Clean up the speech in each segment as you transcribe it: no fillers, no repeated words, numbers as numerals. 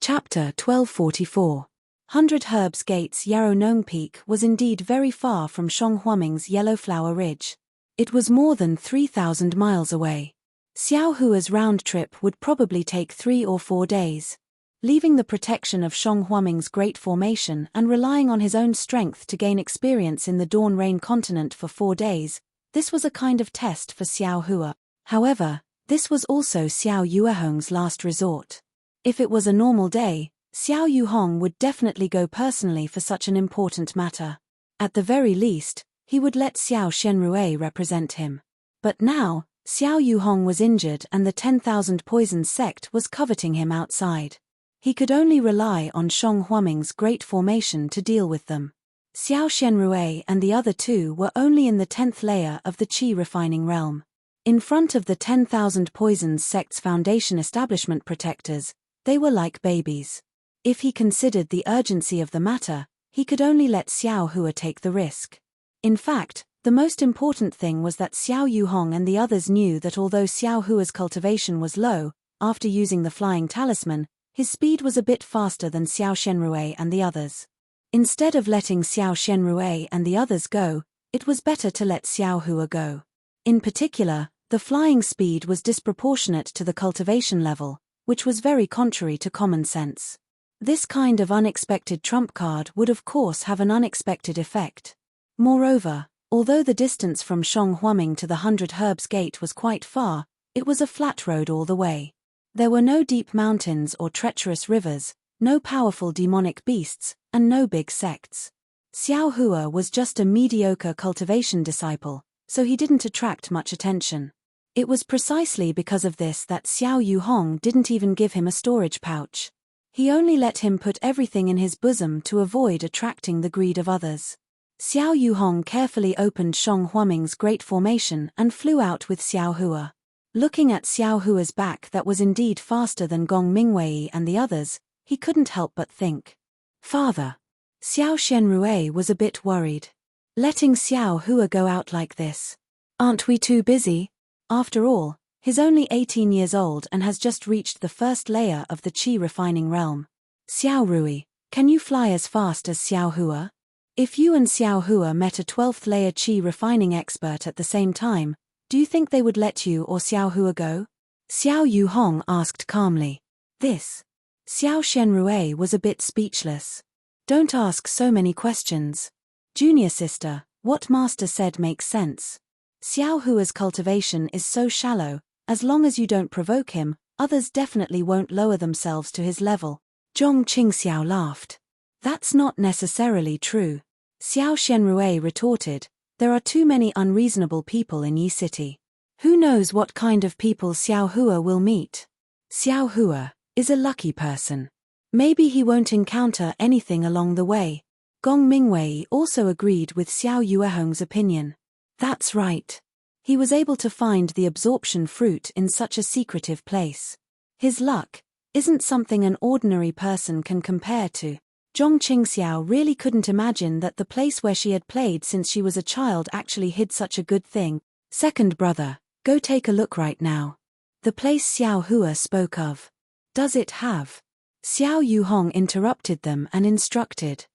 Chapter 1244. 100 Herbs Gates. Yarrow Nong Peak was indeed very far from Shonghuaming's Yellow Flower Ridge. It was more than 3,000 miles away. Xiao Hua's round trip would probably take 3 or 4 days. Leaving the protection of Shonghuaming's Great Formation and relying on his own strength to gain experience in the Dawn Rain continent for 4 days, this was a kind of test for Xiao Hua. However, this was also Xiao Yuehong's last resort. If it was a normal day, Xiao Yuehong would definitely go personally for such an important matter. At the very least, he would let Xiao Shenrue represent him. But now, Xiao Yuehong was injured and the 10,000 Poisons sect was coveting him outside. He could only rely on Shonghuaming's Great Formation to deal with them. Xiao Shenrue and the other two were only in the 10th layer of the Qi refining realm. In front of the 10,000 Poisons sect's foundation establishment protectors, they were like babies. If he considered the urgency of the matter, he could only let Xiao Hua take the risk. In fact, the most important thing was that Xiao Yuehong and the others knew that although Xiao Hua's cultivation was low, after using the flying talisman, his speed was a bit faster than Xiao Shenrue and the others. Instead of letting Xiao Shenrue and the others go, it was better to let Xiao Hua go. In particular, the flying speed was disproportionate to the cultivation level, which was very contrary to common sense. This kind of unexpected trump card would of course have an unexpected effect. Moreover, although the distance from Shonghuaming to the 100 Herbs Gate was quite far, it was a flat road all the way. There were no deep mountains or treacherous rivers, no powerful demonic beasts, and no big sects. Xiao Hua was just a mediocre cultivation disciple, so he didn't attract much attention. It was precisely because of this that Xiao Yuehong didn't even give him a storage pouch. He only let him put everything in his bosom to avoid attracting the greed of others. Xiao Yuehong carefully opened Shonghuaming's Great Formation and flew out with Xiao Hua. Looking at Xiao Hua's back that was indeed faster than Gong Mingwei and the others, he couldn't help but think. Father. Xiao Shenrue was a bit worried. Letting Xiao Hua go out like this. Aren't we too busy? After all, he's only 18 years old and has just reached the first layer of the Qi refining realm. Xiao Rui, can you fly as fast as Xiao Hua? If you and Xiao Hua met a 12th layer Qi refining expert at the same time, do you think they would let you or Xiao Hua go? Xiao Yuehong asked calmly. This. Xiao Shenrue was a bit speechless. Don't ask so many questions. Junior sister, what master said makes sense. Xiao Hua's cultivation is so shallow, as long as you don't provoke him, others definitely won't lower themselves to his level. Zhong Qingxiao laughed. That's not necessarily true. Xiao Shenrue retorted, there are too many unreasonable people in Yi City. Who knows what kind of people Xiao Hua will meet? Xiao Hua is a lucky person. Maybe he won't encounter anything along the way. Gong Mingwei also agreed with Xiao Yuehong's opinion. That's right. He was able to find the absorption fruit in such a secretive place. His luck isn't something an ordinary person can compare to. Zhong Qingxiao really couldn't imagine that the place where she had played since she was a child actually hid such a good thing. Second brother, go take a look right now. The place Xiao Hua spoke of. Does it have? Xiao Yuehong interrupted them and instructed.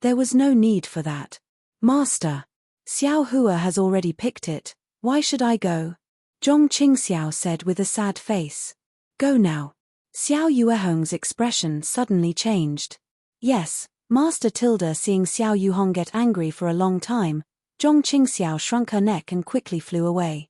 There was no need for that. Master. Xiao Hua has already picked it, why should I go? Zhong Qingxiao said with a sad face. Go now. Xiao Yuehong's expression suddenly changed. Yes, Master Tilda. Seeing Xiao Yuehong get angry for a long time, Zhong Qingxiao shrunk her neck and quickly flew away.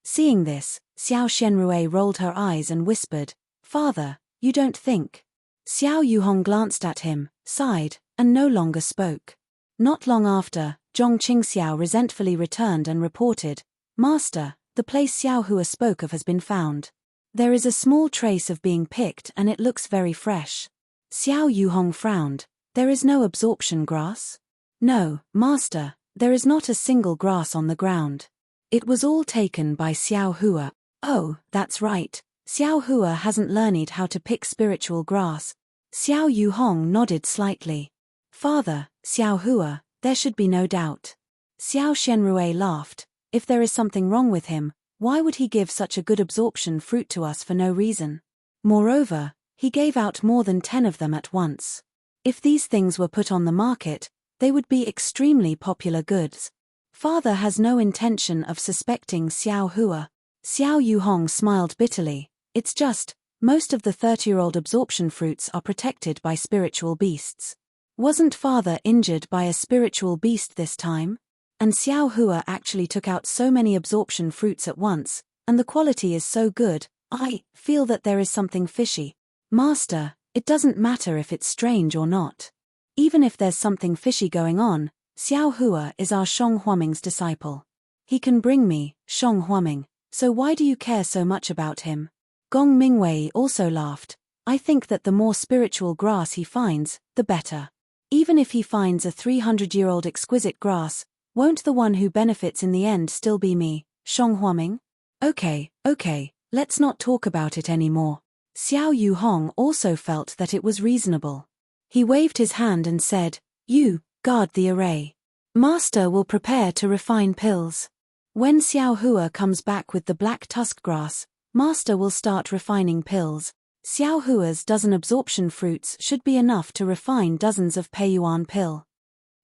Seeing this, Xiao Shenrue rolled her eyes and whispered, Father, you don't think. Xiao Yuehong glanced at him, sighed, and no longer spoke. Not long after, Zhong Qingxiao resentfully returned and reported, Master, the place Xiao Hua spoke of has been found. There is a small trace of being picked and it looks very fresh. Xiao Yuehong frowned. There is no absorption grass? No, Master, there is not a single grass on the ground. It was all taken by Xiao Hua. Oh, that's right. Xiao Hua hasn't learned how to pick spiritual grass. Xiao Yuehong nodded slightly. Father, Xiao Hua, there should be no doubt. Xiao Shenrue laughed. If there is something wrong with him, why would he give such a good absorption fruit to us for no reason? Moreover, He gave out more than 10 of them at once. If these things were put on the market, they would be extremely popular goods. Father has no intention of suspecting Xiao Hua. Xiao Yuhong smiled bitterly. It's just, most of the 30-year-old absorption fruits are protected by spiritual beasts. Wasn't father injured by a spiritual beast this time? And Xiao Hua actually took out so many absorption fruits at once, and the quality is so good, I feel that there is something fishy. Master, it doesn't matter if it's strange or not. Even if there's something fishy going on, Xiao Hua is our Shang Huaming's disciple. He can bring me, Shang Huaming, so why do you care so much about him? Gong Mingwei also laughed. I think that the more spiritual grass he finds, the better. Even if he finds a 300-year-old exquisite grass, won't the one who benefits in the end still be me, Shang Huaming? Okay, let's not talk about it anymore. Xiao Yuhong also felt that it was reasonable. He waved his hand and said, You, guard the array. Master will prepare to refine pills. When Xiao Hua comes back with the black tusk grass, Master will start refining pills. Xiao Hua's dozen absorption fruits should be enough to refine dozens of Peiyuan pill.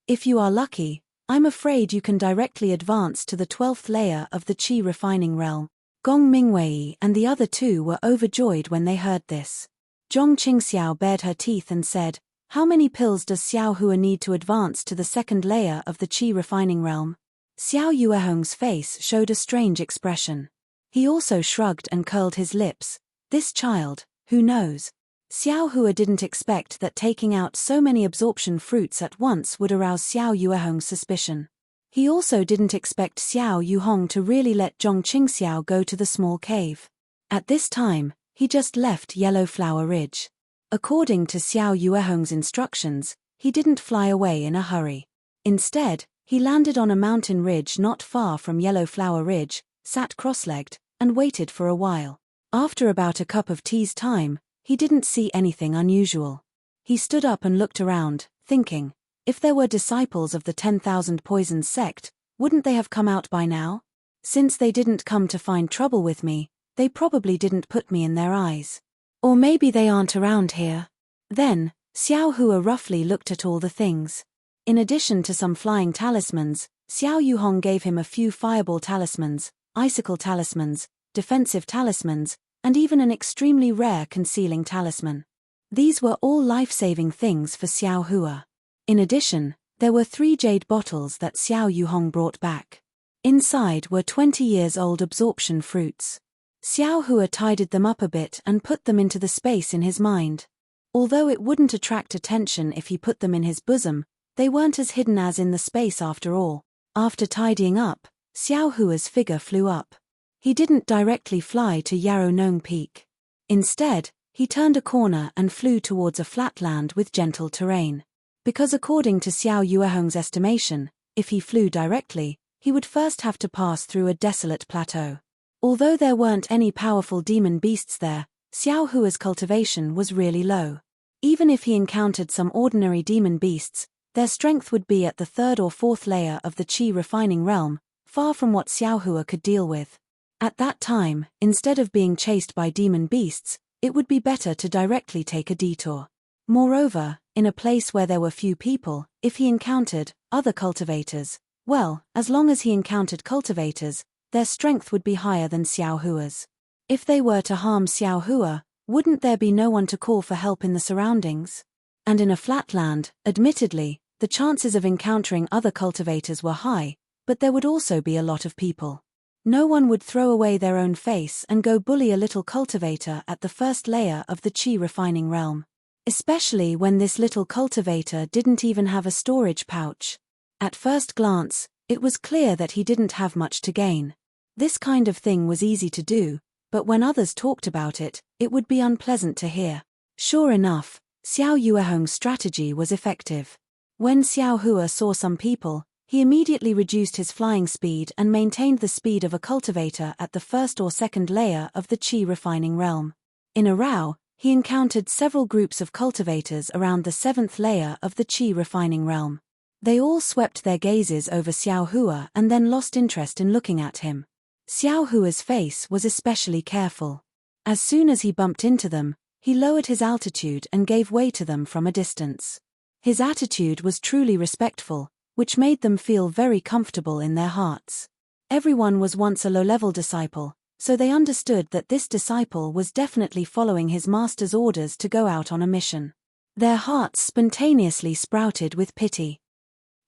If you are lucky, I'm afraid you can directly advance to the 12th layer of the Qi refining realm. Gong Mingwei and the other two were overjoyed when they heard this. Zhong Qingxiao bared her teeth and said, How many pills does Xiao Hua need to advance to the 2nd layer of the Qi refining realm? Xiao Yuehong's face showed a strange expression. He also shrugged and curled his lips. This child, who knows? Xiao Hua didn't expect that taking out so many absorption fruits at once would arouse Xiao Yuehong's suspicion. He also didn't expect Xiao Yuhong to really let Zhong Qingxiao go to the small cave. At this time, he just left Yellow Flower Ridge. According to Xiao Yuehong's instructions, he didn't fly away in a hurry. Instead, he landed on a mountain ridge not far from Yellow Flower Ridge, sat cross-legged, and waited for a while. After about a cup of tea's time, he didn't see anything unusual. He stood up and looked around, thinking, if there were disciples of the 10,000 Poisons sect, wouldn't they have come out by now? Since they didn't come to find trouble with me, they probably didn't put me in their eyes. Or maybe they aren't around here. Then, Xiao Hua roughly looked at all the things. In addition to some flying talismans, Xiao Yuhong gave him a few fireball talismans, icicle talismans, defensive talismans, and even an extremely rare concealing talisman. These were all life-saving things for Xiao Hua. In addition, there were 3 jade bottles that Xiao Yuhong brought back. Inside were 20-years-old absorption fruits. Xiao Hua tidied them up a bit and put them into the space in his mind. Although it wouldn't attract attention if he put them in his bosom, they weren't as hidden as in the space after all. After tidying up, Xiao Hua's figure flew up. He didn't directly fly to Yarrow Nong Peak. Instead, he turned a corner and flew towards a flatland with gentle terrain. Because according to Xiao Yuehong's estimation, if he flew directly, he would first have to pass through a desolate plateau. Although there weren't any powerful demon beasts there, Xiao Hua's cultivation was really low. Even if he encountered some ordinary demon beasts, their strength would be at the 3rd or 4th layer of the Qi refining realm, far from what Xiao Hua could deal with. At that time, instead of being chased by demon beasts, it would be better to directly take a detour. Moreover, in a place where there were few people, if he encountered other cultivators, well, as long as he encountered cultivators, their strength would be higher than Xiao Hua's. If they were to harm Xiao Hua, wouldn't there be no one to call for help in the surroundings? And in a flatland, admittedly, the chances of encountering other cultivators were high, but there would also be a lot of people. No one would throw away their own face and go bully a little cultivator at the 1st layer of the Qi refining realm. Especially when this little cultivator didn't even have a storage pouch. At first glance, it was clear that he didn't have much to gain. This kind of thing was easy to do, but when others talked about it, it would be unpleasant to hear. Sure enough, Xiao Yuehong's strategy was effective. When Xiao Hua saw some people, he immediately reduced his flying speed and maintained the speed of a cultivator at the 1st or 2nd layer of the Qi refining realm. In a row, he encountered several groups of cultivators around the 7th layer of the Qi refining realm. They all swept their gazes over Xiao Hua and then lost interest in looking at him. Xiao Hua's face was especially careful. As soon as he bumped into them, He lowered his altitude and gave way to them from a distance. His attitude was truly respectful, which made them feel very comfortable in their hearts. Everyone was once a low-level disciple, so they understood that this disciple was definitely following his master's orders to go out on a mission. Their hearts spontaneously sprouted with pity.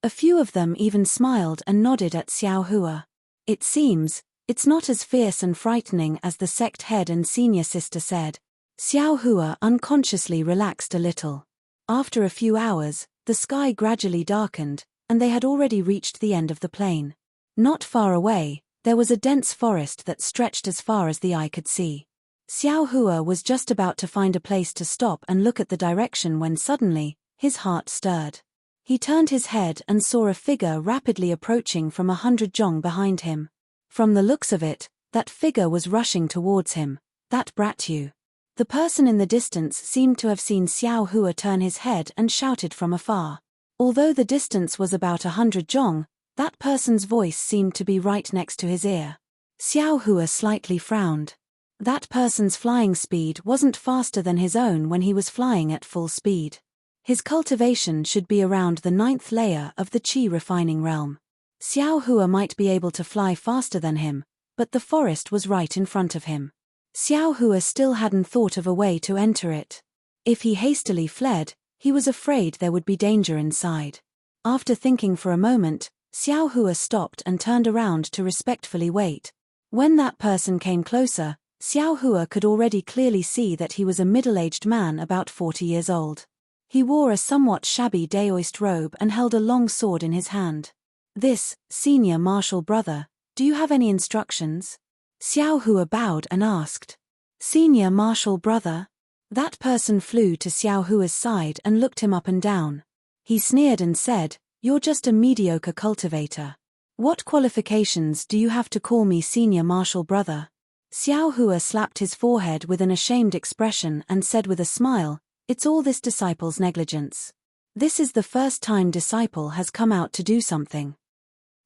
A few of them even smiled and nodded at Xiao Hua. It seems, it's not as fierce and frightening as the sect head and senior sister said. Xiao Hua unconsciously relaxed a little. After a few hours, the sky gradually darkened, and they had already reached the end of the plain. Not far away, there was a dense forest that stretched as far as the eye could see. Xiao Hua was just about to find a place to stop and look at the direction when suddenly, his heart stirred. He turned his head and saw a figure rapidly approaching from 100 zhong behind him. From the looks of it, that figure was rushing towards him. That brat you. The person in the distance seemed to have seen Xiao Hua turn his head and shouted from afar. Although the distance was about 100 zhong, that person's voice seemed to be right next to his ear. Xiao Hua slightly frowned. That person's flying speed wasn't faster than his own when he was flying at full speed. His cultivation should be around the 9th layer of the qi refining realm. Xiao Hua might be able to fly faster than him, but the forest was right in front of him. Xiao Hua still hadn't thought of a way to enter it. If he hastily fled, he was afraid there would be danger inside. After thinking for a moment, Xiao Hua stopped and turned around to respectfully wait. When that person came closer, Xiao Hua could already clearly see that he was a middle-aged man about 40 years old. He wore a somewhat shabby daoist robe and held a long sword in his hand. This, senior martial brother, do you have any instructions? Xiao Hua bowed and asked. Senior martial brother? That person flew to Xiao Hua's side and looked him up and down. He sneered and said, "You're just a mediocre cultivator. What qualifications do you have to call me senior martial brother?" Xiao Hua slapped his forehead with an ashamed expression and said with a smile, "It's all this disciple's negligence. This is the first time disciple has come out to do something.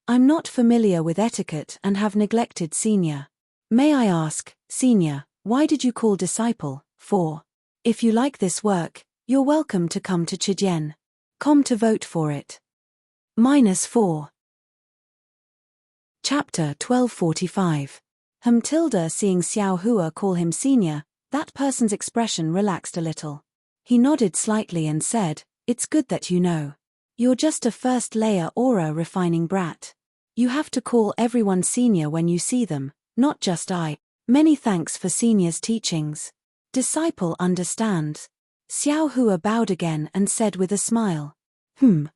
I'm not familiar with etiquette and have neglected senior. May I ask, senior, why did you call disciple, for? If you like this work, you're welcome to come to Chijian. Come to vote for it." -4. Chapter 1245. Tilda seeing Xiao Hua call him senior, that person's expression relaxed a little. He nodded slightly and said, "It's good that you know. You're just a first-layer aura refining brat. You have to call everyone senior when you see them, not just I. Many thanks for senior's teachings. Disciple understands." Xiao Hua bowed again and said with a smile.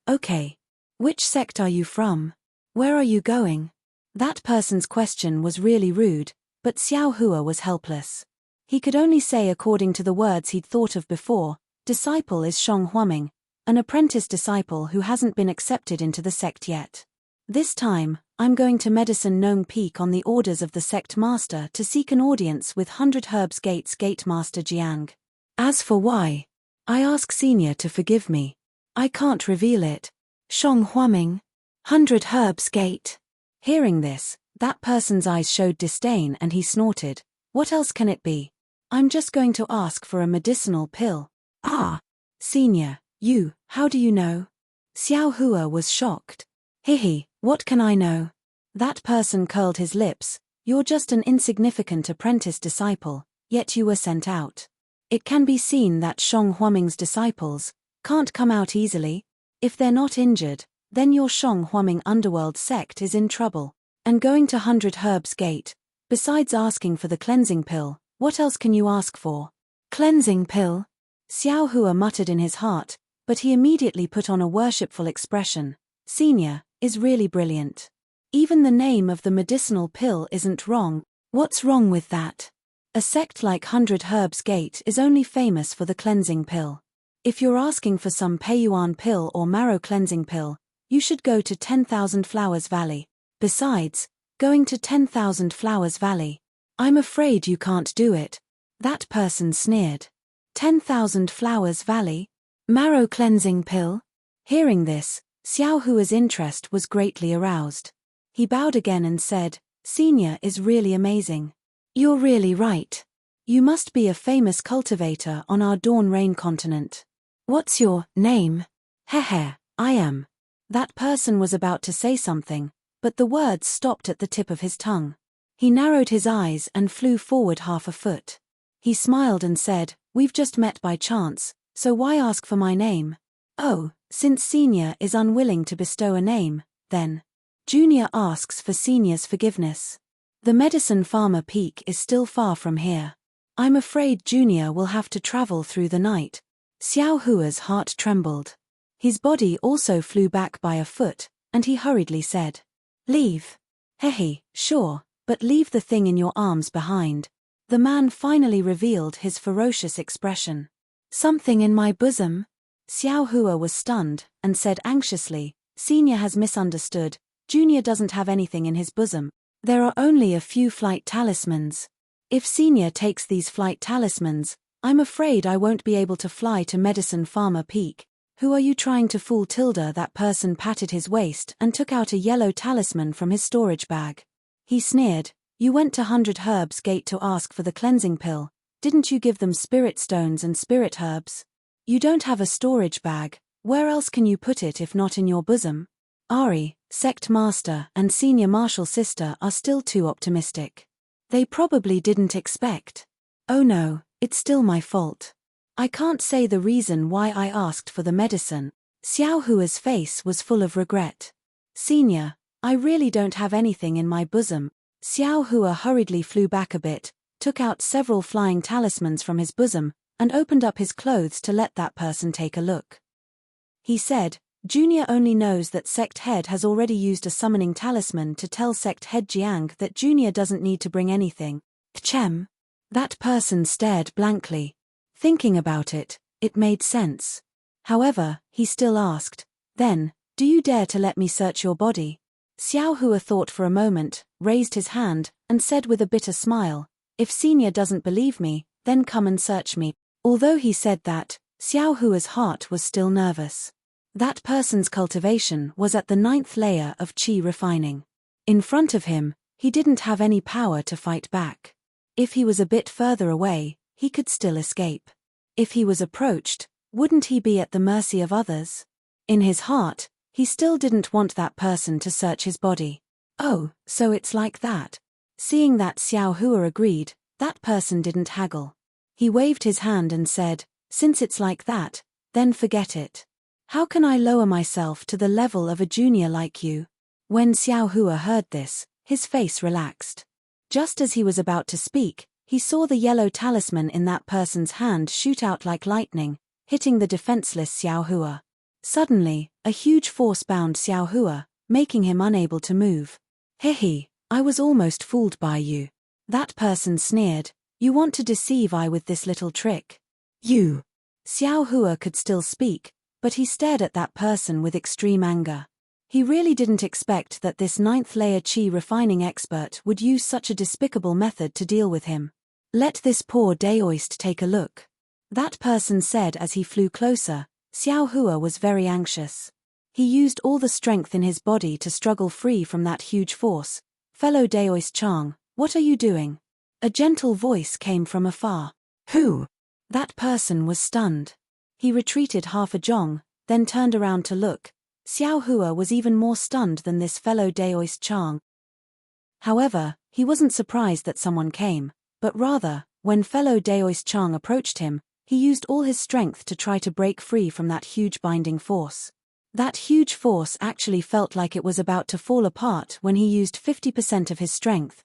Okay. Which sect are you from? Where are you going?" That person's question was really rude, but Xiao Hua was helpless. He could only say according to the words he'd thought of before, disciple is Shong Huaming, an apprentice disciple who hasn't been accepted into the sect yet. This time, I'm going to Medicine Gnome Peak on the orders of the sect master to seek an audience with 100 Herbs Gate's Gate Master Jiang. As for why, I ask senior to forgive me. I can't reveal it. Shong Huaming, 100 Herbs Gate. Hearing this, that person's eyes showed disdain and he snorted. What else can it be? I'm just going to ask for a medicinal pill. Ah! Senior, you, how do you know? Xiao Hua was shocked. Hihi, what can I know? That person curled his lips. You're just an insignificant apprentice disciple, yet you were sent out. It can be seen that Shong Huaming's disciples can't come out easily. If they're not injured, then your Shong Huaming underworld sect is in trouble. And going to 100 Herbs Gate, besides asking for the cleansing pill, what else can you ask for? Cleansing pill? Xiao Hua muttered in his heart, but he immediately put on a worshipful expression. Senior is really brilliant. Even the name of the medicinal pill isn't wrong. What's wrong with that? A sect like 100 Herbs Gate is only famous for the cleansing pill. If you're asking for some Peiyuan pill or marrow cleansing pill, you should go to 10,000 Flowers Valley. Besides, going to 10,000 Flowers Valley, I'm afraid you can't do it. That person sneered. 10,000 Flowers Valley? Marrow cleansing pill? Hearing this, Xiao Hua's interest was greatly aroused. He bowed again and said, Senior is really amazing. You're really right. You must be a famous cultivator on our Dawn Rain continent. What's your name? Hehe, I am. That person was about to say something, but the words stopped at the tip of his tongue. He narrowed his eyes and flew forward half a foot. He smiled and said, "We've just met by chance, so why ask for my name?" "Oh, since Senior is unwilling to bestow a name, then Junior asks for Senior's forgiveness. The medicine farmer peak is still far from here. I'm afraid Junior will have to travel through the night." Xiao Hua's heart trembled. His body also flew back by a foot, and he hurriedly said, "Leave." "Hehe, sure, but leave the thing in your arms behind." The man finally revealed his ferocious expression. "Something in my bosom?" Xiao Hua was stunned, and said anxiously, "Senior has misunderstood. Junior doesn't have anything in his bosom. There are only a few flight talismans. If Senior takes these flight talismans, I'm afraid I won't be able to fly to Medicine Farmer Peak." "Who are you trying to fool, Tilda?" That person patted his waist and took out a yellow talisman from his storage bag. He sneered, "You went to 100 Herbs Gate to ask for the cleansing pill. Didn't you give them spirit stones and spirit herbs? You don't have a storage bag. Where else can you put it if not in your bosom?" Ari, Sect Master and Senior Martial Sister are still too optimistic. They probably didn't expect. "Oh no, it's still my fault. I can't say the reason why I asked for the medicine." Xiao Hua's face was full of regret. "Senior, I really don't have anything in my bosom." Xiao Hua hurriedly flew back a bit, took out several flying talismans from his bosom, and opened up his clothes to let that person take a look. He said, "Junior only knows that Sect Head has already used a summoning talisman to tell Sect Head Jiang that Junior doesn't need to bring anything." "Chem?" That person stared blankly. Thinking about it, it made sense. However, he still asked, "Then, do you dare to let me search your body?" Xiao Hua thought for a moment, raised his hand, and said with a bitter smile, "If Senior doesn't believe me, then come and search me." Although he said that, Xiao Hua's heart was still nervous. That person's cultivation was at the 9th layer of qi refining. In front of him, he didn't have any power to fight back. If he was a bit further away, he could still escape. If he was approached, wouldn't he be at the mercy of others? In his heart, he still didn't want that person to search his body. "Oh, so it's like that." Seeing that Xiao Hua agreed, that person didn't haggle. He waved his hand and said, "Since it's like that, then forget it. How can I lower myself to the level of a junior like you?" When Xiao Hua heard this, his face relaxed. Just as he was about to speak, he saw the yellow talisman in that person's hand shoot out like lightning, hitting the defenseless Xiao Hua. Suddenly, a huge force bound Xiao Hua, making him unable to move. "Hehe, I was almost fooled by you." That person sneered, "You want to deceive I with this little trick? You." Xiao Hua could still speak, but he stared at that person with extreme anger. He really didn't expect that this 9th layer qi refining expert would use such a despicable method to deal with him. "Let this poor Daoist take a look." That person said as he flew closer. Xiao Hua was very anxious. He used all the strength in his body to struggle free from that huge force. "Fellow Daoist Chang, what are you doing?" A gentle voice came from afar. "Who?" That person was stunned. He retreated half a jong, then turned around to look. Xiao Hua was even more stunned than this fellow Daoist Chang. However, he wasn't surprised that someone came, but rather, when fellow Daoist Chang approached him, he used all his strength to try to break free from that huge binding force. That huge force actually felt like it was about to fall apart when he used 50% of his strength.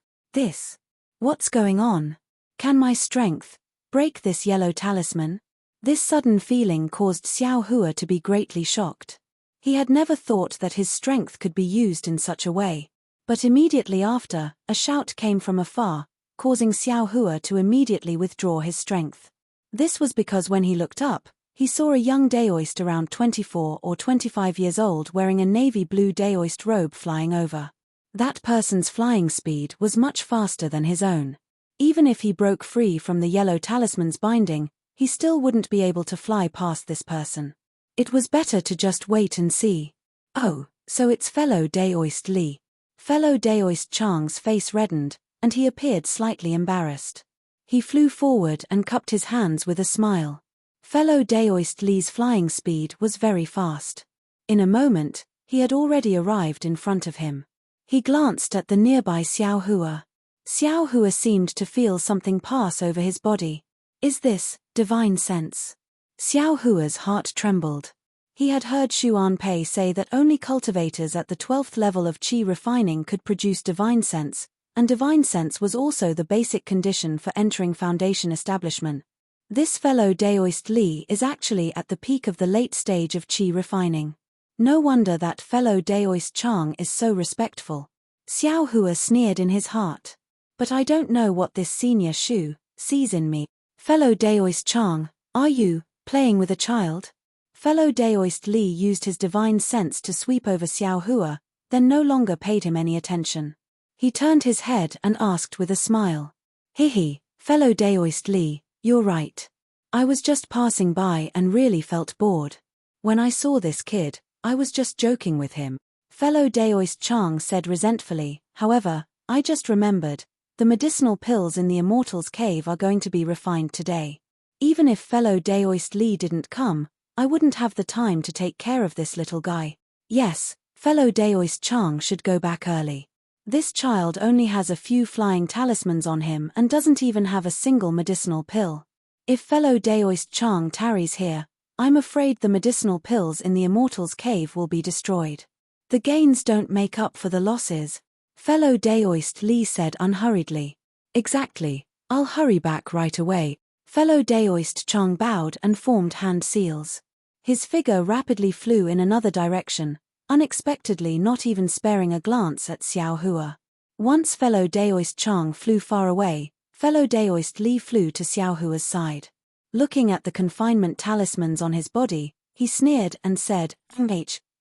What's going on? Can my strength break this yellow talisman? This sudden feeling caused Xiao Hua to be greatly shocked. He had never thought that his strength could be used in such a way. But immediately after, a shout came from afar, causing Xiao Hua to immediately withdraw his strength. This was because when he looked up, he saw a young Daoist around 24 or 25 years old wearing a navy blue Daoist robe flying over. That person's flying speed was much faster than his own. Even if he broke free from the yellow talisman's binding, he still wouldn't be able to fly past this person. It was better to just wait and see. "Oh, so it's fellow Daoist Li." Fellow Daoist Chang's face reddened, and he appeared slightly embarrassed. He flew forward and cupped his hands with a smile. Fellow Daoist Li's flying speed was very fast. In a moment, he had already arrived in front of him. He glanced at the nearby Xiao Hua. Xiao Hua seemed to feel something pass over his body. Is this divine sense? Xiao Hua's heart trembled. He had heard Xuan Pei say that only cultivators at the 12th level of qi refining could produce divine sense, and divine sense was also the basic condition for entering foundation establishment. This fellow Daoist Li is actually at the peak of the late stage of qi refining. No wonder that fellow Daoist Chang is so respectful. Xiao Hua sneered in his heart. But I don't know what this senior Shu sees in me. Fellow Daoist Chang, are you playing with a child? Fellow Daoist Li used his divine sense to sweep over Xiao Hua, then no longer paid him any attention. He turned his head and asked with a smile. Hihi, fellow Daoist Li, you're right. I was just passing by and really felt bored. When I saw this kid, I was just joking with him. Fellow Daoist Chang said resentfully, however, I just remembered, the medicinal pills in the Immortal's cave are going to be refined today. Even if fellow Daoist Li didn't come, I wouldn't have the time to take care of this little guy. Yes, fellow Daoist Chang should go back early. This child only has a few flying talismans on him and doesn't even have a single medicinal pill. If fellow Daoist Chang tarries here, I'm afraid the medicinal pills in the Immortal's cave will be destroyed. The gains don't make up for the losses. Fellow Daoist Li said unhurriedly. Exactly, I'll hurry back right away. Fellow Daoist Chang bowed and formed hand seals. His figure rapidly flew in another direction, unexpectedly not even sparing a glance at Xiao Hua. Once fellow Daoist Chang flew far away, fellow Daoist Li flew to Xiao Hua's side. Looking at the confinement talismans on his body, he sneered and said,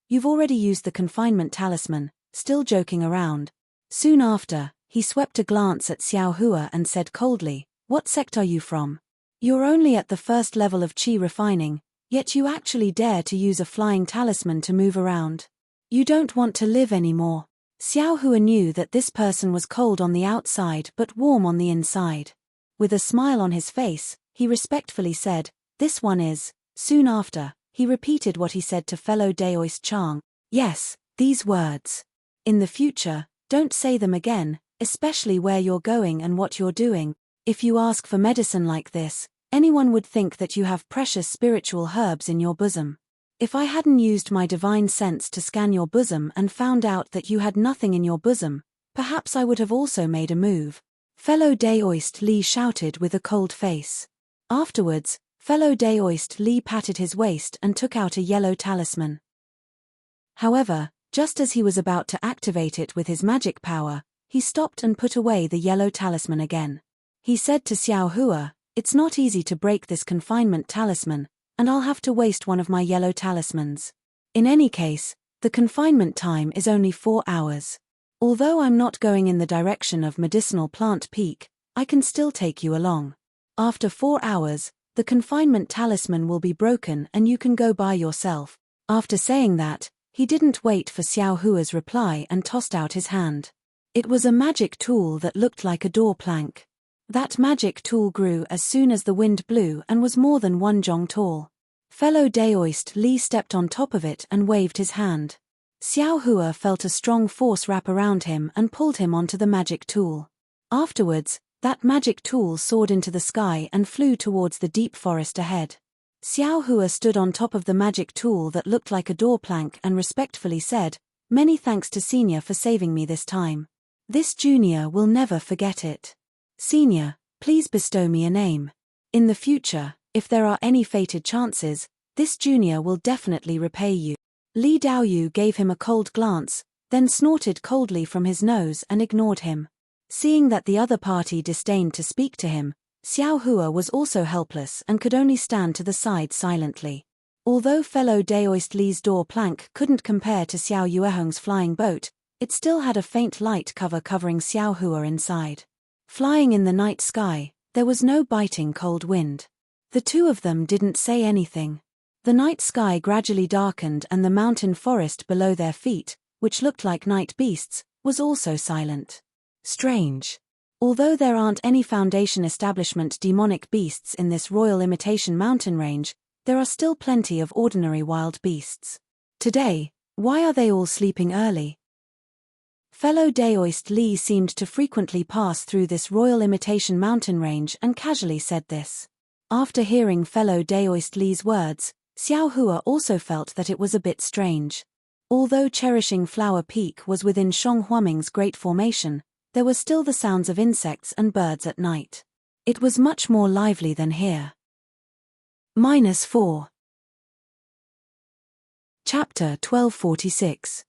You've already used the confinement talisman, still joking around. Soon after, he swept a glance at Xiao Hua and said coldly, What sect are you from? You're only at the first level of qi refining, yet you actually dare to use a flying talisman to move around. You don't want to live anymore. Xiao Hua knew that this person was cold on the outside but warm on the inside. With a smile on his face, he respectfully said, This one is. Soon after, he repeated what he said to fellow Daoist Chang. Yes, these words. In the future, don't say them again, especially where you're going and what you're doing. If you ask for medicine like this, anyone would think that you have precious spiritual herbs in your bosom. If I hadn't used my divine sense to scan your bosom and found out that you had nothing in your bosom, perhaps I would have also made a move. Fellow Daoist Li shouted with a cold face. Afterwards, fellow Daoist Li patted his waist and took out a yellow talisman. However, just as he was about to activate it with his magic power, he stopped and put away the yellow talisman again. He said to Xiao Hua, It's not easy to break this confinement talisman, and I'll have to waste one of my yellow talismans. In any case, the confinement time is only 4 hours. Although I'm not going in the direction of Medicinal Plant Peak, I can still take you along. After 4 hours, the confinement talisman will be broken and you can go by yourself. After saying that, he didn't wait for Xiao Hua's reply and tossed out his hand. It was a magic tool that looked like a door plank. That magic tool grew as soon as the wind blew and was more than 1 zhong tall. Fellow Daoist Li stepped on top of it and waved his hand. Xiao Hua felt a strong force wrap around him and pulled him onto the magic tool. Afterwards, that magic tool soared into the sky and flew towards the deep forest ahead. Xiao Hua stood on top of the magic tool that looked like a door plank and respectfully said, Many thanks to Senior for saving me this time. This junior will never forget it. Senior, please bestow me a name. In the future, if there are any fated chances, this junior will definitely repay you. Li Daoyu gave him a cold glance, then snorted coldly from his nose and ignored him. Seeing that the other party disdained to speak to him, Xiao Hua was also helpless and could only stand to the side silently. Although fellow Daoist Li's door plank couldn't compare to Xiao Yuehong's flying boat, it still had a faint light cover covering Xiao Hua inside. Flying in the night sky, there was no biting cold wind. The two of them didn't say anything. The night sky gradually darkened and the mountain forest below their feet, which looked like night beasts, was also silent. Strange. Although there aren't any Foundation establishment demonic beasts in this Royal Imitation Mountain range, there are still plenty of ordinary wild beasts. Today, why are they all sleeping early? Fellow Daoist Li seemed to frequently pass through this Royal Imitation Mountain range and casually said this. After hearing fellow Daoist Li's words, Xiao Hua also felt that it was a bit strange. Although Cherishing Flower Peak was within Shong Huaming's Great Formation, there were still the sounds of insects and birds at night. It was much more lively than here. -4. Chapter 1246.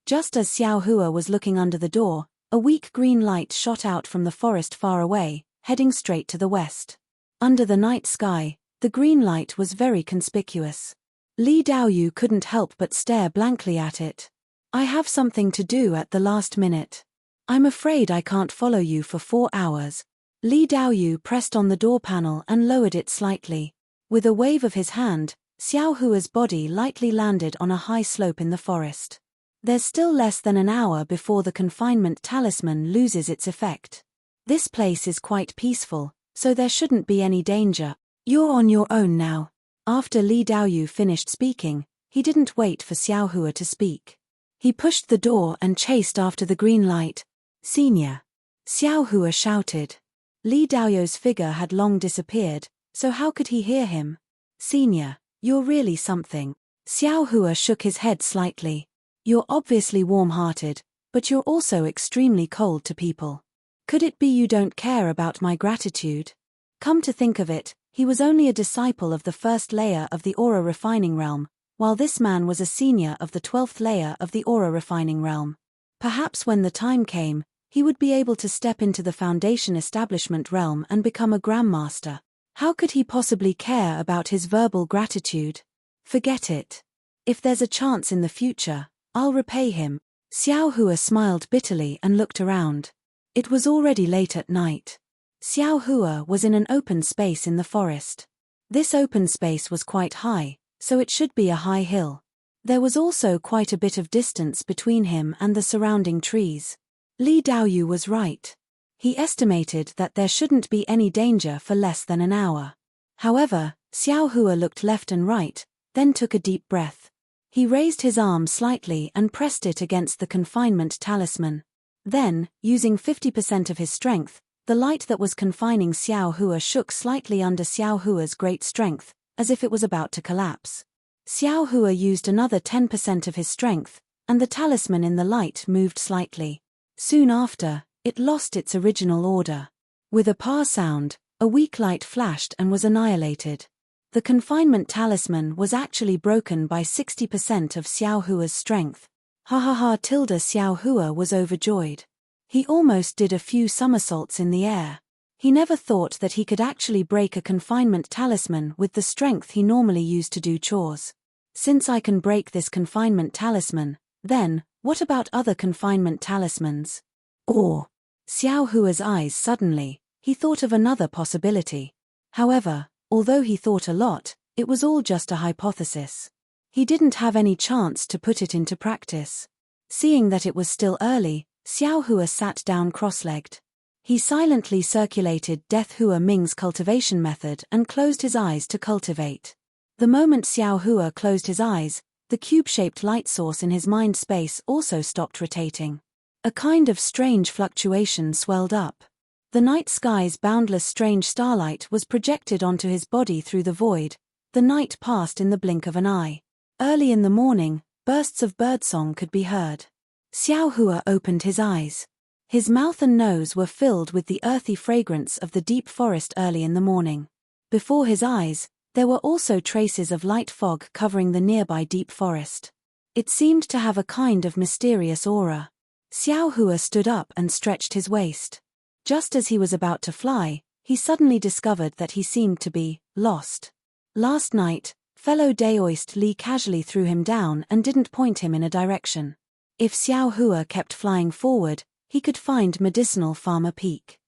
Just as Xiao Hua was looking under the door, a weak green light shot out from the forest far away, heading straight to the west. Under the night sky, the green light was very conspicuous. Li Daoyu couldn't help but stare blankly at it. I have something to do at the last minute. I'm afraid I can't follow you for 4 hours. Li Daoyu pressed on the door panel and lowered it slightly. With a wave of his hand, Xiao Hua's body lightly landed on a high slope in the forest. There's still less than an hour before the confinement talisman loses its effect. This place is quite peaceful, so there shouldn't be any danger. You're on your own now. After Li Daoyu finished speaking, he didn't wait for Xiao Hua to speak. He pushed the door and chased after the green light. Senior! Xiao Hua shouted. Li Daoyu's figure had long disappeared, so how could he hear him? Senior, you're really something. Xiao Hua shook his head slightly. You're obviously warm-hearted, but you're also extremely cold to people. Could it be you don't care about my gratitude? Come to think of it, he was only a disciple of the first layer of the aura refining realm, while this man was a senior of the 12th layer of the aura refining realm. Perhaps when the time came, he would be able to step into the Foundation establishment realm and become a Grandmaster. How could he possibly care about his verbal gratitude? Forget it. If there's a chance in the future, I'll repay him. Xiao Hua smiled bitterly and looked around. It was already late at night. Xiao Hua was in an open space in the forest. This open space was quite high, so it should be a high hill. There was also quite a bit of distance between him and the surrounding trees. Li Daoyu was right. He estimated that there shouldn't be any danger for less than an hour. However, Xiao Hua looked left and right, then took a deep breath. He raised his arm slightly and pressed it against the confinement talisman. Then, using 50% of his strength, the light that was confining Xiao Hua shook slightly under Xiao Hua's great strength, as if it was about to collapse. Xiao Hua used another 10% of his strength, and the talisman in the light moved slightly. Soon after, it lost its original order. With a pa sound, a weak light flashed and was annihilated. The confinement talisman was actually broken by 60% of Xiao Hua's strength. Xiao Hua was overjoyed. He almost did a few somersaults in the air. He never thought that he could actually break a confinement talisman with the strength he normally used to do chores. Since I can break this confinement talisman, then, what about other confinement talismans? Or, Xiao Hua's eyes suddenly, he thought of another possibility. However, although he thought a lot, it was all just a hypothesis. He didn't have any chance to put it into practice. Seeing that it was still early, Xiao Hua sat down cross-legged. He silently circulated Death Hua Ming's cultivation method and closed his eyes to cultivate. The moment Xiao Hua closed his eyes, the cube-shaped light source in his mind space also stopped rotating. A kind of strange fluctuation swelled up. The night sky's boundless strange starlight was projected onto his body through the void. The night passed in the blink of an eye. Early in the morning, bursts of birdsong could be heard. Xiao Hua opened his eyes. His mouth and nose were filled with the earthy fragrance of the deep forest early in the morning. Before his eyes, there were also traces of light fog covering the nearby deep forest. It seemed to have a kind of mysterious aura. Xiao Hua stood up and stretched his waist. Just as he was about to fly, he suddenly discovered that he seemed to be lost. Last night, fellow Daoist Li casually threw him down and didn't point him in a direction. If Xiao Hua kept flying forward, he could find Medicinal Farmer Peak.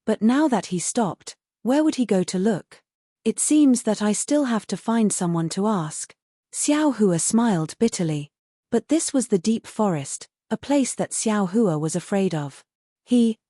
But now that he stopped, where would he go to look? It seems that I still have to find someone to ask. Xiao Hua smiled bitterly. But this was the deep forest, a place that Xiao Hua was afraid of.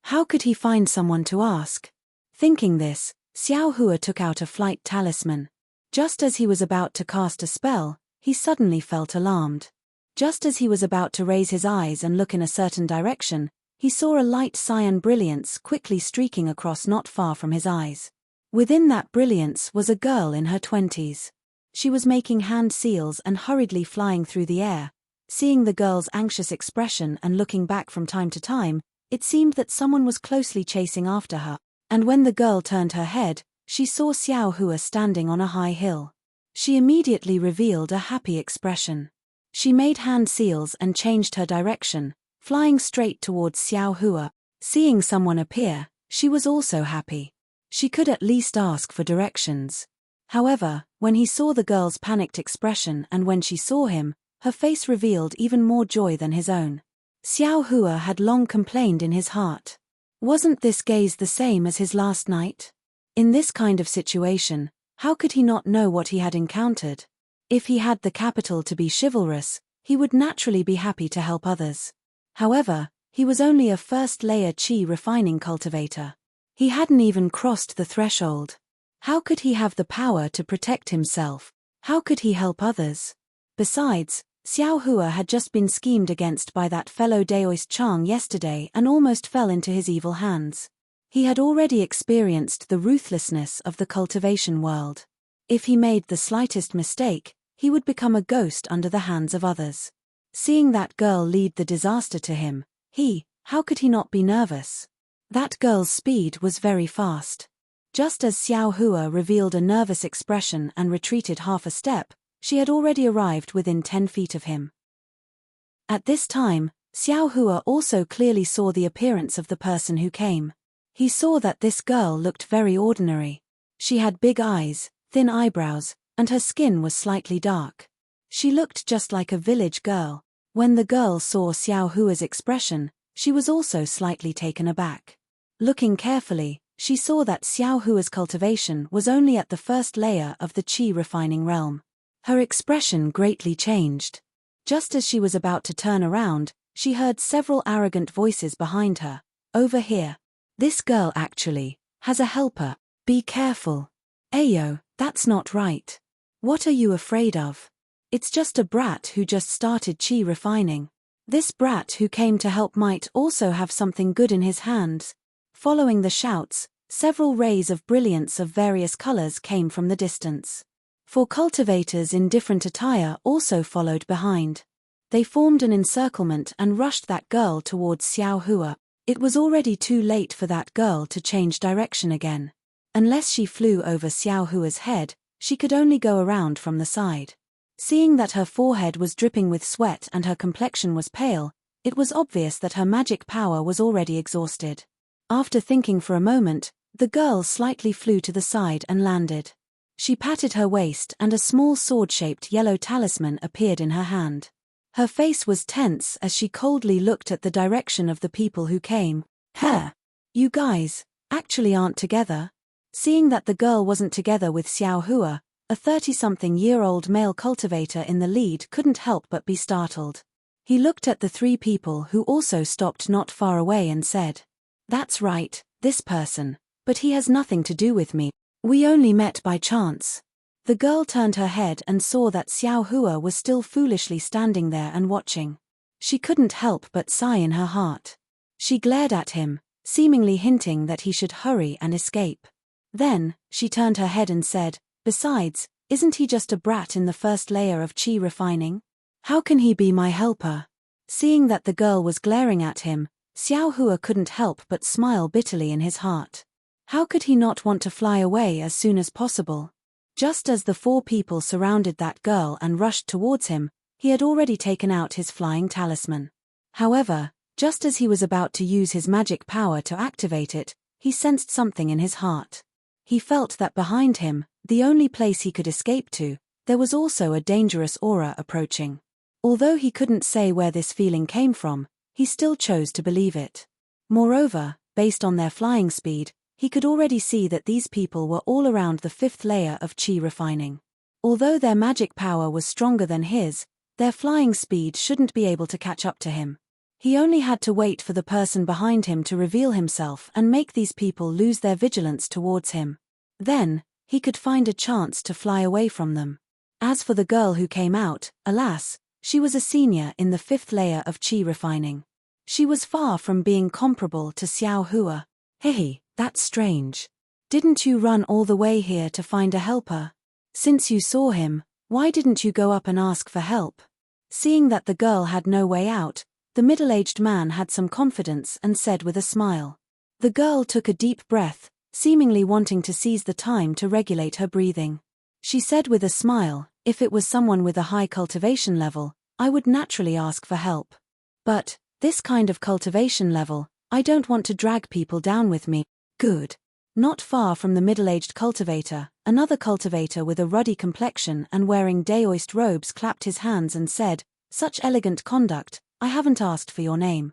How could he find someone to ask? Thinking this, Xiao Hua took out a flight talisman. Just as he was about to cast a spell, he suddenly felt alarmed. Just as he was about to raise his eyes and look in a certain direction, he saw a light cyan brilliance quickly streaking across not far from his eyes. Within that brilliance was a girl in her 20s. She was making hand seals and hurriedly flying through the air. Seeing the girl's anxious expression and looking back from time to time, it seemed that someone was closely chasing after her, and when the girl turned her head, she saw Xiao Hua standing on a high hill. She immediately revealed a happy expression. She made hand seals and changed her direction, flying straight towards Xiao Hua. Seeing someone appear, she was also happy. She could at least ask for directions. However, when he saw the girl's panicked expression and when she saw him, her face revealed even more joy than his own. Xiao Hua had long complained in his heart. Wasn't this gaze the same as his last night? In this kind of situation, how could he not know what he had encountered? If he had the capital to be chivalrous, he would naturally be happy to help others. However, he was only a first-layer chi refining cultivator. He hadn't even crossed the threshold. How could he have the power to protect himself? How could he help others? Besides, Xiao Hua had just been schemed against by that fellow Daoist Chang yesterday and almost fell into his evil hands. He had already experienced the ruthlessness of the cultivation world. If he made the slightest mistake, he would become a ghost under the hands of others. Seeing that girl lead the disaster to him, how could he not be nervous? That girl's speed was very fast. Just as Xiao Hua revealed a nervous expression and retreated half a step, she had already arrived within 10 feet of him. At this time, Xiao Hua also clearly saw the appearance of the person who came. He saw that this girl looked very ordinary. She had big eyes, thin eyebrows, and her skin was slightly dark. She looked just like a village girl. When the girl saw Xiao Hua's expression, she was also slightly taken aback. Looking carefully, she saw that Xiao Hua's cultivation was only at the first layer of the chi refining realm. Her expression greatly changed. Just as she was about to turn around, she heard several arrogant voices behind her. Over here. This girl actually has a helper. Be careful. Ayo, that's not right. What are you afraid of? It's just a brat who just started chi refining. This brat who came to help might also have something good in his hands. Following the shouts, several rays of brilliance of various colors came from the distance. 4 cultivators in different attire also followed behind. They formed an encirclement and rushed that girl towards Xiao Hua. It was already too late for that girl to change direction again. Unless she flew over Xiao Hua's head, she could only go around from the side. Seeing that her forehead was dripping with sweat and her complexion was pale, it was obvious that her magic power was already exhausted. After thinking for a moment, the girl slightly flew to the side and landed. She patted her waist and a small sword-shaped yellow talisman appeared in her hand. Her face was tense as she coldly looked at the direction of the people who came. You guys actually aren't together? Seeing that the girl wasn't together with Xiao Hua, a 30-something-year-old male cultivator in the lead couldn't help but be startled. He looked at the 3 people who also stopped not far away and said, "That's right, this person, but he has nothing to do with me. We only met by chance." The girl turned her head and saw that Xiao Hua was still foolishly standing there and watching. She couldn't help but sigh in her heart. She glared at him, seemingly hinting that he should hurry and escape. Then, she turned her head and said, "Besides, isn't he just a brat in the first layer of chi refining? How can he be my helper?" Seeing that the girl was glaring at him, Xiao Hua couldn't help but smile bitterly in his heart. How could he not want to fly away as soon as possible? Just as the 4 people surrounded that girl and rushed towards him, he had already taken out his flying talisman. However, just as he was about to use his magic power to activate it, he sensed something in his heart. He felt that behind him, the only place he could escape to, there was also a dangerous aura approaching. Although he couldn't say where this feeling came from, he still chose to believe it. Moreover, based on their flying speed, he could already see that these people were all around the 5th layer of chi refining. Although their magic power was stronger than his, their flying speed shouldn't be able to catch up to him. He only had to wait for the person behind him to reveal himself and make these people lose their vigilance towards him. Then, he could find a chance to fly away from them. As for the girl who came out, alas, she was a senior in the 5th layer of qi refining. She was far from being comparable to Xiao Hua. Hehe, that's strange. Didn't you run all the way here to find a helper? Since you saw him, why didn't you go up and ask for help? Seeing that the girl had no way out, the middle-aged man had some confidence and said with a smile. The girl took a deep breath, seemingly wanting to seize the time to regulate her breathing. She said with a smile, if it was someone with a high cultivation level, I would naturally ask for help. But, this kind of cultivation level, I don't want to drag people down with me. Good. Not far from the middle-aged cultivator, another cultivator with a ruddy complexion and wearing daoist robes clapped his hands and said, such elegant conduct, I haven't asked for your name.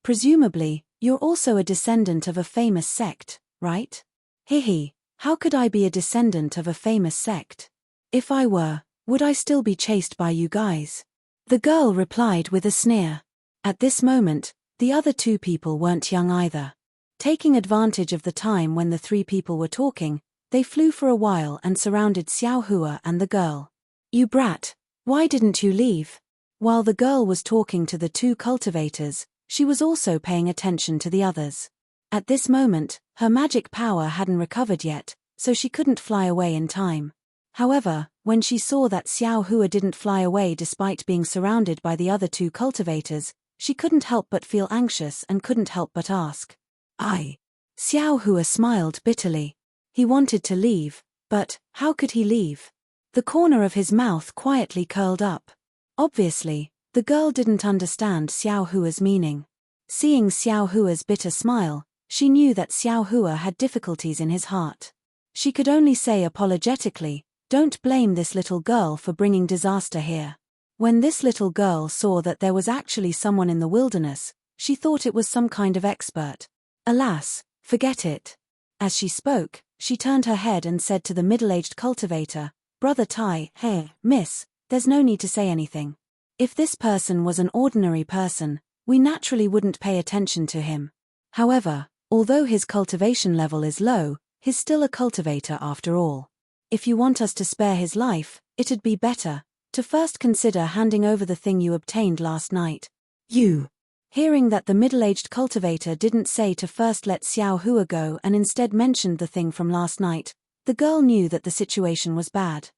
Presumably, you're also a descendant of a famous sect, right? Hehe, how could I be a descendant of a famous sect? If I were, would I still be chased by you guys? The girl replied with a sneer. At this moment, the other 2 people weren't young either. Taking advantage of the time when the 3 people were talking, they flew for a while and surrounded Xiao Hua and the girl. You brat, why didn't you leave? While the girl was talking to the 2 cultivators, she was also paying attention to the others. At this moment, her magic power hadn't recovered yet, so she couldn't fly away in time. However, when she saw that Xiao Hua didn't fly away despite being surrounded by the other 2 cultivators, she couldn't help but feel anxious and couldn't help but ask. Xiao Hua smiled bitterly. He wanted to leave, but how could he leave? The corner of his mouth quietly curled up. Obviously, the girl didn't understand Xiao Hua's meaning. Seeing Xiao Hua's bitter smile, she knew that Xiao Hua had difficulties in his heart. She could only say apologetically, don't blame this little girl for bringing disaster here. When this little girl saw that there was actually someone in the wilderness, she thought it was some kind of expert. Alas, forget it. As she spoke, she turned her head and said to the middle-aged cultivator, Brother Tai, hey, miss, there's no need to say anything. If this person was an ordinary person, we naturally wouldn't pay attention to him. However, although his cultivation level is low, he's still a cultivator after all. If you want us to spare his life, it'd be better to first consider handing over the thing you obtained last night. You. Hearing that the middle-aged cultivator didn't say to first let Xiao Hua go and instead mentioned the thing from last night, the girl knew that the situation was bad.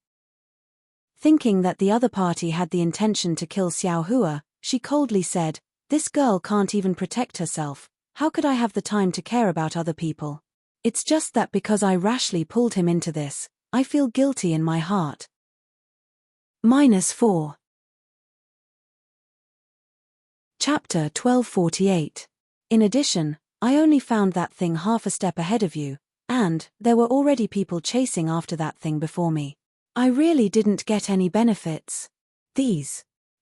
Thinking that the other party had the intention to kill Xiao Hua, she coldly said, this girl can't even protect herself, how could I have the time to care about other people? It's just that because I rashly pulled him into this, I feel guilty in my heart. -4. Chapter 1248. In addition, I only found that thing half a step ahead of you, and there were already people chasing after that thing before me. I really didn't get any benefits.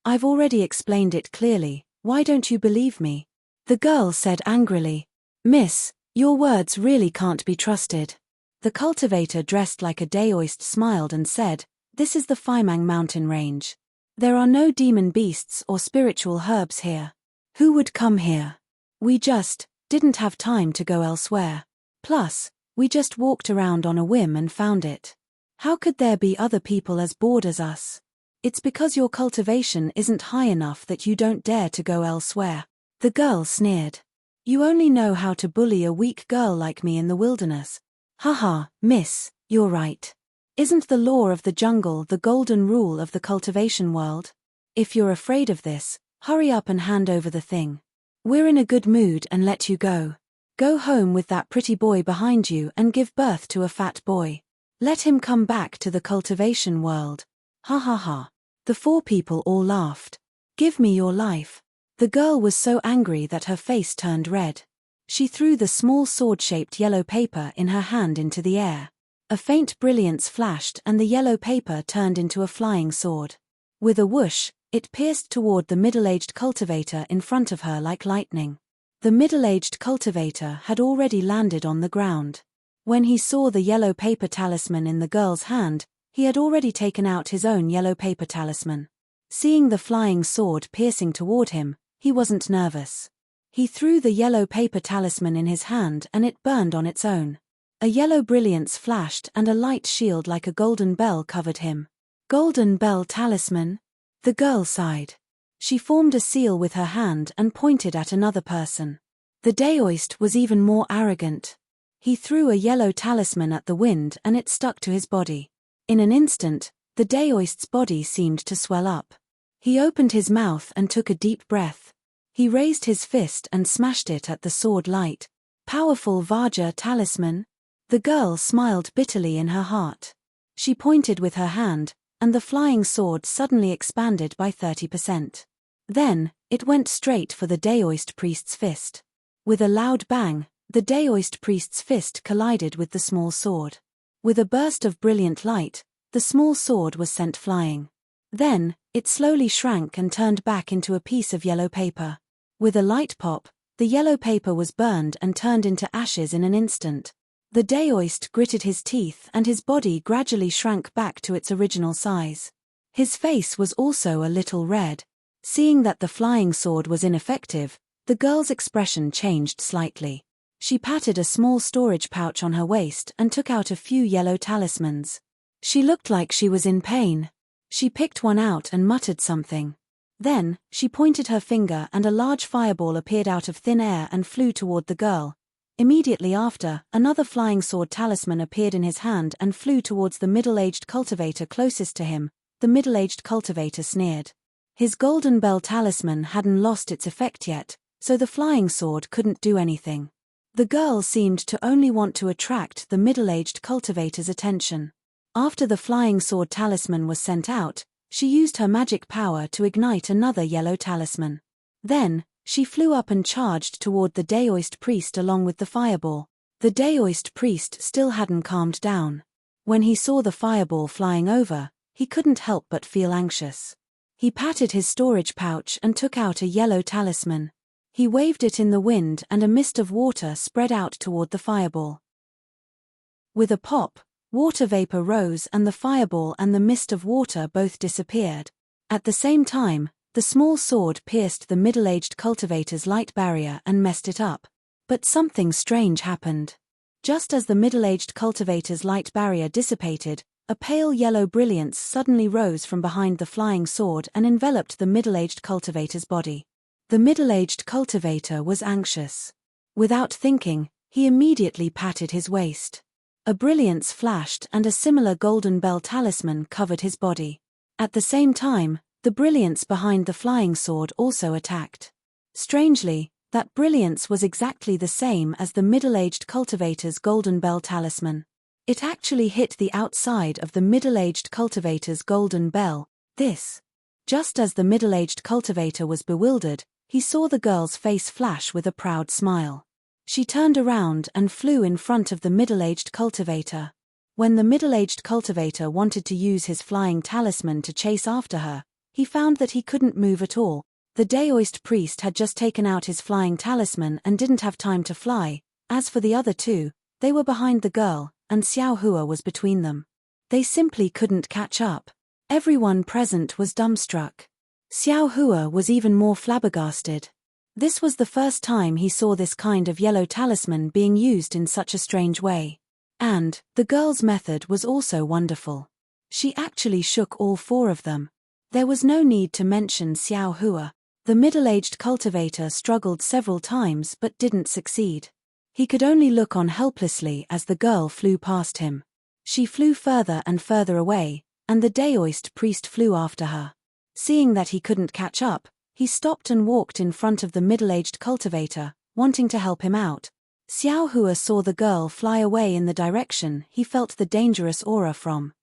I've already explained it clearly, why don't you believe me? The girl said angrily. Miss, your words really can't be trusted. The cultivator dressed like a daoist smiled and said, this is the Faimang mountain range. There are no demon beasts or spiritual herbs here. Who would come here? We just didn't have time to go elsewhere. Plus, we just walked around on a whim and found it. How could there be other people as bored as us? It's because your cultivation isn't high enough that you don't dare to go elsewhere. The girl sneered. You only know how to bully a weak girl like me in the wilderness. Haha, miss, you're right. Isn't the law of the jungle the golden rule of the cultivation world? If you're afraid of this, hurry up and hand over the thing. We're in a good mood and let you go. Go home with that pretty boy behind you and give birth to a fat boy. Let him come back to the cultivation world. Ha ha ha. The 4 people all laughed. Give me your life. The girl was so angry that her face turned red. She threw the small sword-shaped yellow paper in her hand into the air. A faint brilliance flashed and the yellow paper turned into a flying sword. With a whoosh, it pierced toward the middle-aged cultivator in front of her like lightning. The middle-aged cultivator had already landed on the ground. When he saw the yellow paper talisman in the girl's hand, he had already taken out his own yellow paper talisman. Seeing the flying sword piercing toward him, he wasn't nervous. He threw the yellow paper talisman in his hand and it burned on its own. A yellow brilliance flashed and a light shield like a golden bell covered him. Golden bell talisman? The girl sighed. She formed a seal with her hand and pointed at another person. The Daoist was even more arrogant. He threw a yellow talisman at the wind and it stuck to his body. In an instant, the Daoist's body seemed to swell up. He opened his mouth and took a deep breath. He raised his fist and smashed it at the sword light. Powerful Vajra talisman? The girl smiled bitterly in her heart. She pointed with her hand, and the flying sword suddenly expanded by 30%. Then, it went straight for the Daoist priest's fist. With a loud bang, the Daoist priest's fist collided with the small sword. With a burst of brilliant light, the small sword was sent flying. Then, it slowly shrank and turned back into a piece of yellow paper. With a light pop, the yellow paper was burned and turned into ashes in an instant. The Daoist gritted his teeth and his body gradually shrank back to its original size. His face was also a little red. Seeing that the flying sword was ineffective, the girl's expression changed slightly. She patted a small storage pouch on her waist and took out a few yellow talismans. She looked like she was in pain. She picked one out and muttered something. Then, she pointed her finger and a large fireball appeared out of thin air and flew toward the girl. Immediately after, another flying sword talisman appeared in his hand and flew towards the middle-aged cultivator closest to him. The middle-aged cultivator sneered. His golden bell talisman hadn't lost its effect yet, so the flying sword couldn't do anything. The girl seemed to only want to attract the middle-aged cultivator's attention. After the flying sword talisman was sent out, she used her magic power to ignite another yellow talisman. Then, she flew up and charged toward the Daoist priest along with the fireball. The Daoist priest still hadn't calmed down. When he saw the fireball flying over, he couldn't help but feel anxious. He patted his storage pouch and took out a yellow talisman. He waved it in the wind and a mist of water spread out toward the fireball. With a pop, water vapor rose and the fireball and the mist of water both disappeared. At the same time, the small sword pierced the middle-aged cultivator's light barrier and messed it up. But something strange happened. Just as the middle-aged cultivator's light barrier dissipated, a pale yellow brilliance suddenly rose from behind the flying sword and enveloped the middle-aged cultivator's body. The middle-aged cultivator was anxious. Without thinking, he immediately patted his waist. A brilliance flashed and a similar golden bell talisman covered his body. At the same time, the brilliance behind the flying sword also attacked. Strangely, that brilliance was exactly the same as the middle-aged cultivator's golden bell talisman. It actually hit the outside of the middle-aged cultivator's golden bell. Just as the middle-aged cultivator was bewildered, he saw the girl's face flash with a proud smile. She turned around and flew in front of the middle-aged cultivator. When the middle-aged cultivator wanted to use his flying talisman to chase after her, he found that he couldn't move at all. The Daoist priest had just taken out his flying talisman and didn't have time to fly. As for the other two, they were behind the girl, and Xiao Hua was between them. They simply couldn't catch up. Everyone present was dumbstruck. Xiao Hua was even more flabbergasted. This was the first time he saw this kind of yellow talisman being used in such a strange way. And, the girl's method was also wonderful. She actually shook all four of them. There was no need to mention Xiao Hua. The middle-aged cultivator struggled several times but didn't succeed. He could only look on helplessly as the girl flew past him. She flew further and further away, and the Daoist priest flew after her. Seeing that he couldn't catch up, he stopped and walked in front of the middle-aged cultivator, wanting to help him out. Xiao Hua saw the girl fly away in the direction he felt the dangerous aura from.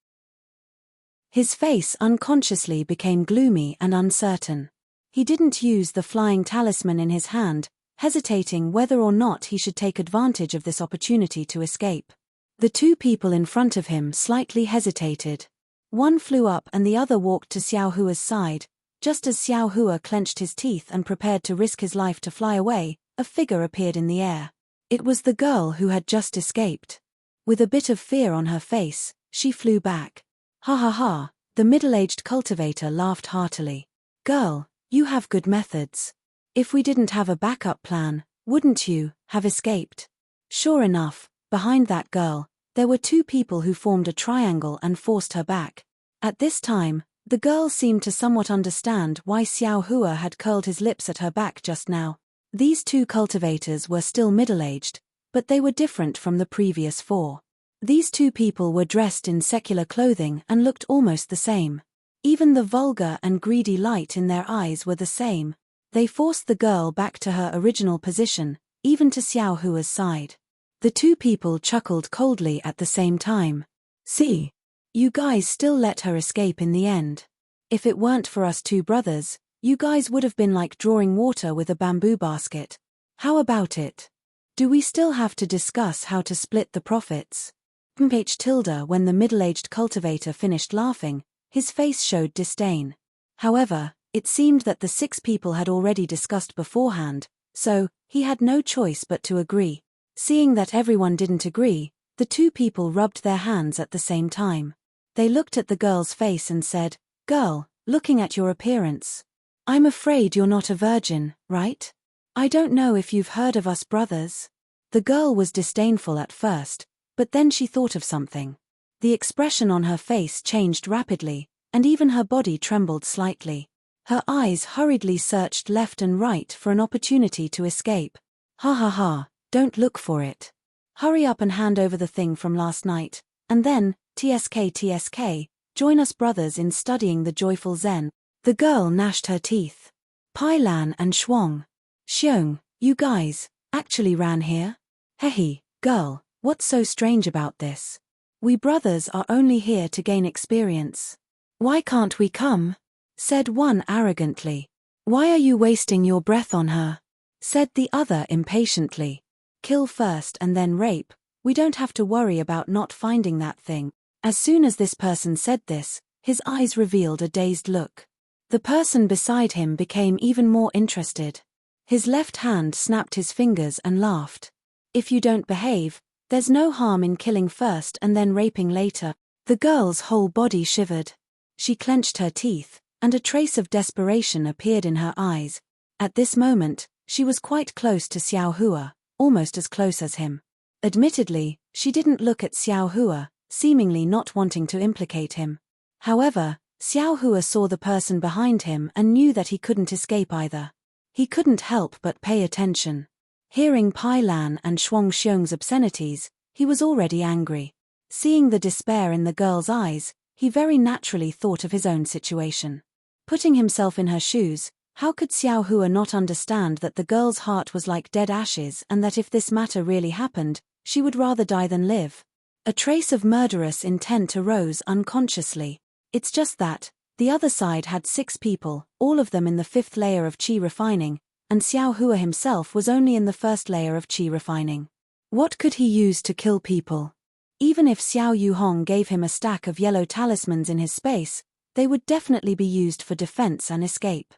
His face unconsciously became gloomy and uncertain. He didn't use the flying talisman in his hand, hesitating whether or not he should take advantage of this opportunity to escape. The two people in front of him slightly hesitated. One flew up and the other walked to Xiao Hua's side. Just as Xiao Hua clenched his teeth and prepared to risk his life to fly away, a figure appeared in the air. It was the girl who had just escaped. With a bit of fear on her face, she flew back. Ha ha ha, the middle-aged cultivator laughed heartily. Girl, you have good methods. If we didn't have a backup plan, wouldn't you have escaped? Sure enough, behind that girl, there were two people who formed a triangle and forced her back. At this time, the girl seemed to somewhat understand why Xiao Hua had curled his lips at her back just now. These two cultivators were still middle-aged, but they were different from the previous four. These two people were dressed in secular clothing and looked almost the same. Even the vulgar and greedy light in their eyes were the same. They forced the girl back to her original position, even to Xiao Hua's side. The two people chuckled coldly at the same time. See? You guys still let her escape in the end. If it weren't for us two brothers, you guys would have been like drawing water with a bamboo basket. How about it? Do we still have to discuss how to split the profits? When the middle-aged cultivator finished laughing, his face showed disdain. However, it seemed that the six people had already discussed beforehand, so he had no choice but to agree. Seeing that everyone didn't agree, the two people rubbed their hands at the same time. They looked at the girl's face and said, "Girl, looking at your appearance, I'm afraid you're not a virgin, right? I don't know if you've heard of us brothers." The girl was disdainful at first, but then she thought of something. The expression on her face changed rapidly, and even her body trembled slightly. Her eyes hurriedly searched left and right for an opportunity to escape. "Ha ha ha, don't look for it. Hurry up and hand over the thing from last night, and then, TSK, join us brothers in studying the joyful Zen." The girl gnashed her teeth. Pai Lan and Xiong, you guys, actually ran here? Hehe, girl, what's so strange about this? We brothers are only here to gain experience. Why can't we come? Said one arrogantly. Why are you wasting your breath on her? Said the other impatiently. Kill first and then rape, we don't have to worry about not finding that thing. As soon as this person said this, his eyes revealed a dazed look. The person beside him became even more interested. His left hand snapped his fingers and laughed. If you don't behave, there's no harm in killing first and then raping later. The girl's whole body shivered. She clenched her teeth, and a trace of desperation appeared in her eyes. At this moment, she was quite close to Xiao Hua, almost as close as him. Admittedly, she didn't look at Xiao Hua, seemingly not wanting to implicate him. However, Xiao Hua saw the person behind him and knew that he couldn't escape either. He couldn't help but pay attention. Hearing Pai Lan and Xiong's obscenities, he was already angry. Seeing the despair in the girl's eyes, he very naturally thought of his own situation. Putting himself in her shoes, how could Xiao Hua not understand that the girl's heart was like dead ashes and that if this matter really happened, she would rather die than live? A trace of murderous intent arose unconsciously. It's just that, the other side had 6 people, all of them in the 5th layer of qi refining, and Xiao Hua himself was only in the 1st layer of qi refining. What could he use to kill people? Even if Xiao Yuhong gave him a stack of yellow talismans in his space, they would definitely be used for defense and escape.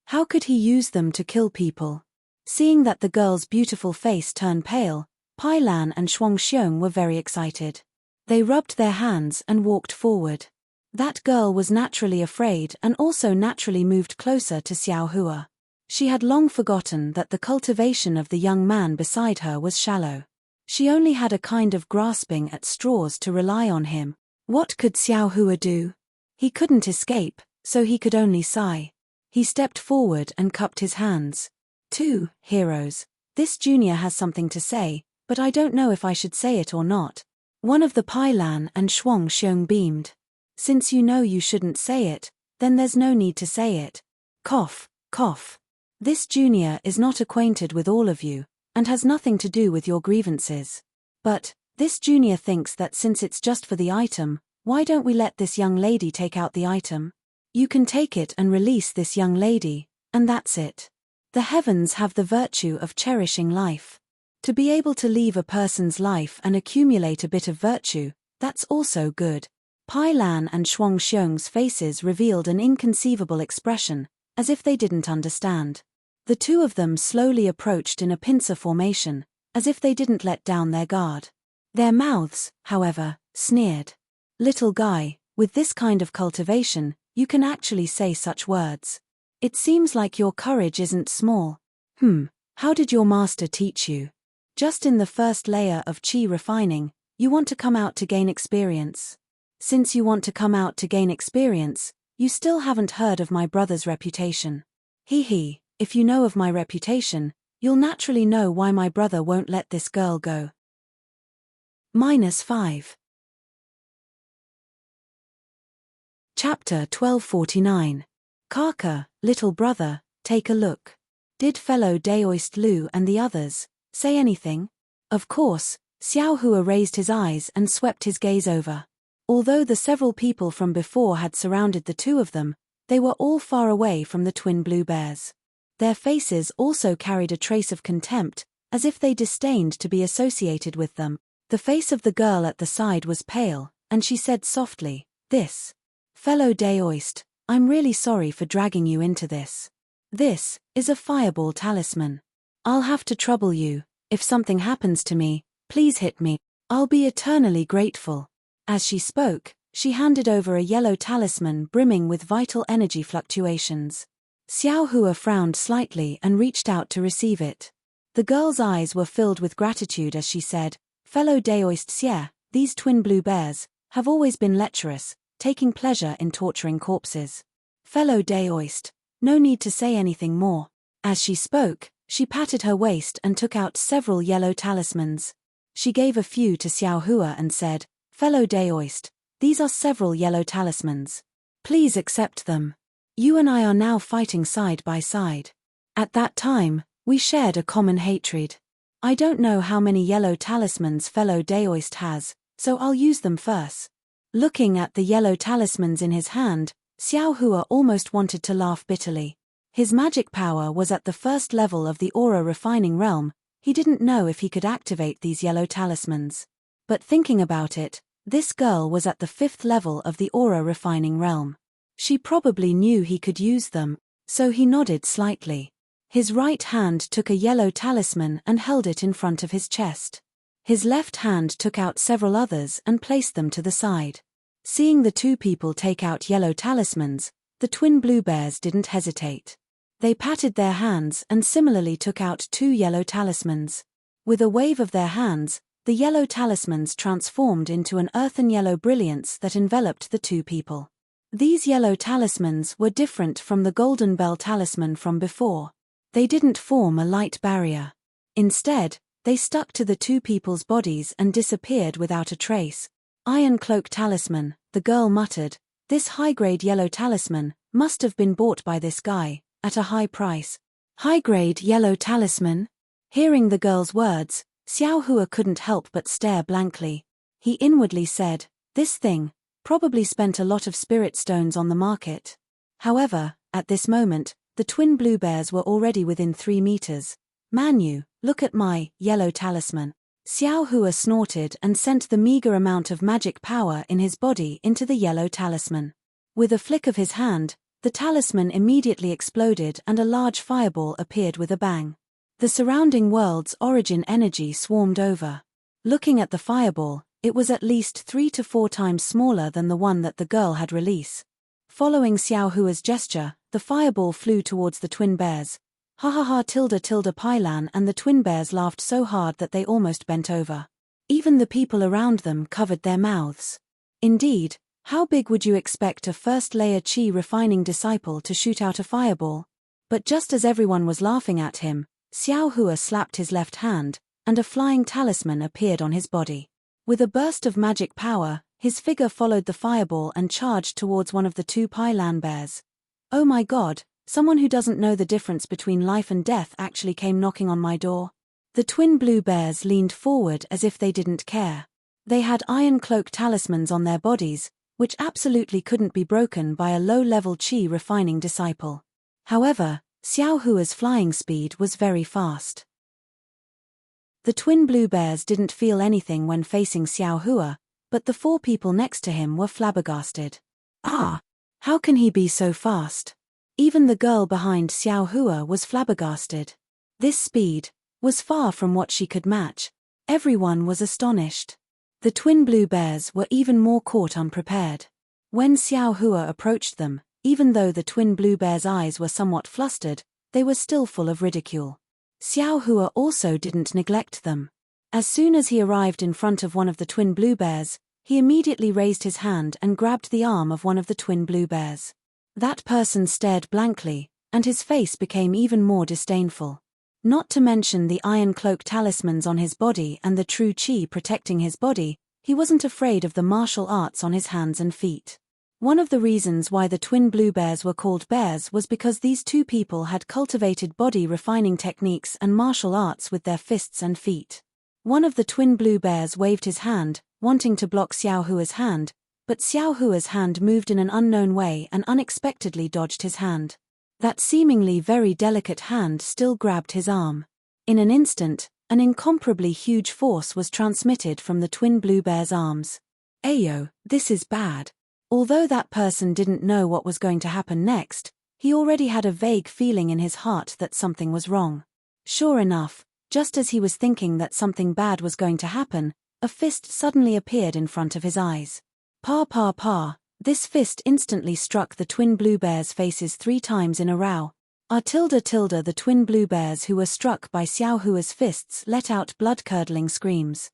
How could he use them to kill people? Seeing that the girl's beautiful face turned pale, Pai Lan and Xiong were very excited. They rubbed their hands and walked forward. That girl was naturally afraid and also naturally moved closer to Xiao Hua. She had long forgotten that the cultivation of the young man beside her was shallow. She only had a kind of grasping at straws to rely on him. What could Xiao Hua do? He couldn't escape, so he could only sigh. He stepped forward and cupped his hands. 2 heroes. This junior has something to say, but I don't know if I should say it or not. One of the Pai Lan and Xiong beamed. Since you know you shouldn't say it, then there's no need to say it. Cough, cough. This junior is not acquainted with all of you, and has nothing to do with your grievances. But, this junior thinks that since it's just for the item, why don't we let this young lady take out the item? You can take it and release this young lady, and that's it. The heavens have the virtue of cherishing life. To be able to leave a person's life and accumulate a bit of virtue, that's also good. Pai Lan and Xiong's faces revealed an inconceivable expression, as if they didn't understand. The two of them slowly approached in a pincer formation, as if they didn't let down their guard. Their mouths, however, sneered. Little guy, with this kind of cultivation, you can actually say such words. It seems like your courage isn't small. How did your master teach you? Just in the first layer of qi refining, you want to come out to gain experience. Since you want to come out to gain experience, you still haven't heard of my brother's reputation. If you know of my reputation, you'll naturally know why my brother won't let this girl go. -5. Chapter 1249. Kaka, little brother, take a look. Did fellow Daoist Lu and the others say anything? Of course, Xiao Hua raised his eyes and swept his gaze over. Although the several people from before had surrounded the two of them, they were all far away from the twin blue bears. Their faces also carried a trace of contempt, as if they disdained to be associated with them. The face of the girl at the side was pale, and she said softly, "This. Fellow Daoist, I'm really sorry for dragging you into this. This is a fireball talisman. I'll have to trouble you. If something happens to me, please hit me. I'll be eternally grateful." As she spoke, she handed over a yellow talisman brimming with vital energy fluctuations. Xiao Hua frowned slightly and reached out to receive it. The girl's eyes were filled with gratitude as she said, "Fellow Daoist Xie, these twin blue bears have always been lecherous, taking pleasure in torturing corpses. Fellow Daoist, no need to say anything more." As she spoke, she patted her waist and took out several yellow talismans. She gave a few to Xiao Hua and said, "Fellow Daoist, these are several yellow talismans. Please accept them. You and I are now fighting side by side. At that time, we shared a common hatred. I don't know how many yellow talismans fellow Daoist has, so I'll use them first." Looking at the yellow talismans in his hand, Xiao Hua almost wanted to laugh bitterly. His magic power was at the first level of the aura refining realm. He didn't know if he could activate these yellow talismans. But thinking about it, this girl was at the 5th level of the aura refining realm. She probably knew he could use them, so he nodded slightly. His right hand took a yellow talisman and held it in front of his chest. His left hand took out several others and placed them to the side. Seeing the two people take out yellow talismans, the twin blue bears didn't hesitate. They patted their hands and similarly took out 2 yellow talismans. With a wave of their hands, the yellow talismans transformed into an earthen yellow brilliance that enveloped the two people. These yellow talismans were different from the golden bell talisman from before. They didn't form a light barrier. Instead, they stuck to the two people's bodies and disappeared without a trace. "Iron cloak talisman," the girl muttered. "This high-grade yellow talisman must have been bought by this guy, at a high price." "High-grade yellow talisman?" Hearing the girl's words, Xiao Hua couldn't help but stare blankly. He inwardly said, "This thing probably spent a lot of spirit stones on the market." However, at this moment, the twin blue bears were already within 3 meters. "Manu, look at my yellow talisman." Xiao Hua snorted and sent the meager amount of magic power in his body into the yellow talisman. With a flick of his hand, the talisman immediately exploded and a large fireball appeared with a bang. The surrounding world's origin energy swarmed over. Looking at the fireball, it was at least 3 to 4 times smaller than the one that the girl had released. Following Xiao Hua's gesture, the fireball flew towards the twin bears. "Ha ha ha tilde tilde pailan," and the twin bears laughed so hard that they almost bent over. Even the people around them covered their mouths. Indeed, how big would you expect a first-layer qi refining disciple to shoot out a fireball? But just as everyone was laughing at him, Xiao Hua slapped his left hand, and a flying talisman appeared on his body. With a burst of magic power, his figure followed the fireball and charged towards one of the 2 pailan bears. "Oh my god, someone who doesn't know the difference between life and death actually came knocking on my door." The twin blue bears leaned forward as if they didn't care. They had iron cloak talismans on their bodies, which absolutely couldn't be broken by a low-level qi refining disciple. However, Xiao Hua's flying speed was very fast. The twin blue bears didn't feel anything when facing Xiao Hua, but the 4 people next to him were flabbergasted. "Ah! How can he be so fast?" Even the girl behind Xiao Hua was flabbergasted. This speed was far from what she could match. Everyone was astonished. The twin blue bears were even more caught unprepared. When Xiao Hua approached them, Even though the twin blue bear's eyes were somewhat flustered, they were still full of ridicule. Xiao Hua also didn't neglect them. As soon as he arrived in front of one of the twin blue bears, he immediately raised his hand and grabbed the arm of one of the twin blue bears. That person stared blankly, and his face became even more disdainful. Not to mention the iron cloak talismans on his body and the true qi protecting his body, he wasn't afraid of the martial arts on his hands and feet. One of the reasons why the twin blue bears were called bears was because these two people had cultivated body refining techniques and martial arts with their fists and feet. One of the twin blue bears waved his hand, wanting to block Xiao Hua's hand, but Xiao Hua's hand moved in an unknown way and unexpectedly dodged his hand. That seemingly very delicate hand still grabbed his arm. In an instant, an incomparably huge force was transmitted from the twin blue bear's arms. Ayo, this is bad. Although that person didn't know what was going to happen next, he already had a vague feeling in his heart that something was wrong. Sure enough, just as he was thinking that something bad was going to happen, a fist suddenly appeared in front of his eyes. Pa pa pa, this fist instantly struck the twin blue bears' faces 3 times in a row. The twin blue bears who were struck by Xiao Hua's fists let out blood-curdling screams.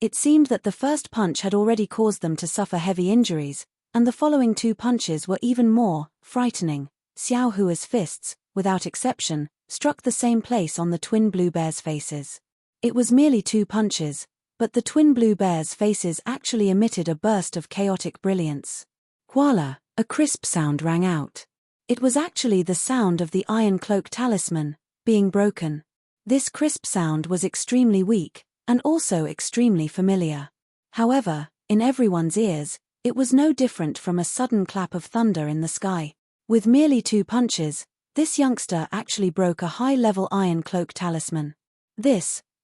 It seemed that the first punch had already caused them to suffer heavy injuries, and the following 2 punches were even more frightening. Xiao Hua's fists, without exception, struck the same place on the twin blue bears' faces. It was merely 2 punches, but the twin blue bears' faces actually emitted a burst of chaotic brilliance. Voila! A crisp sound rang out. It was actually the sound of the iron cloak talisman being broken. This crisp sound was extremely weak, and also extremely familiar. However, in everyone's ears, it was no different from a sudden clap of thunder in the sky. With merely 2 punches, this youngster actually broke a high-level iron cloak talisman.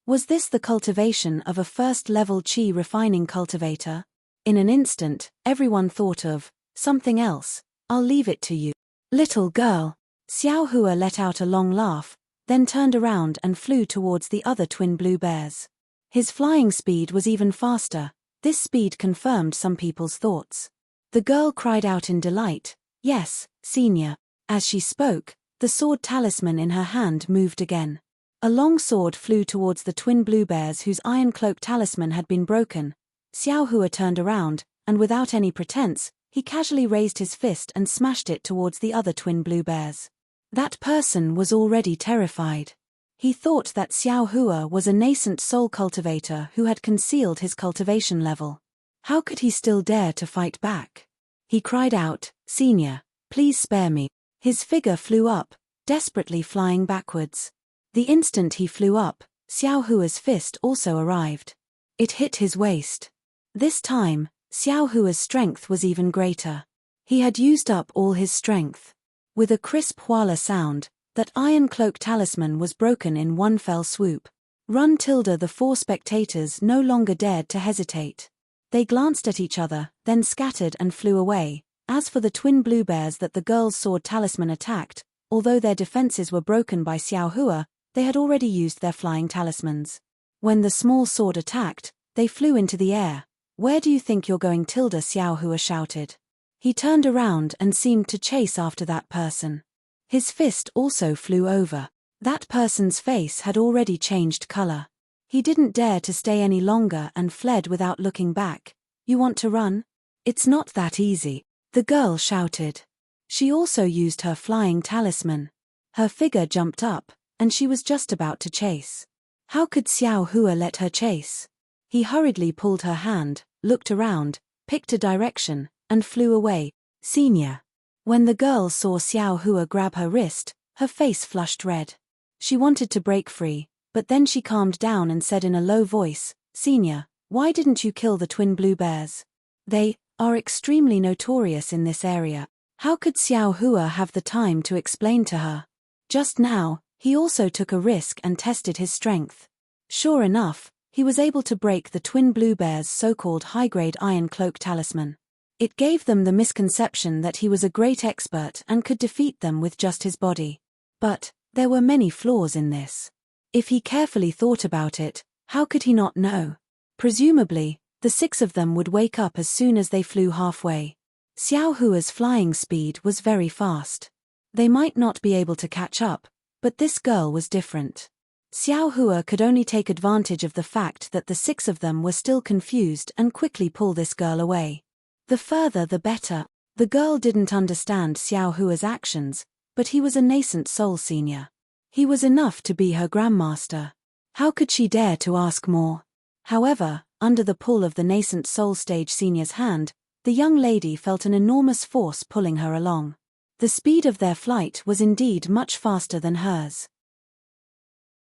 Was this the cultivation of a first-level qi refining cultivator? In an instant, everyone thought of something else. I'll leave it to you. Little girl. Xiao Hua let out a long laugh, then turned around and flew towards the other twin blue bears. His flying speed was even faster. This speed confirmed some people's thoughts. The girl cried out in delight, "Yes, senior." As she spoke, the sword talisman in her hand moved again. A long sword flew towards the twin blue bears whose iron cloak talisman had been broken. Xiao Hua turned around, and without any pretense, he casually raised his fist and smashed it towards the other twin blue bears. That person was already terrified. He thought that Xiao Hua was a nascent soul cultivator who had concealed his cultivation level. How could he still dare to fight back? He cried out, "Senior, please spare me." His figure flew up, desperately flying backwards. The instant he flew up, Xiao Hua's fist also arrived. It hit his waist. This time, Xiao Hua's strength was even greater. He had used up all his strength. With a crisp whala sound, that iron cloak talisman was broken in one fell swoop. The 4 spectators no longer dared to hesitate. They glanced at each other, then scattered and flew away. As for the twin blue bears that the girl's sword talisman attacked, although their defenses were broken by Xiao Hua, they had already used their flying talismans. When the small sword attacked, they flew into the air. "Where do you think you're going, Tilda?" Xiao Hua shouted. He turned around and seemed to chase after that person. His fist also flew over. That person's face had already changed color. He didn't dare to stay any longer and fled without looking back. "You want to run? It's not that easy," the girl shouted. She also used her flying talisman. Her figure jumped up, and she was just about to chase. How could Xiao Hua let her chase? He hurriedly pulled her hand, looked around, picked a direction, and flew away. "Senior." When the girl saw Xiao Hua grab her wrist, her face flushed red. She wanted to break free, but then she calmed down and said in a low voice, "Senior, why didn't you kill the twin blue bears? They are extremely notorious in this area." How could Xiao Hua have the time to explain to her? Just now, he also took a risk and tested his strength. Sure enough, he was able to break the twin blue bears' so-called high-grade iron cloak talisman. It gave them the misconception that he was a great expert and could defeat them with just his body. But there were many flaws in this. If he carefully thought about it, how could he not know? Presumably, the 6 of them would wake up as soon as they flew halfway. Xiao Hua's flying speed was very fast. They might not be able to catch up, but this girl was different. Xiao Hua could only take advantage of the fact that the 6 of them were still confused and quickly pull this girl away. The further the better. The girl didn't understand Xiao Hua's actions, but he was a nascent soul senior. He was enough to be her grandmaster. How could she dare to ask more? However, under the pull of the nascent soul stage senior's hand, the young lady felt an enormous force pulling her along. The speed of their flight was indeed much faster than hers.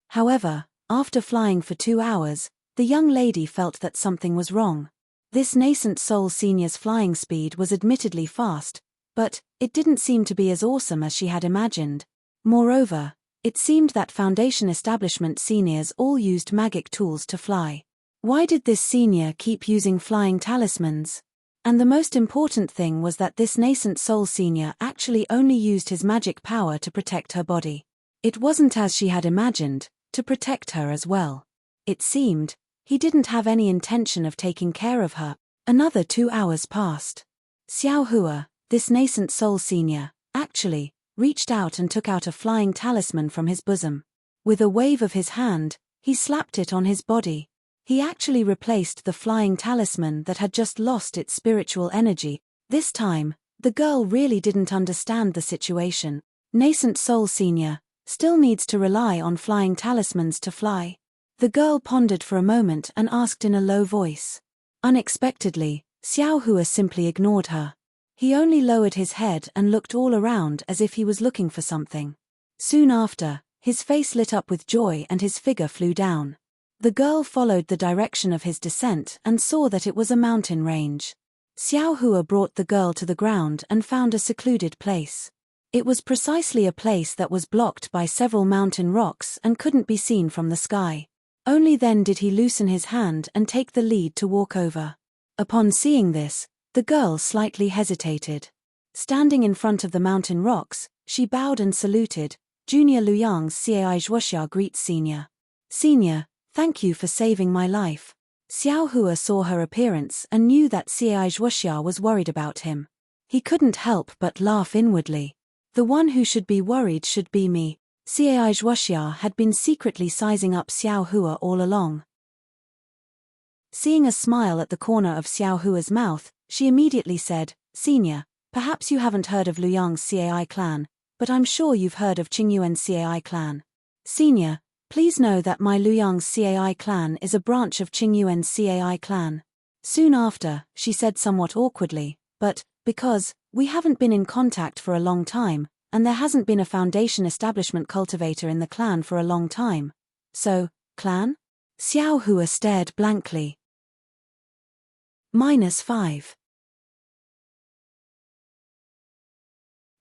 However, after flying for 2 hours, the young lady felt that something was wrong. This nascent soul senior's flying speed was admittedly fast, but it didn't seem to be as awesome as she had imagined. Moreover, it seemed that Foundation establishment seniors all used magic tools to fly. Why did this senior keep using flying talismans? And the most important thing was that this nascent soul senior actually only used his magic power to protect her body. It wasn't as she had imagined, to protect her as well. It seemed he didn't have any intention of taking care of her. Another 2 hours passed. Xiao Hua, this nascent soul senior, actually reached out and took out a flying talisman from his bosom. With a wave of his hand, he slapped it on his body. He actually replaced the flying talisman that had just lost its spiritual energy. This time, the girl really didn't understand the situation. Nascent soul senior still needs to rely on flying talismans to fly. The girl pondered for a moment and asked in a low voice. Unexpectedly, Xiao Hua simply ignored her. He only lowered his head and looked all around as if he was looking for something. Soon after, his face lit up with joy and his figure flew down. The girl followed the direction of his descent and saw that it was a mountain range. Xiao Hua brought the girl to the ground and found a secluded place. It was precisely a place that was blocked by several mountain rocks and couldn't be seen from the sky. Only then did he loosen his hand and take the lead to walk over. Upon seeing this, the girl slightly hesitated. Standing in front of the mountain rocks, she bowed and saluted. Junior Luyang's Cai Zhuoxia greets Senior. Senior, thank you for saving my life. Xiao Hua saw her appearance and knew that Cai Zhuoxia was worried about him. He couldn't help but laugh inwardly. The one who should be worried should be me. Cai Zhuoxia had been secretly sizing up Xiao Hua all along. Seeing a smile at the corner of Xiao Hua's mouth, she immediately said, Senior, perhaps you haven't heard of Luyang's Cai clan, but I'm sure you've heard of Qingyuan's Cai clan. Senior, please know that my Luyang's Cai clan is a branch of Qingyuan's Cai clan. Soon after, she said somewhat awkwardly, but, because we haven't been in contact for a long time, and there hasn't been a Foundation establishment cultivator in the clan for a long time. So, clan? Xiao Hua stared blankly. -5.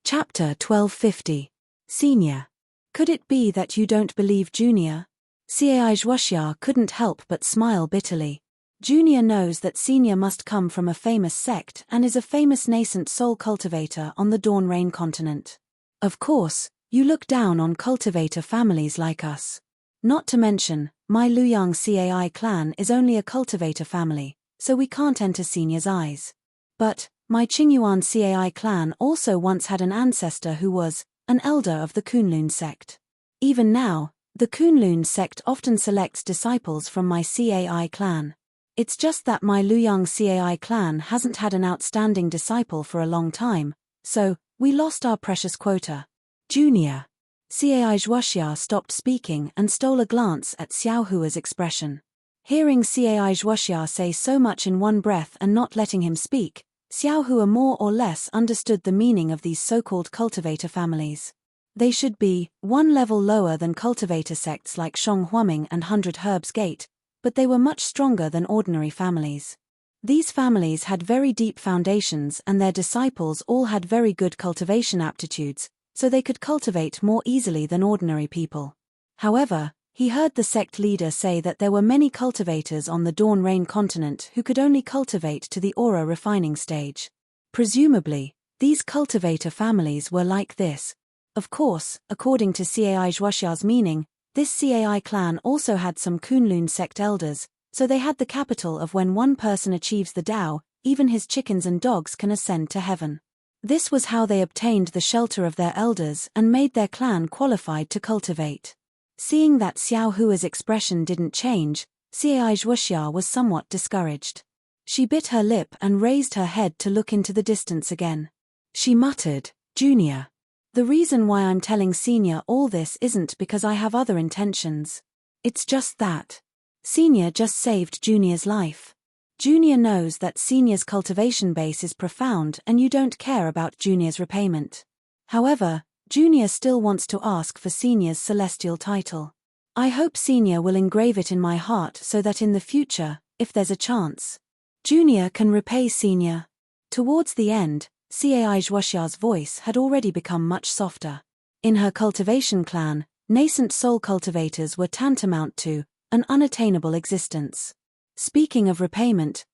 Chapter 1250. Senior. Could it be that you don't believe Junior? Cai Zhuoxia couldn't help but smile bitterly. Junior knows that Senior must come from a famous sect and is a famous nascent soul cultivator on the Dawn Rain continent. Of course, you look down on cultivator families like us. Not to mention, my Luyang Cai clan is only a cultivator family, so we can't enter Senior's eyes. But, my Qingyuan Cai clan also once had an ancestor who was an elder of the Kunlun sect. Even now, the Kunlun sect often selects disciples from my Cai clan. It's just that my Luyang Cai clan hasn't had an outstanding disciple for a long time, so we lost our precious quota. Junior. Cai Zhuoxia stopped speaking and stole a glance at Xiao Hua's expression. Hearing Cai Zhuoxia say so much in one breath and not letting him speak, Xiao Hua more or less understood the meaning of these so-called cultivator families. They should be one level lower than cultivator sects like Shong Huaming and 100 Herbs Gate, but they were much stronger than ordinary families. These families had very deep foundations and their disciples all had very good cultivation aptitudes, so they could cultivate more easily than ordinary people. However, he heard the sect leader say that there were many cultivators on the Dawn Rain continent who could only cultivate to the aura refining stage. Presumably, these cultivator families were like this. Of course, according to Cai Zhuoxia's meaning, this Cai clan also had some Kunlun sect elders, so they had the capital of when one person achieves the Tao, even his chickens and dogs can ascend to heaven. This was how they obtained the shelter of their elders and made their clan qualified to cultivate. Seeing that Xiao Hua's expression didn't change, Cai Zhuoxia was somewhat discouraged. She bit her lip and raised her head to look into the distance again. She muttered, "Junior. The reason why I'm telling Senior all this isn't because I have other intentions. It's just that Senior just saved Junior's life. Junior knows that Senior's cultivation base is profound and you don't care about Junior's repayment. However, Junior still wants to ask for Senior's celestial title. I hope Senior will engrave it in my heart so that in the future, if there's a chance, Junior can repay Senior." Towards the end, Cai Zhuoxia's voice had already become much softer. In her cultivation clan, nascent soul cultivators were tantamount to an unattainable existence. Speaking of repayment,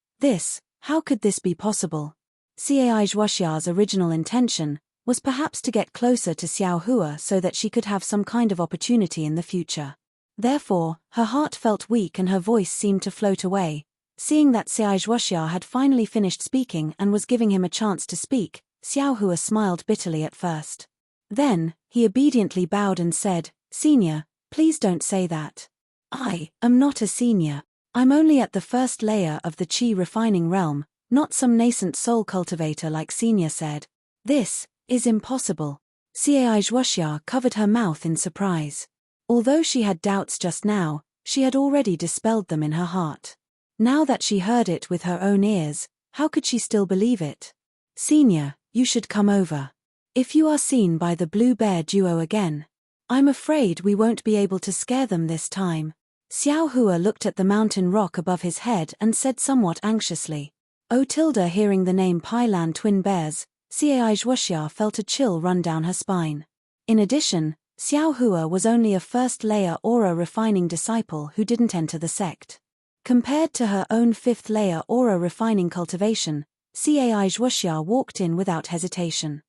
how could this be possible? Cai Zhuoxia's original intention was perhaps to get closer to Xiao Hua so that she could have some kind of opportunity in the future. Therefore, her heart felt weak and her voice seemed to float away. Seeing that Cai Zhuoxia had finally finished speaking and was giving him a chance to speak, Xiao Hua smiled bitterly at first. Then, he obediently bowed and said, "Senior, please don't say that. I am not a senior. I'm only at the first layer of the Qi refining realm, not some nascent soul cultivator like Senior said. This is impossible." Cai Zhuoxia covered her mouth in surprise. Although she had doubts just now, she had already dispelled them in her heart. Now that she heard it with her own ears, how could she still believe it? "Senior, you should come over. If you are seen by the Blue Bear duo again, I'm afraid we won't be able to scare them this time." Xiao Hua looked at the mountain rock above his head and said somewhat anxiously. Hearing the name Pailan Twin Bears, Cai Zhuoxia felt a chill run down her spine. In addition, Xiao Hua was only a first-layer aura refining disciple who didn't enter the sect. Compared to her own fifth-layer aura refining cultivation, Cai Zhuoxia walked in without hesitation.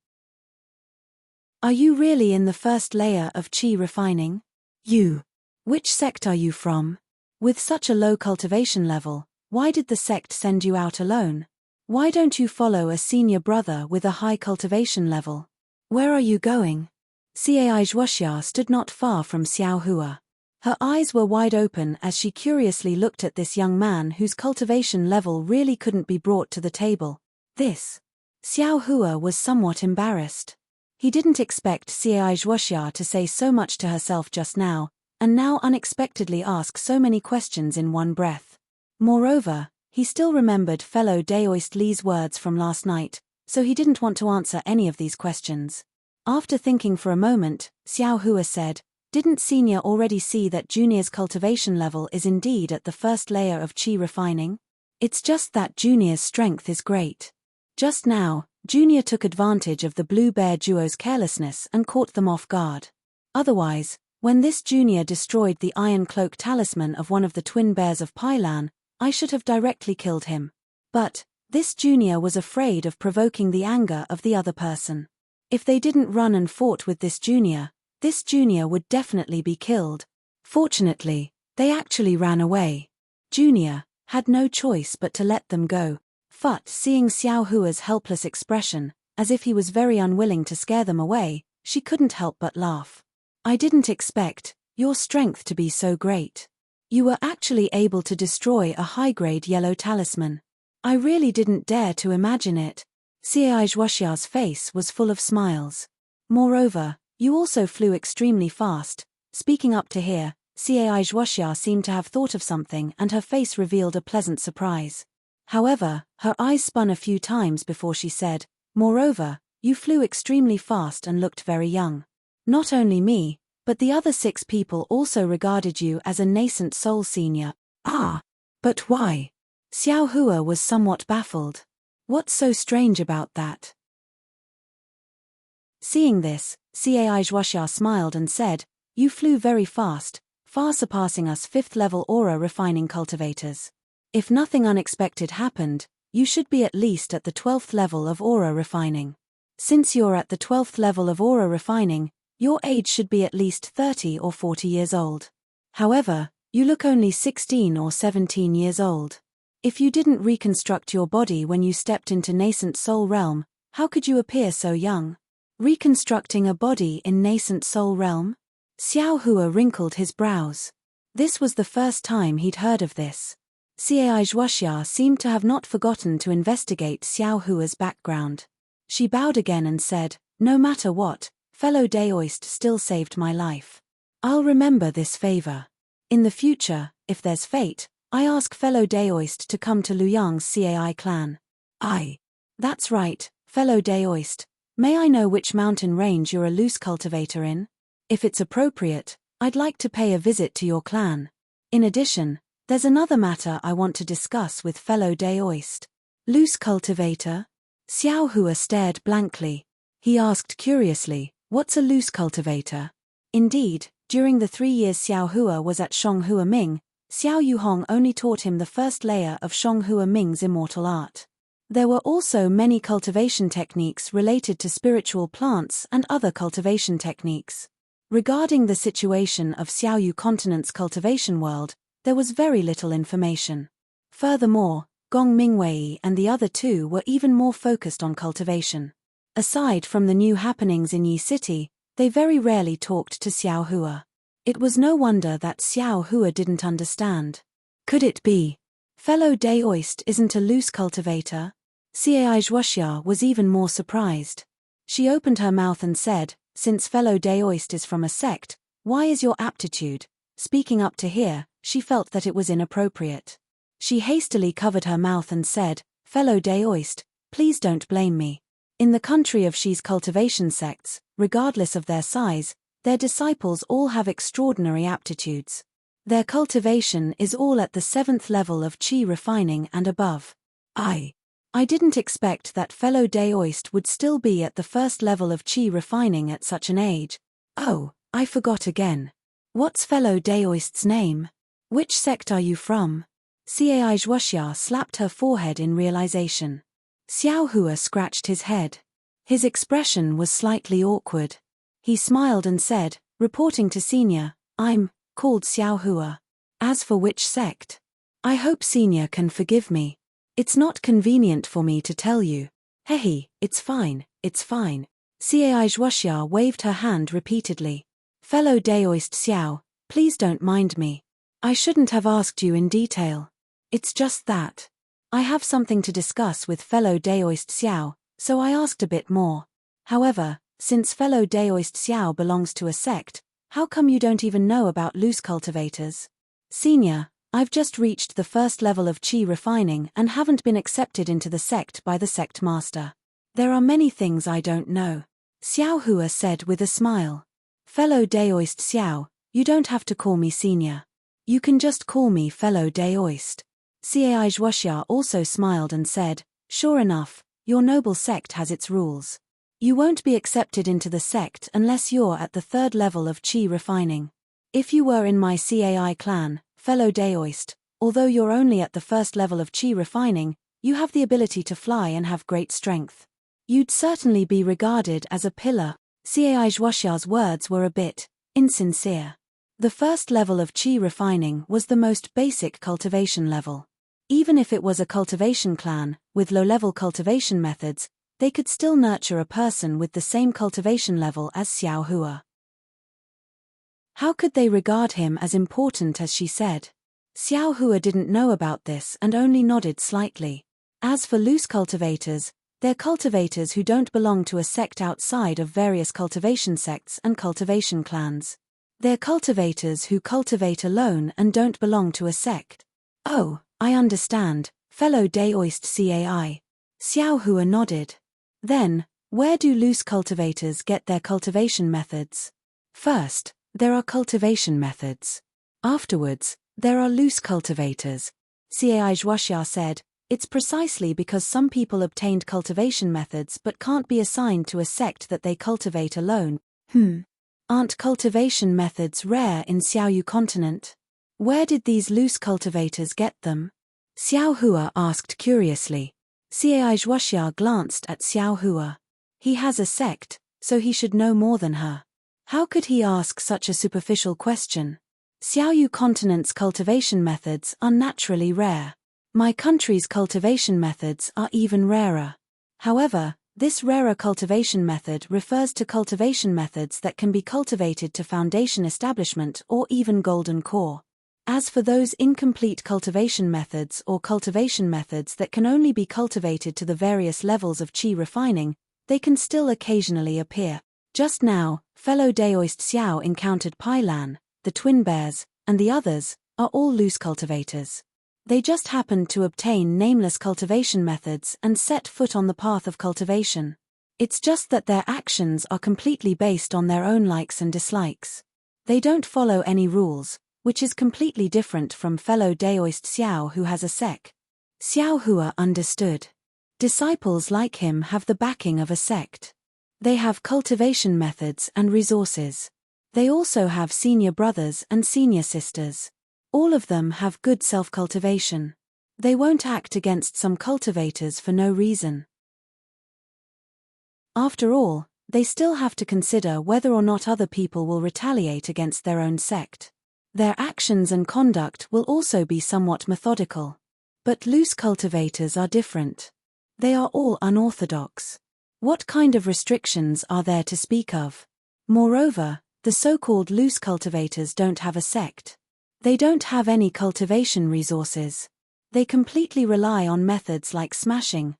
"Are you really in the first layer of Qi refining? You. Which sect are you from? With such a low cultivation level, why did the sect send you out alone? Why don't you follow a senior brother with a high cultivation level? Where are you going?" Cai Zhuoxia stood not far from Xiao Hua. Her eyes were wide open as she curiously looked at this young man whose cultivation level really couldn't be brought to the table. Xiao Hua was somewhat embarrassed. He didn't expect Cai Zhuoxia to say so much to herself just now, and now unexpectedly ask so many questions in one breath. Moreover, he still remembered fellow Daoist Li's words from last night, so he didn't want to answer any of these questions. After thinking for a moment, Xiao Hua said, "Didn't Senior already see that Junior's cultivation level is indeed at the first layer of Qi refining? It's just that Junior's strength is great. Just now, Junior took advantage of the Blue Bear duo's carelessness and caught them off guard. Otherwise, when this Junior destroyed the Iron Cloak talisman of one of the twin bears of Pailan, I should have directly killed him. But this Junior was afraid of provoking the anger of the other person. If they didn't run and fought with this Junior would definitely be killed. Fortunately, they actually ran away. Junior had no choice but to let them go." Seeing Xiao Hua's helpless expression, as if he was very unwilling to scare them away, she couldn't help but laugh. "I didn't expect your strength to be so great. You were actually able to destroy a high-grade yellow talisman. I really didn't dare to imagine it." Cai Zhuoxia's face was full of smiles. "Moreover, you also flew extremely fast." Speaking up to here, Cai Zhuoxia seemed to have thought of something and her face revealed a pleasant surprise. However, her eyes spun a few times before she said, "Moreover, you flew extremely fast and looked very young. Not only me, but the other 6 people also regarded you as a nascent soul senior." "Ah, but why?" Xiao Hua was somewhat baffled. "What's so strange about that?" Seeing this, Cai Zhuoxia smiled and said, "You flew very fast, far surpassing us 5th-level aura refining cultivators. If nothing unexpected happened, you should be at least at the 12th level of aura refining. Since you're at the 12th level of aura refining, your age should be at least 30 or 40 years old. However, you look only 16 or 17 years old. If you didn't reconstruct your body when you stepped into nascent soul realm, how could you appear so young? Reconstructing a body in nascent soul realm? Xiao Hua wrinkled his brows. This was the first time he'd heard of this. Cai Zhuoxia seemed to have not forgotten to investigate Xiao Hua's background. She bowed again and said, "No matter what, fellow Daoist still saved my life. I'll remember this favor. In the future, if there's fate, I ask fellow Daoist to come to Luyang's Cai clan." That's right, fellow Daoist. May I know which mountain range you're a loose cultivator in? If it's appropriate, I'd like to pay a visit to your clan. In addition, there's another matter I want to discuss with fellow Daoist. Loose cultivator? Xiao Hua stared blankly. He asked curiously, "What's a loose cultivator?" Indeed, during the 3 years Xiao Hua was at Shonghua Ming, Xiao Yuhong only taught him the first layer of Shonghua Ming's immortal art. There were also many cultivation techniques related to spiritual plants and other cultivation techniques. Regarding the situation of Xiaoyu Continent's cultivation world, there was very little information. Furthermore, Gong Mingwei and the other two were even more focused on cultivation. Aside from the new happenings in Yi City, they very rarely talked to Xiao Hua. It was no wonder that Xiao Hua didn't understand. Could it be? Fellow Daoist isn't a loose cultivator? Cai Zhuoxia was even more surprised. She opened her mouth and said, "Since fellow Daoist is from a sect, why is your aptitude?" Speaking up to here, she felt that it was inappropriate. She hastily covered her mouth and said, "Fellow Daoist, please don't blame me. In the country of Shi's cultivation sects, regardless of their size, their disciples all have extraordinary aptitudes. Their cultivation is all at the 7th level of qi refining and above. I didn't expect that fellow Daoist would still be at the 1st level of qi refining at such an age. Oh, I forgot again. What's fellow Daoist's name? Which sect are you from?" Cai Zhuoxia slapped her forehead in realization. Xiao Hua scratched his head. His expression was slightly awkward. He smiled and said, reporting to Senior, "I'm called Xiao Hua. As for which sect? I hope Senior can forgive me. It's not convenient for me to tell you." "Hehe, it's fine, it's fine." Cai Zhuoxia waved her hand repeatedly. "Fellow Daoist Xiao, please don't mind me. I shouldn't have asked you in detail. It's just that I have something to discuss with fellow Daoist Xiao, so I asked a bit more. However, since fellow Daoist Xiao belongs to a sect, how come you don't even know about loose cultivators?" "Senior, I've just reached the 1st level of qi refining and haven't been accepted into the sect by the sect master. There are many things I don't know," Xiao Hua said with a smile. "Fellow Daoist Xiao, you don't have to call me Senior. You can just call me fellow Daoist." Cai Zhuoxia also smiled and said, "Sure enough, your noble sect has its rules. You won't be accepted into the sect unless you're at the 3rd level of qi refining. If you were in my Cai clan, fellow Daoist, although you're only at the 1st level of qi refining, you have the ability to fly and have great strength. You'd certainly be regarded as a pillar." Cai Zhuoxia's words were a bit insincere. The 1st level of qi refining was the most basic cultivation level. Even if it was a cultivation clan, with low-level cultivation methods, they could still nurture a person with the same cultivation level as Xiao Hua. How could they regard him as important as she said? Xiao Hua didn't know about this and only nodded slightly. As for loose cultivators, they're cultivators who don't belong to a sect outside of various cultivation sects and cultivation clans. They're cultivators who cultivate alone and don't belong to a sect. "Oh, I understand, fellow Daoist Cai." Xiao Hua nodded. "Then, where do loose cultivators get their cultivation methods?" "First, there are cultivation methods. Afterwards, there are loose cultivators," Cai Zhuoxia said. "It's precisely because some people obtained cultivation methods but can't be assigned to a sect that they cultivate alone." Aren't cultivation methods rare in Xiaoyu Continent? Where did these loose cultivators get them?" Xiao Hua asked curiously. Cai Zhuoxia glanced at Xiao Hua. He has a sect, so he should know more than her. How could he ask such a superficial question? Xiaoyu Continent's cultivation methods are naturally rare. My country's cultivation methods are even rarer. However, this rarer cultivation method refers to cultivation methods that can be cultivated to foundation establishment or even golden core. As for those incomplete cultivation methods or cultivation methods that can only be cultivated to the various levels of qi refining, they can still occasionally appear. Just now, fellow Daoist Xiao encountered Pailan, the twin bears, and the others, are all loose cultivators. They just happened to obtain nameless cultivation methods and set foot on the path of cultivation. It's just that their actions are completely based on their own likes and dislikes. They don't follow any rules, which is completely different from fellow Daoist Xiao who has a sect. Xiao Hua understood. Disciples like him have the backing of a sect. They have cultivation methods and resources. They also have senior brothers and senior sisters. All of them have good self-cultivation. They won't act against some cultivators for no reason. After all, they still have to consider whether or not other people will retaliate against their own sect. Their actions and conduct will also be somewhat methodical. But loose cultivators are different. They are all unorthodox. What kind of restrictions are there to speak of? Moreover, the so-called loose cultivators don't have a sect. They don't have any cultivation resources. They completely rely on methods like smashing,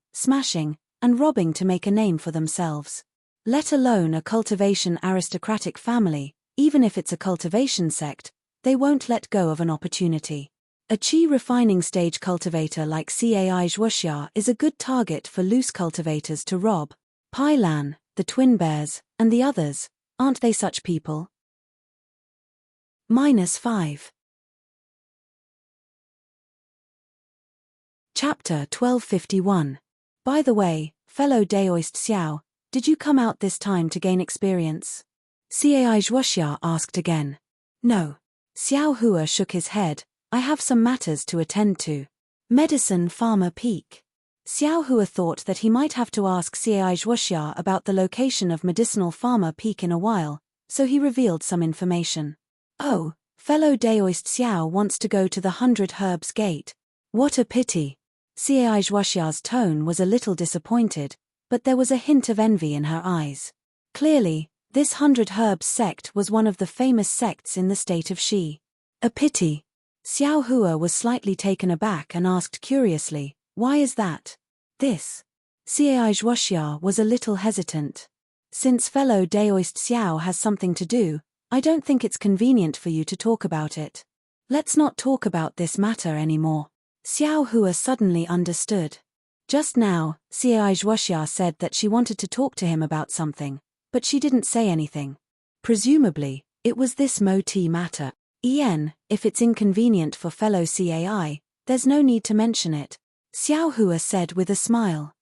and robbing to make a name for themselves. Let alone a cultivation aristocratic family, even if it's a cultivation sect, they won't let go of an opportunity. A qi refining stage cultivator like Cai Zhuoxia is a good target for loose cultivators to rob. Pailan, the twin bears, and the others, aren't they such people? -5. Chapter 1251. By the way, fellow Daoist Xiao, did you come out this time to gain experience? Cai Zhuoxia asked again. No. Xiao Hua shook his head. I have some matters to attend to. Medicine Farmer Peak. Xiao Hua thought that he might have to ask Cai Zhuoxia about the location of Medicinal Farmer Peak in a while, so he revealed some information. Oh, fellow Daoist Xiao wants to go to the 100 Herbs Gate. What a pity. Cai Zhuoxia's tone was a little disappointed, but there was a hint of envy in her eyes. Clearly, this 100 Herbs sect was one of the famous sects in the state of Xi. A pity. Xiao Hua was slightly taken aback and asked curiously, why is that? This. Cai Zhuoxia was a little hesitant. Since fellow Daoist Xiao has something to do, I don't think it's convenient for you to talk about it. Let's not talk about this matter anymore. Xiao Hua suddenly understood. Just now, Cai Zhuoxia said that she wanted to talk to him about something, but she didn't say anything. Presumably, it was this Mo-Ti matter. If it's inconvenient for fellow Cai, there's no need to mention it. Xiao Hua said with a smile.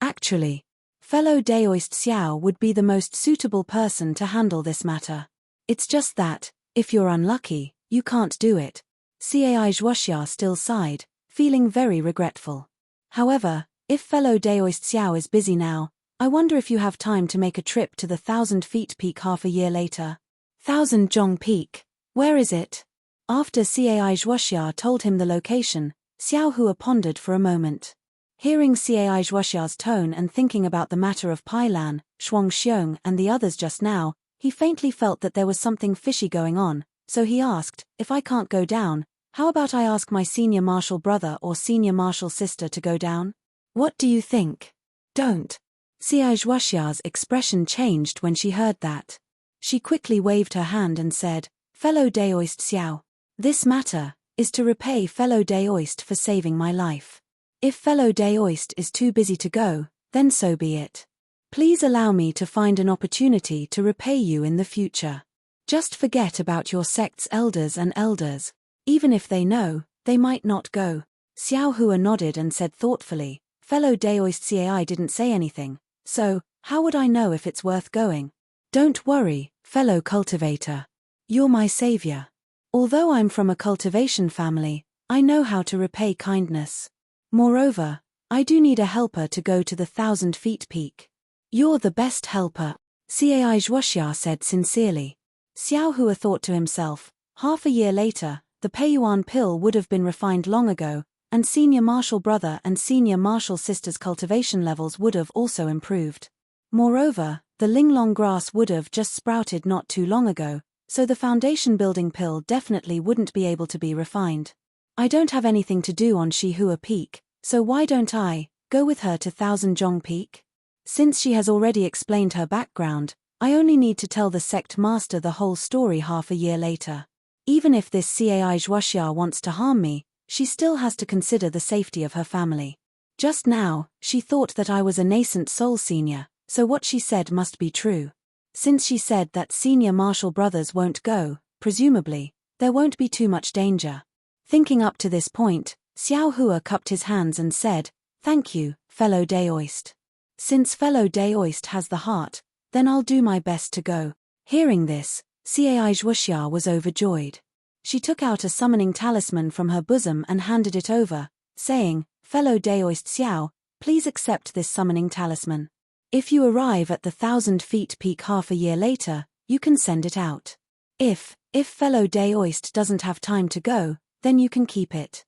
Actually, fellow Daoist Xiao would be the most suitable person to handle this matter. It's just that, if you're unlucky, you can't do it. Cai Zhuoxia still sighed, feeling very regretful. However, if fellow Daoist Xiao is busy now, I wonder if you have time to make a trip to the 1,000 Feet Peak half a year later. 1,000 Zhong Peak. Where is it? After Cai Zhuoxia told him the location, Xiao Hua pondered for a moment. Hearing Cai Zhuoxia's tone and thinking about the matter of Pailan, Shuangxiong and the others just now, he faintly felt that there was something fishy going on, so he asked, if I can't go down, how about I ask my senior marshal brother or senior marshal sister to go down? What do you think? Don't. Cai Zhuoxia's expression changed when she heard that. She quickly waved her hand and said, fellow Daoist Xiao, this matter is to repay fellow Daoist for saving my life. If fellow Daoist is too busy to go, then so be it. Please allow me to find an opportunity to repay you in the future. Just forget about your sect's elders and elders. Even if they know, they might not go. Xiao Hua nodded and said thoughtfully, fellow Daoist Cai didn't say anything, so, how would I know if it's worth going? Don't worry, fellow cultivator. You're my savior. Although I'm from a cultivation family, I know how to repay kindness. Moreover, I do need a helper to go to the 1,000 Feet Peak. You're the best helper, Cai Zhuoxia said sincerely. Xiao Hua thought to himself, half a year later, the Peiyuan pill would have been refined long ago, and senior martial brother and senior martial sister's cultivation levels would have also improved. Moreover, the linglong grass would have just sprouted not too long ago, so the foundation building pill definitely wouldn't be able to be refined. I don't have anything to do on Shihua Peak, so why don't I go with her to Thousand Zhong Peak? Since she has already explained her background, I only need to tell the sect master the whole story half a year later. Even if this Cai Zhuoxia wants to harm me, she still has to consider the safety of her family. Just now, she thought that I was a nascent soul senior, so what she said must be true. Since she said that senior martial brothers won't go, presumably, there won't be too much danger. Thinking up to this point, Xiao Hua cupped his hands and said, "Thank you, fellow Daoist. Since fellow Daoist has the heart, then I'll do my best to go." Hearing this, Cai Zhuoxia was overjoyed. She took out a summoning talisman from her bosom and handed it over, saying, "Fellow Daoist Xiao, please accept this summoning talisman. If you arrive at the 1,000 feet peak half a year later, you can send it out. If fellow Daoist doesn't have time to go, then you can keep it.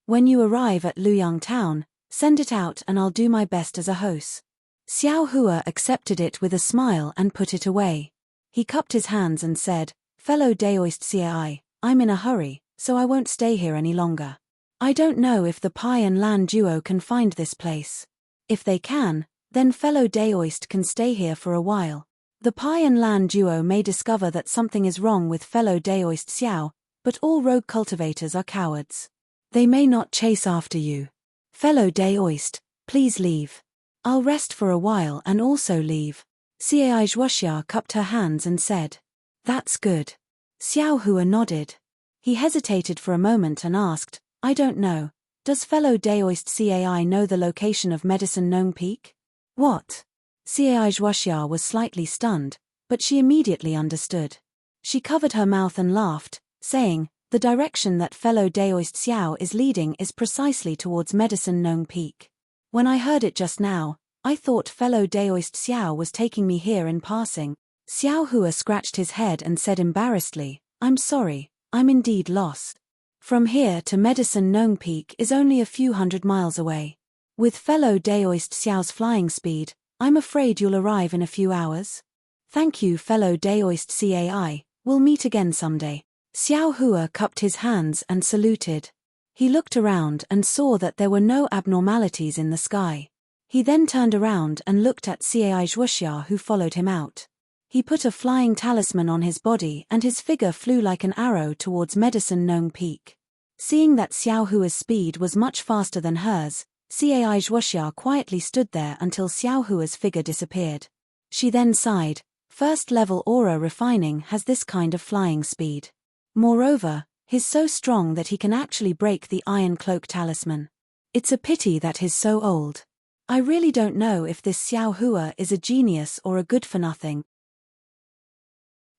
When you arrive at Luyang town, send it out and I'll do my best as a host." Xiao Hua accepted it with a smile and put it away. He cupped his hands and said, "Fellow Daoist Cai, I'm in a hurry, so I won't stay here any longer. I don't know if the Pai and Lan duo can find this place. If they can, then fellow Daoist can stay here for a while. The Pai and Lan duo may discover that something is wrong with fellow Daoist Xiao, but all rogue cultivators are cowards. They may not chase after you. Fellow Daoist, please leave. I'll rest for a while and also leave." Cai Zhuoxia cupped her hands and said, "That's good." Xiao Hua nodded. He hesitated for a moment and asked, "I don't know, does fellow Daoist Cai know the location of Medicine Gnome Peak?" "What?" Cai Zhuoxia was slightly stunned, but she immediately understood. She covered her mouth and laughed, saying, "The direction that fellow Daoist Xiao is leading is precisely towards Medicine Gnome Peak. When I heard it just now, I thought fellow Daoist Xiao was taking me here in passing." Xiao Hua scratched his head and said embarrassedly, "I'm sorry, I'm indeed lost. From here to Medicine Gnome Peak is only a few hundred miles away. With fellow Daoist Xiao's flying speed, I'm afraid you'll arrive in a few hours. Thank you, fellow Daoist Cai, we'll meet again someday." Xiao Hua cupped his hands and saluted. He looked around and saw that there were no abnormalities in the sky. He then turned around and looked at Cai Zhuoxia, who followed him out. He put a flying talisman on his body and his figure flew like an arrow towards Medicine Gnome Peak. Seeing that Xiao Hua's speed was much faster than hers, Cai Zhuoxia quietly stood there until Xiao Hua's figure disappeared. She then sighed, "First-level aura refining has this kind of flying speed. Moreover, he's so strong that he can actually break the Iron Cloak talisman. It's a pity that he's so old. I really don't know if this Xiao Hua is a genius or a good-for-nothing.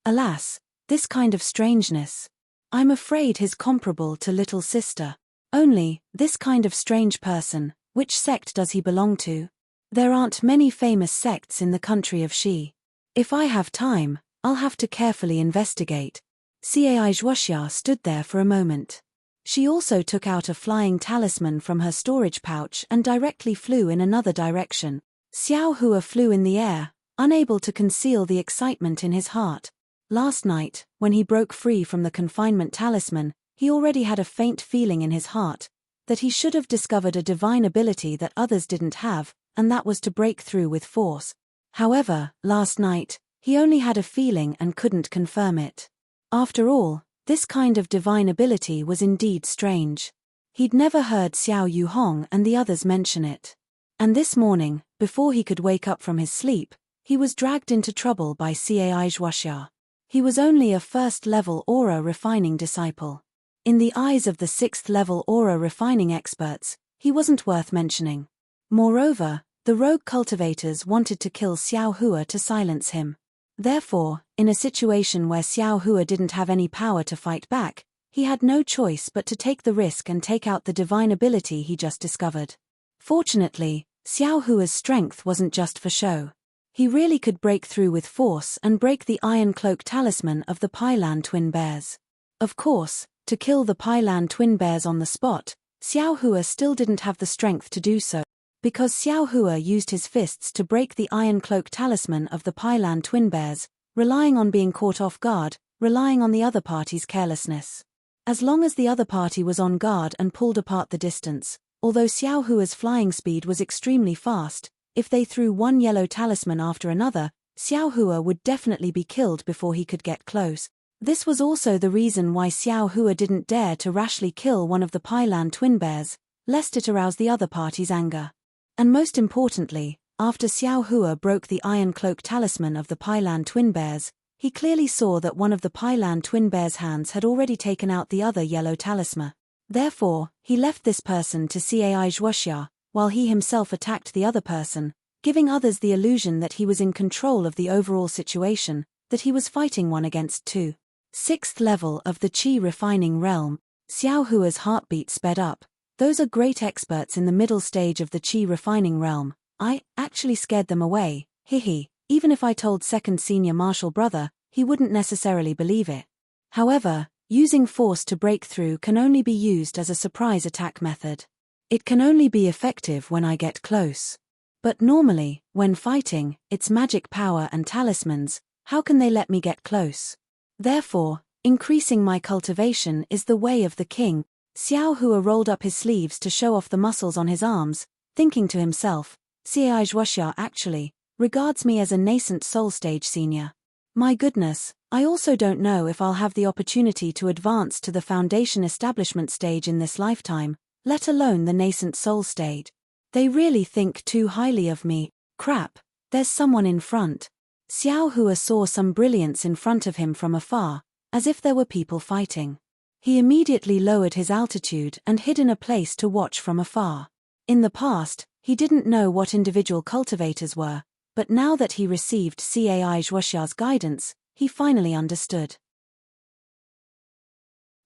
Alas, this kind of strangeness. I'm afraid he's comparable to little sister. Only, this kind of strange person, which sect does he belong to? There aren't many famous sects in the country of Xi. If I have time, I'll have to carefully investigate." Cai Zhuoxia stood there for a moment. She also took out a flying talisman from her storage pouch and directly flew in another direction. Xiao Hua flew in the air, unable to conceal the excitement in his heart. Last night, when he broke free from the confinement talisman, he already had a faint feeling in his heart that he should have discovered a divine ability that others didn't have, and that was to break through with force. However, last night, he only had a feeling and couldn't confirm it. After all, this kind of divine ability was indeed strange. He'd never heard Xiao Yuhong and the others mention it. And this morning, before he could wake up from his sleep, he was dragged into trouble by Cai Zhuoxia. He was only a first-level aura refining disciple. In the eyes of the sixth-level aura refining experts, he wasn't worth mentioning. Moreover, the rogue cultivators wanted to kill Xiao Hua to silence him. Therefore, in a situation where Xiao Hua didn't have any power to fight back, he had no choice but to take the risk and take out the divine ability he just discovered. Fortunately, Xiao Hua's strength wasn't just for show. He really could break through with force and break the Iron Cloak talisman of the Pailan twin bears. Of course, to kill the Pailan twin bears on the spot, Xiao Hua still didn't have the strength to do so, because Xiao Hua used his fists to break the iron cloak talisman of the Pailan twin bears, relying on being caught off guard, relying on the other party's carelessness. As long as the other party was on guard and pulled apart the distance, although Xiao Hua's flying speed was extremely fast, if they threw one yellow talisman after another, Xiao Hua would definitely be killed before he could get close. This was also the reason why Xiao Hua didn't dare to rashly kill one of the Pailan twin bears, lest it arouse the other party's anger. And most importantly, after Xiao Hua broke the iron cloak talisman of the Pailan twin bears, he clearly saw that one of the Pailan twin bears' hands had already taken out the other yellow talisman. Therefore, he left this person to Cai Zhuoxia, while he himself attacked the other person, giving others the illusion that he was in control of the overall situation, that he was fighting one against two. 6th level of the Qi refining realm, Xiao Hua's heartbeat sped up. Those are great experts in the middle stage of the Qi refining realm. I actually scared them away, hihi. Even if I told second senior martial brother, he wouldn't necessarily believe it. However, using force to break through can only be used as a surprise attack method. It can only be effective when I get close. But normally, when fighting, it's magic power and talismans, how can they let me get close? Therefore, increasing my cultivation is the way of the king. Xiao Hua rolled up his sleeves to show off the muscles on his arms, thinking to himself, Cai Zhuoxia actually regards me as a nascent soul stage senior. My goodness, I also don't know if I'll have the opportunity to advance to the foundation establishment stage in this lifetime, let alone the nascent soul stage. They really think too highly of me. Crap, there's someone in front. Xiao Hua saw some brilliance in front of him from afar, as if there were people fighting. He immediately lowered his altitude and hid in a place to watch from afar. In the past, he didn't know what individual cultivators were, but now that he received Cai Zhuoxia's guidance, he finally understood.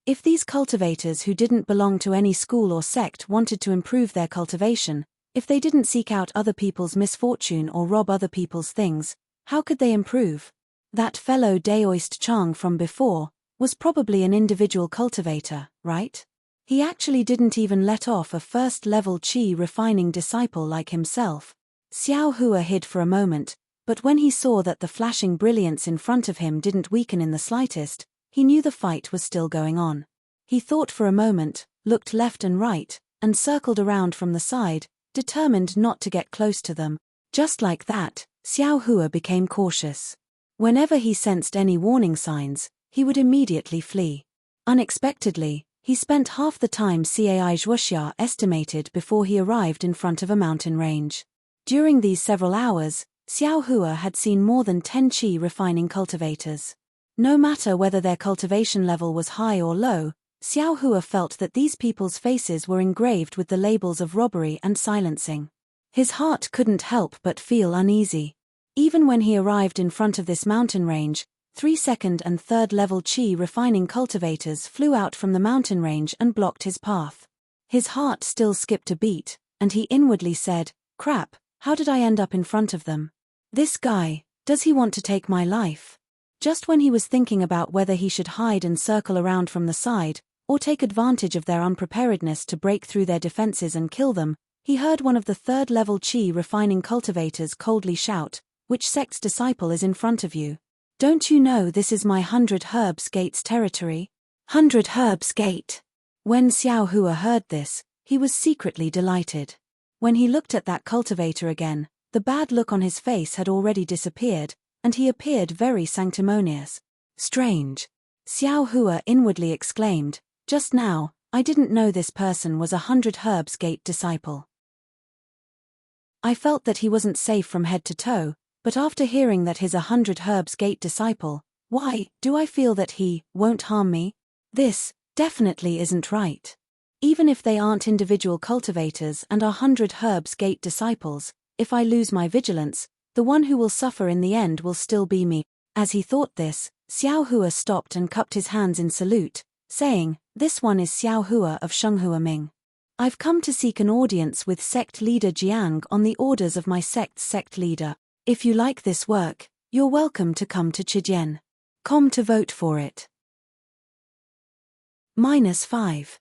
If these cultivators who didn't belong to any school or sect wanted to improve their cultivation, if they didn't seek out other people's misfortune or rob other people's things, how could they improve? That fellow Daoist Chang from before was probably an individual cultivator, right? He actually didn't even let off a first-level Qi refining disciple like himself. Xiao Hua hid for a moment, but when he saw that the flashing brilliance in front of him didn't weaken in the slightest, he knew the fight was still going on. He thought for a moment, looked left and right, and circled around from the side, determined not to get close to them. Just like that, Xiao Hua became cautious. Whenever he sensed any warning signs, he would immediately flee. Unexpectedly, he spent half the time Cai Zhuoxia estimated before he arrived in front of a mountain range. During these several hours, Xiao Hua had seen more than 10 Qi refining cultivators. No matter whether their cultivation level was high or low, Xiao Hua felt that these people's faces were engraved with the labels of robbery and silencing. His heart couldn't help but feel uneasy. Even when he arrived in front of this mountain range, 3 second and 3rd level Qi refining cultivators flew out from the mountain range and blocked his path. His heart still skipped a beat, and he inwardly said, crap, how did I end up in front of them? This guy, does he want to take my life? Just when he was thinking about whether he should hide and circle around from the side, or take advantage of their unpreparedness to break through their defenses and kill them, he heard one of the 3rd level Qi refining cultivators coldly shout, which sect's disciple is in front of you? Don't you know this is my 100 Herbs Gate's territory? 100 Herbs Gate. When Xiao Hua heard this, he was secretly delighted. When he looked at that cultivator again, the bad look on his face had already disappeared, and he appeared very sanctimonious. Strange. Xiao Hua inwardly exclaimed, just now, I didn't know this person was a 100 Herbs Gate disciple. I felt that he wasn't safe from head to toe, but after hearing that he's a 100 Herbs Gate disciple, why do I feel that he won't harm me? This definitely isn't right. Even if they aren't individual cultivators and are 100 Herbs Gate disciples, if I lose my vigilance, the one who will suffer in the end will still be me. As he thought this, Xiao Hua stopped and cupped his hands in salute, saying, this one is Xiao Hua of Shenghua Ming. I've come to seek an audience with sect leader Jiang on the orders of my sect's sect leader. If you like this work, you're welcome to come to Chijian.com to vote for it. -5.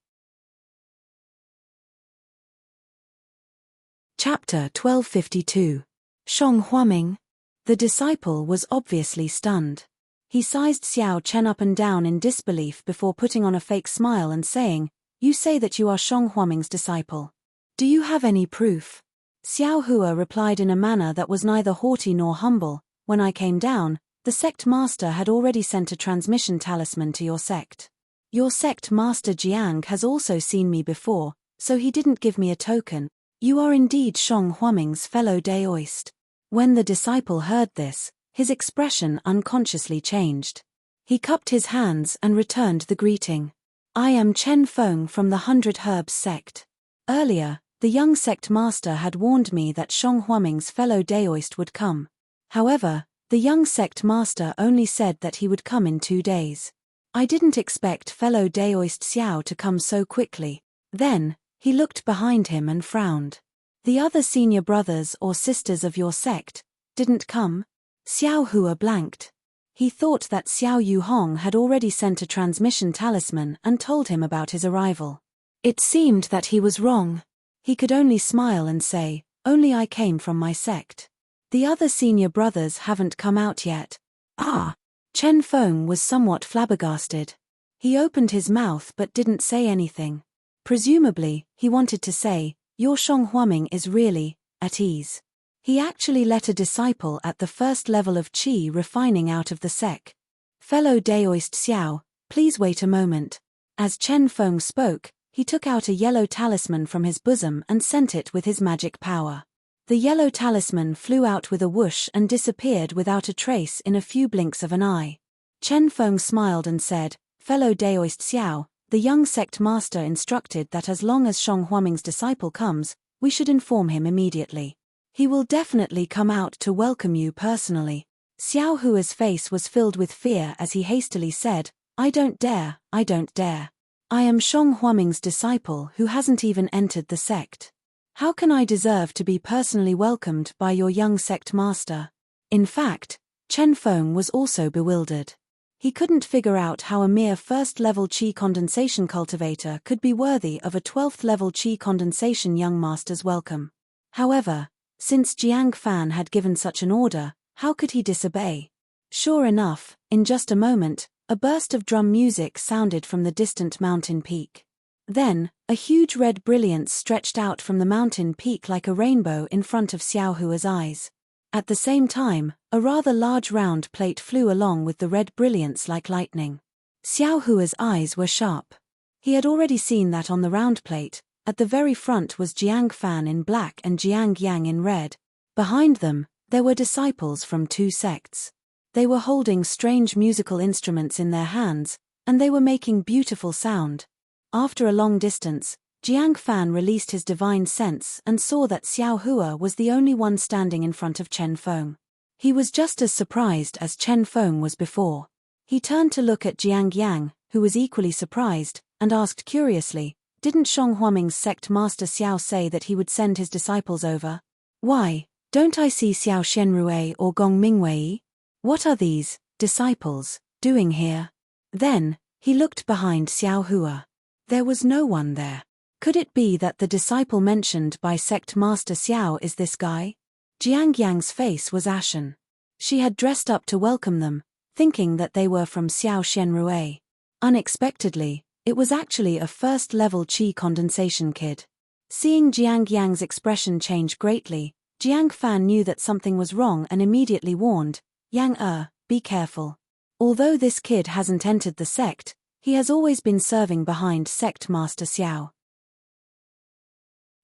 Chapter 1252. Shong Huaming. The disciple was obviously stunned. He sized Xiao Chen up and down in disbelief before putting on a fake smile and saying, "You say that you are Shong Huaming's disciple. Do you have any proof?" Xiao Hua replied in a manner that was neither haughty nor humble, "When I came down, the sect master had already sent a transmission talisman to your sect. Your sect master Jiang has also seen me before, so he didn't give me a token. You are indeed Shong Huaming's fellow Daoist." When the disciple heard this, his expression unconsciously changed. He cupped his hands and returned the greeting. "I am Chen Feng from the 100 Herbs sect. Earlier, the young sect master had warned me that Shong Huaming's fellow Daoist would come. However, the young sect master only said that he would come in 2 days. I didn't expect fellow Daoist Xiao to come so quickly." Then, he looked behind him and frowned. "The other senior brothers or sisters of your sect didn't come?" Xiao Hua blanked. He thought that Xiao Yuhong had already sent a transmission talisman and told him about his arrival. It seemed that he was wrong. He could only smile and say, "Only I came from my sect. The other senior brothers haven't come out yet." "Ah!" Chen Feng was somewhat flabbergasted. He opened his mouth but didn't say anything. Presumably, he wanted to say, "Your Shong Huaming is really at ease." He actually let a disciple at the first level of Qi refining out of the sect. "Fellow Daoist Xiao, please wait a moment." As Chen Feng spoke, he took out a yellow talisman from his bosom and sent it with his magic power. The yellow talisman flew out with a whoosh and disappeared without a trace in a few blinks of an eye. Chen Feng smiled and said, "Fellow Daoist Xiao, the young sect master instructed that as long as Shong Huaming's disciple comes, we should inform him immediately. He will definitely come out to welcome you personally." Xiao Hua's face was filled with fear as he hastily said, I don't dare. I am Shong Huaming's disciple who hasn't even entered the sect. How can I deserve to be personally welcomed by your young sect master?" In fact, Chen Feng was also bewildered. He couldn't figure out how a mere first-level Qi condensation cultivator could be worthy of a 12th-level Qi condensation young master's welcome. However, since Jiang Fan had given such an order, how could he disobey? Sure enough, in just a moment, a burst of drum music sounded from the distant mountain peak. Then, a huge red brilliance stretched out from the mountain peak like a rainbow in front of Xiao Hua's eyes. At the same time, a rather large round plate flew along with the red brilliance like lightning. Xiao Hua's eyes were sharp. He had already seen that on the round plate, at the very front was Jiang Fan in black and Jiang Yang in red. Behind them, there were disciples from 2 sects. They were holding strange musical instruments in their hands, and they were making beautiful sound. After a long distance, Jiang Fan released his divine sense and saw that Xiao Hua was the only one standing in front of Chen Feng. He was just as surprised as Chen Feng was before. He turned to look at Jiang Yang, who was equally surprised, and asked curiously, "Didn't Shong Huaming's sect master Xiao say that he would send his disciples over? Why, don't I see Xiao Xianrui or Gong Mingwei? What are these disciples doing here?" Then, he looked behind Xiao Hua. There was no one there. Could it be that the disciple mentioned by sect master Xiao is this guy? Jiang Yang's face was ashen. She had dressed up to welcome them, thinking that they were from Xiao Xianrui. Unexpectedly, it was actually a first-level Qi condensation kid. Seeing Jiang Yang's expression change greatly, Jiang Fan knew that something was wrong and immediately warned, "Yang, be careful. Although this kid hasn't entered the sect, he has always been serving behind sect master Xiao.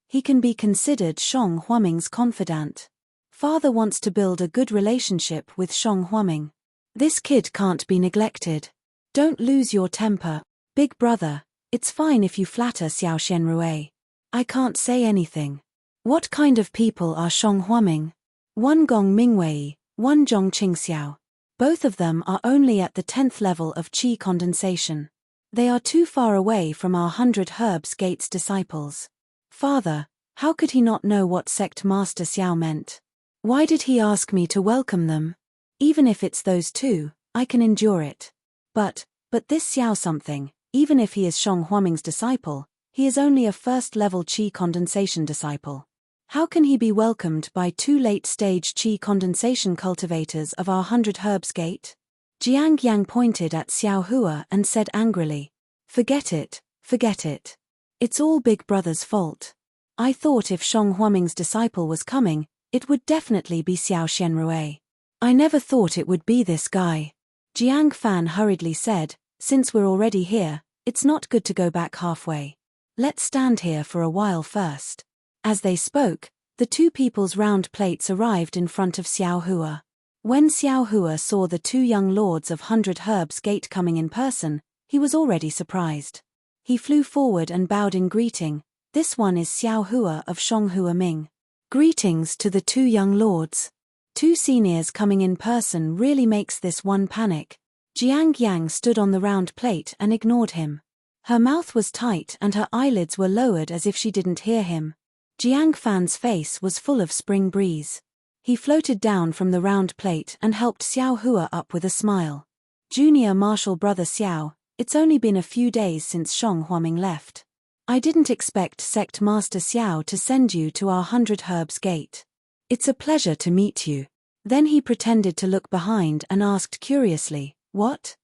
He can be considered Shong Huaming's confidant. Father wants to build a good relationship with Shong Huaming. This kid can't be neglected. Don't lose your temper, big brother. It's fine if you flatter Xiao Xianrui. I can't say anything. What kind of people are Shong Huaming? One Gong Mingwei, one Zhong Qingxiao. Both of them are only at the 10th level of Qi condensation. They are too far away from our 100 Herbs Gates disciples. Father, how could he not know what sect master Xiao meant? Why did he ask me to welcome them? Even if it's those two, I can endure it. But this Xiao something, Even if he is Shang Huaming's disciple, he is only a first-level qi condensation disciple. How can he be welcomed by 2 late-stage qi condensation cultivators of our 100 Herbs Gate? Jiang Yang pointed at Xiao Hua and said angrily, Forget it, forget it. It's all Big Brother's fault. I thought if Shang Huaming's disciple was coming, it would definitely be Xiao Xianrui. I never thought it would be this guy. Jiang Fan hurriedly said, Since we're already here, it's not good to go back halfway. Let's stand here for a while first. As they spoke, the 2 people's round plates arrived in front of Xiao Hua. When Xiao Hua saw the 2 young lords of 100 Herbs Gate coming in person, he was already surprised. He flew forward and bowed in greeting. This one is Xiao Hua of Shonghua Ming. Greetings to the 2 young lords. 2 seniors coming in person really makes this one panic. Jiang Yang stood on the round plate and ignored him. Her mouth was tight and her eyelids were lowered as if she didn't hear him. Jiang Fan's face was full of spring breeze. He floated down from the round plate and helped Xiao Hua up with a smile. Junior Marshal Brother Xiao, it's only been a few days since Shang Huaming left. I didn't expect Sect Master Xiao to send you to our 100 Herbs Gate. It's a pleasure to meet you. Then he pretended to look behind and asked curiously, What?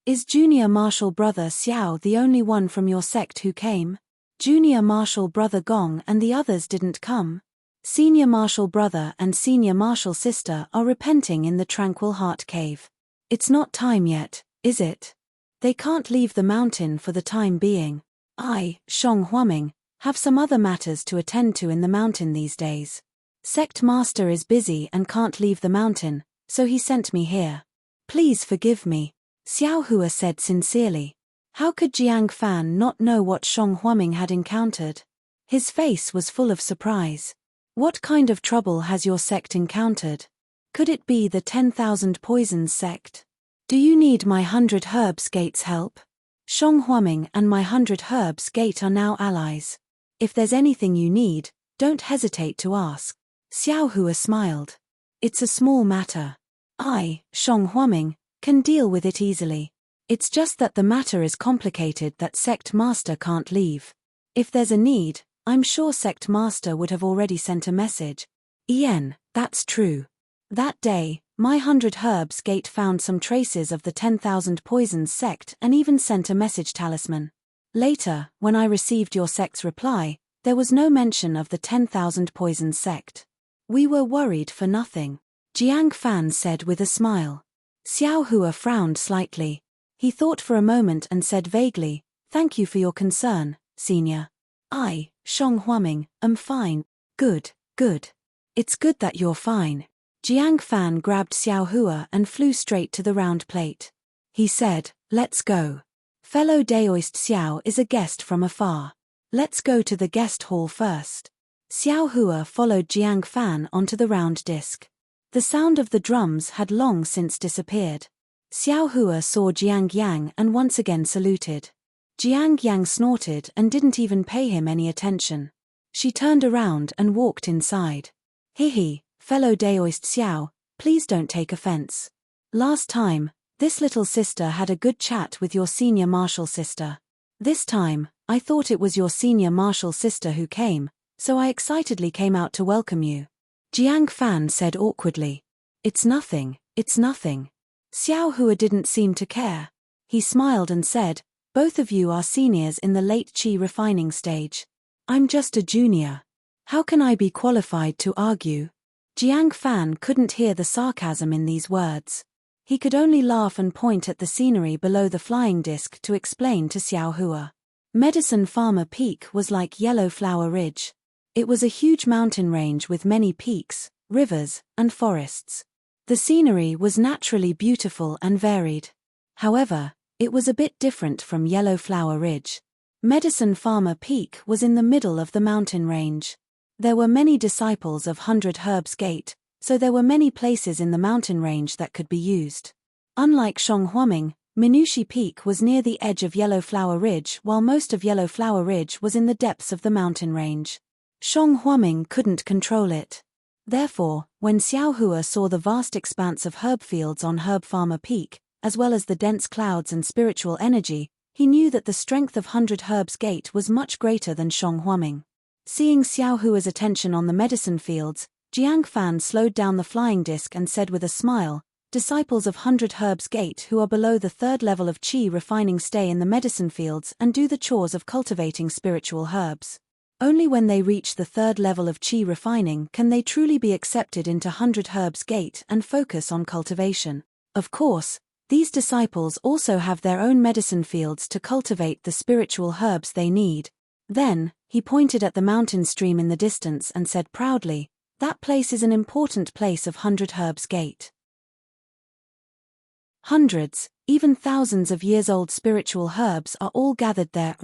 Is Junior Marshal Brother Xiao the only one from your sect who came? Junior Marshal Brother Gong and the others didn't come. Senior Marshal Brother and Senior Marshal Sister are repenting in the Tranquil Heart Cave. It's not time yet, is it? They can't leave the mountain for the time being. I, Shang Huaming, have some other matters to attend to in the mountain these days. Sect Master is busy and can't leave the mountain, so he sent me here. Please forgive me, Xiao Hua said sincerely. How could Jiang Fan not know what Shang Huaming had encountered? His face was full of surprise. What kind of trouble has your sect encountered? Could it be the 10,000 Poisons sect? Do you need my 100 Herbs Gate's help? Shang Huaming and my 100 Herbs Gate are now allies. If there's anything you need, don't hesitate to ask. Xiao Hua smiled. It's a small matter. I, Shang Huaming, can deal with it easily. It's just that the matter is complicated that Sect Master can't leave. If there's a need, I'm sure Sect Master would have already sent a message. That's true. That day, my 100 Herbs Gate found some traces of the 10,000 Poisons sect and even sent a message talisman. Later, when I received your sect's reply, there was no mention of the 10,000 Poisons sect. We were worried for nothing, Jiang Fan said with a smile. Xiao Hua frowned slightly. He thought for a moment and said vaguely, Thank you for your concern, Senior. I, Shang Huaming, am fine. Good, good. It's good that you're fine. Jiang Fan grabbed Xiao Hua and flew straight to the round plate. He said, Let's go. Fellow Daoist Xiao is a guest from afar. Let's go to the guest hall first. Xiao Hua followed Jiang Fan onto the round disc. The sound of the drums had long since disappeared. Xiao Hua saw Jiang Yang and once again saluted. Jiang Yang snorted and didn't even pay him any attention. She turned around and walked inside. Hihi, fellow Daoist Xiao, please don't take offense. Last time, this little sister had a good chat with your senior martial sister. This time, I thought it was your senior martial sister who came, so I excitedly came out to welcome you. Jiang Fan said awkwardly. It's nothing, it's nothing. Xiao Hua didn't seem to care. He smiled and said, Both of you are seniors in the late qi refining stage. I'm just a junior. How can I be qualified to argue? Jiang Fan couldn't hear the sarcasm in these words. He could only laugh and point at the scenery below the flying disc to explain to Xiao Hua. Medicine Farmer Peak was like Yellow Flower Ridge. It was a huge mountain range with many peaks, rivers, and forests. The scenery was naturally beautiful and varied. However, it was a bit different from Yellow Flower Ridge. Medicine Farmer Peak was in the middle of the mountain range. There were many disciples of 100 Herbs Gate, so there were many places in the mountain range that could be used. Unlike Shang Huaming, Minushi Peak was near the edge of Yellow Flower Ridge while most of Yellow Flower Ridge was in the depths of the mountain range. Shang Huaming couldn't control it. Therefore, when Xiao Hua saw the vast expanse of herb fields on Herb Farmer Peak, as well as the dense clouds and spiritual energy, he knew that the strength of 100 Herbs Gate was much greater than Shang Huaming. Seeing Xiao Hua's attention on the medicine fields, Jiang Fan slowed down the flying disc and said with a smile, "Disciples of 100 Herbs Gate who are below the third level of qi refining stay in the medicine fields and do the chores of cultivating spiritual herbs. Only when they reach the third level of qi refining can they truly be accepted into 100 Herbs Gate and focus on cultivation. Of course, these disciples also have their own medicine fields to cultivate the spiritual herbs they need." Then, he pointed at the mountain stream in the distance and said proudly, "That place is an important place of 100 Herbs Gate. Hundreds, even thousands of years-old spiritual herbs are all gathered there.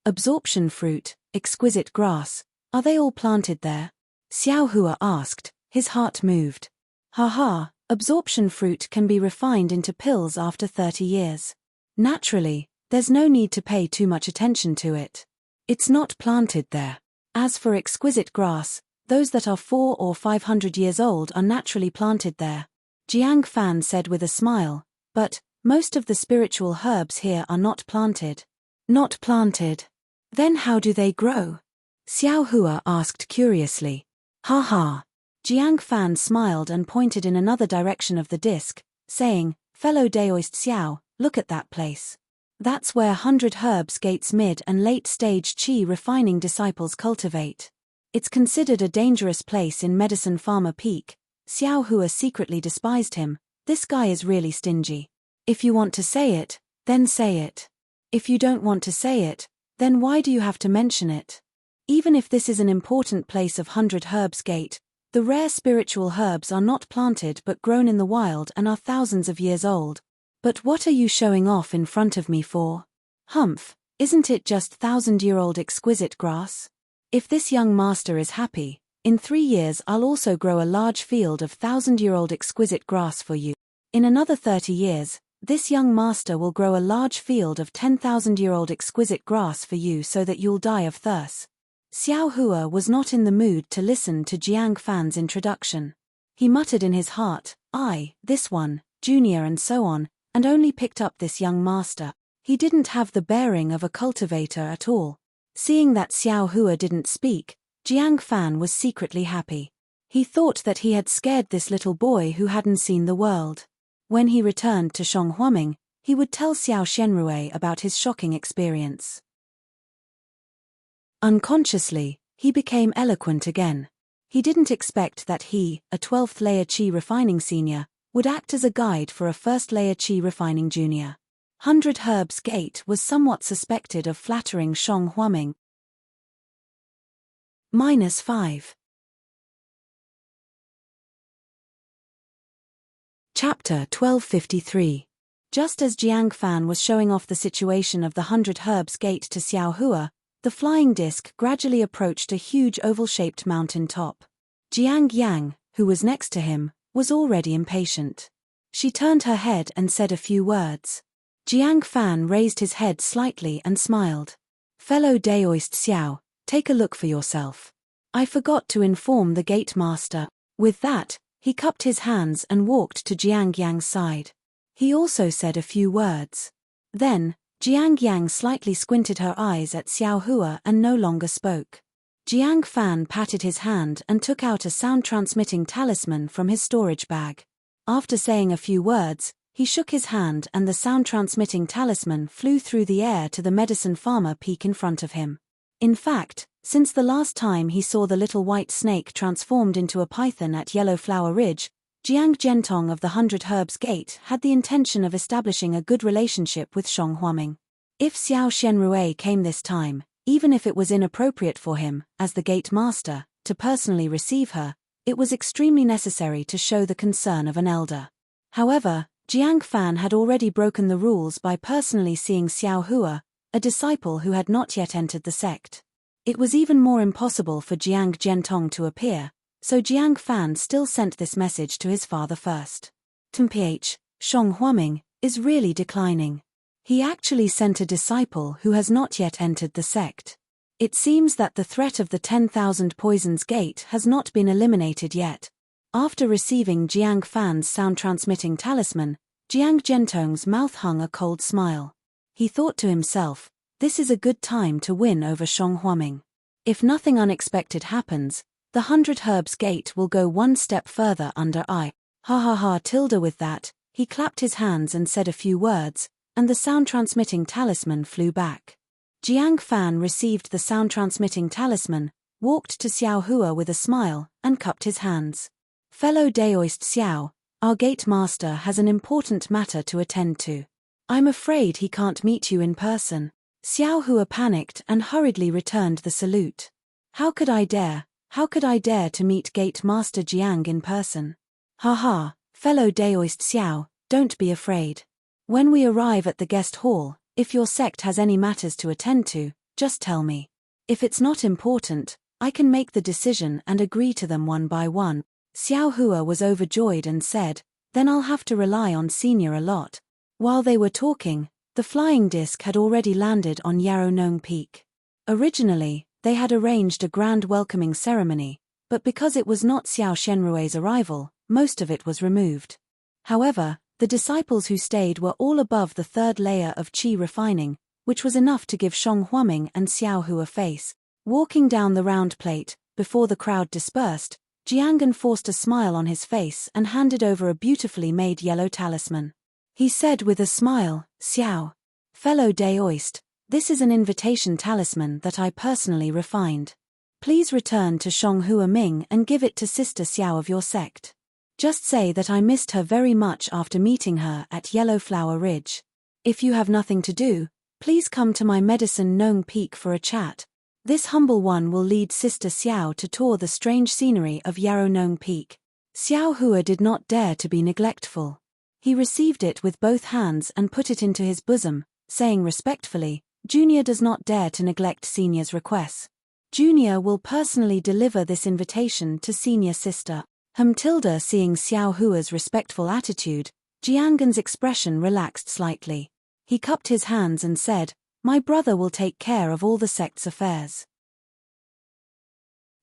Absorption fruit, exquisite grass, are they all planted there?" Xiao Hua asked, his heart moved. "Haha, absorption fruit can be refined into pills after 30 years. Naturally, there's no need to pay too much attention to it. It's not planted there. As for exquisite grass, those that are 400 or 500 years old are naturally planted there," Jiang Fan said with a smile, "but most of the spiritual herbs here are not planted." "Not planted? Then how do they grow?" Xiao Hua asked curiously. "Ha." Jiang Fan smiled and pointed in another direction of the disc, saying, "Fellow Daoist Xiao, look at that place. That's where 100 Herbs Gate's mid and late stage qi refining disciples cultivate. It's considered a dangerous place in Medicine Farmer Peak." Xiao Hua secretly despised him. This guy is really stingy. If you want to say it, then say it. If you don't want to say it, then why do you have to mention it? Even if this is an important place of 100 Herbs Gate, the rare spiritual herbs are not planted but grown in the wild and are thousands of years old. But what are you showing off in front of me for? Humph, isn't it just 1,000-year-old exquisite grass? If this young master is happy, in 3 years I'll also grow a large field of 1,000-year-old exquisite grass for you. In another 30 years, this young master will grow a large field of 10,000-year-old exquisite grass for you so that you'll die of thirst." Xiao Hua was not in the mood to listen to Jiang Fan's introduction. He muttered in his heart, "This one, junior and so on," and only picked up this young master. He didn't have the bearing of a cultivator at all. Seeing that Xiao Hua didn't speak, Jiang Fan was secretly happy. He thought that he had scared this little boy who hadn't seen the world. When he returned to Shang Huaming, he would tell Xiao Shenrue about his shocking experience. Unconsciously, he became eloquent again. He didn't expect that he, a 12th layer qi refining senior, would act as a guide for a 1st layer qi refining junior. 100 Herbs Gate was somewhat suspected of flattering Shang Huaming. -5. Chapter 1253. Just as Jiang Fan was showing off the situation of the 100 Herbs Gate to Xiao Hua, the flying disc gradually approached a huge oval-shaped mountain top. Jiang Yang, who was next to him, was already impatient. She turned her head and said a few words. Jiang Fan raised his head slightly and smiled. "Fellow Daoist Xiao, take a look for yourself. I forgot to inform the gate master." With that, he cupped his hands and walked to Jiang Yang's side. He also said a few words. Then, Jiang Yang slightly squinted her eyes at Xiao Hua and no longer spoke. Jiang Fan patted his hand and took out a sound-transmitting talisman from his storage bag. After saying a few words, he shook his hand and the sound-transmitting talisman flew through the air to the Medicine Farmer Peak in front of him. In fact, since the last time he saw the little white snake transformed into a python at Yellow Flower Ridge, Jiang Gentong of the 100 Herbs Gate had the intention of establishing a good relationship with Shang Huaming. If Xiao Shenrue came this time, even if it was inappropriate for him, as the gate master, to personally receive her, it was extremely necessary to show the concern of an elder. However, Jiang Fan had already broken the rules by personally seeing Xiao Hua, a disciple who had not yet entered the sect. It was even more impossible for Jiang Gentong to appear, so Jiang Fan still sent this message to his father first. "Temph, Shang Huaming is really declining. He actually sent a disciple who has not yet entered the sect. It seems that the threat of the 10,000 Poisons Gate has not been eliminated yet." After receiving Jiang Fan's sound-transmitting talisman, Jiang Gentong's mouth hung a cold smile. He thought to himself, this is a good time to win over Shang Huaming. If nothing unexpected happens, the 100 Herbs Gate will go one step further under I. Ha ha ha tilde with that, he clapped his hands and said a few words, and the sound-transmitting talisman flew back. Jiang Fan received the sound-transmitting talisman, walked to Xiao Hua with a smile, and cupped his hands. Fellow Daoist Xiao, our gate master has an important matter to attend to. I'm afraid he can't meet you in person. Xiao Hua panicked and hurriedly returned the salute. How could I dare to meet Gate Master Jiang in person? Ha ha, fellow Daoist Xiao, don't be afraid. When we arrive at the guest hall, if your sect has any matters to attend to, just tell me. If it's not important, I can make the decision and agree to them one by one. Xiao Hua was overjoyed and said, then I'll have to rely on Senior a lot. While they were talking, the flying disc had already landed on Yarrow Nong Peak. Originally, they had arranged a grand welcoming ceremony, but because it was not Xiao Shenrue's arrival, most of it was removed. However, the disciples who stayed were all above the third layer of qi refining, which was enough to give Shang Huaming and Xiao Hua face. Walking down the round plate, before the crowd dispersed, Jiang forced a smile on his face and handed over a beautifully made yellow talisman. He said with a smile, Xiao, fellow Daoist, this is an invitation talisman that I personally refined. Please return to Shang Hua Ming and give it to Sister Xiao of your sect. Just say that I missed her very much after meeting her at Yellow Flower Ridge. If you have nothing to do, please come to my Medicine Nong Peak for a chat. This humble one will lead Sister Xiao to tour the strange scenery of Yarrow Nong Peak. Xiao Hua did not dare to be neglectful. He received it with both hands and put it into his bosom, saying respectfully, Junior does not dare to neglect Senior's requests. Junior will personally deliver this invitation to Senior Sister. Tilda seeing Xiao Hua's respectful attitude, Jiang's expression relaxed slightly. He cupped his hands and said, my brother will take care of all the sect's affairs.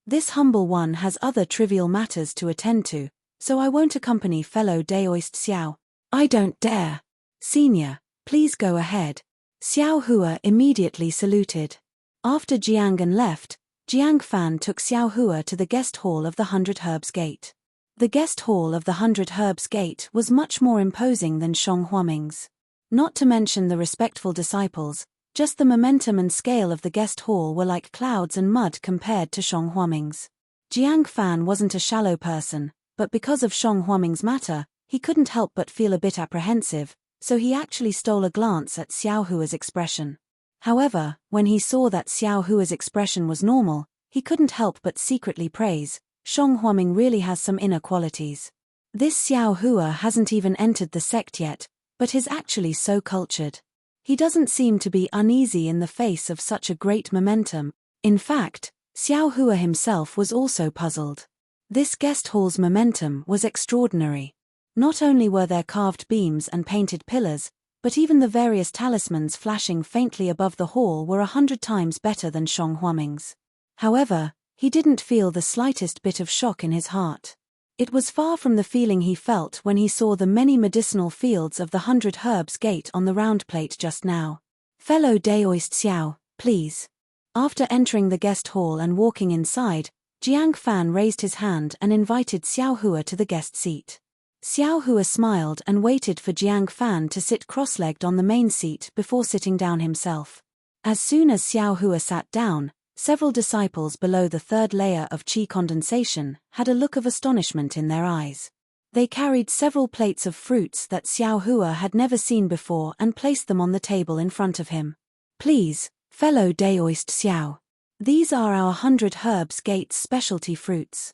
This humble one has other trivial matters to attend to, so I won't accompany fellow Daoist Xiao. I don't dare. Senior, please go ahead. Xiao Hua immediately saluted. After Jiang left, Jiang Fan took Xiao Hua to the guest hall of the 100 Herbs Gate. The guest hall of the 100 Herbs Gate was much more imposing than Shang Huaming's. Not to mention the respectful disciples, just the momentum and scale of the guest hall were like clouds and mud compared to Shang Huaming's. Jiang Fan wasn't a shallow person, but because of Shang Huaming's matter, he couldn't help but feel a bit apprehensive, so he actually stole a glance at Xiao Hua's expression. However, when he saw that Xiao Hua's expression was normal, he couldn't help but secretly praise, Shang Huaming really has some inner qualities. This Xiao Hua hasn't even entered the sect yet, but is actually so cultured. He doesn't seem to be uneasy in the face of such a great momentum. In fact, Xiao Hua himself was also puzzled. This guest hall's momentum was extraordinary. Not only were there carved beams and painted pillars, but even the various talismans flashing faintly above the hall were 100 times better than Shang Huaming's. However, he didn't feel the slightest bit of shock in his heart. It was far from the feeling he felt when he saw the many medicinal fields of the 100 Herbs Gate on the round plate just now. Fellow Daoist Xiao, please. After entering the guest hall and walking inside, Jiang Fan raised his hand and invited Xiao Hua to the guest seat. Xiao Hua smiled and waited for Jiang Fan to sit cross-legged on the main seat before sitting down himself. As soon as Xiao Hua sat down, several disciples below the third layer of qi condensation had a look of astonishment in their eyes. They carried several plates of fruits that Xiao Hua had never seen before and placed them on the table in front of him. Please, fellow Daoist Xiao. These are our 100 Herbs Gate's specialty fruits.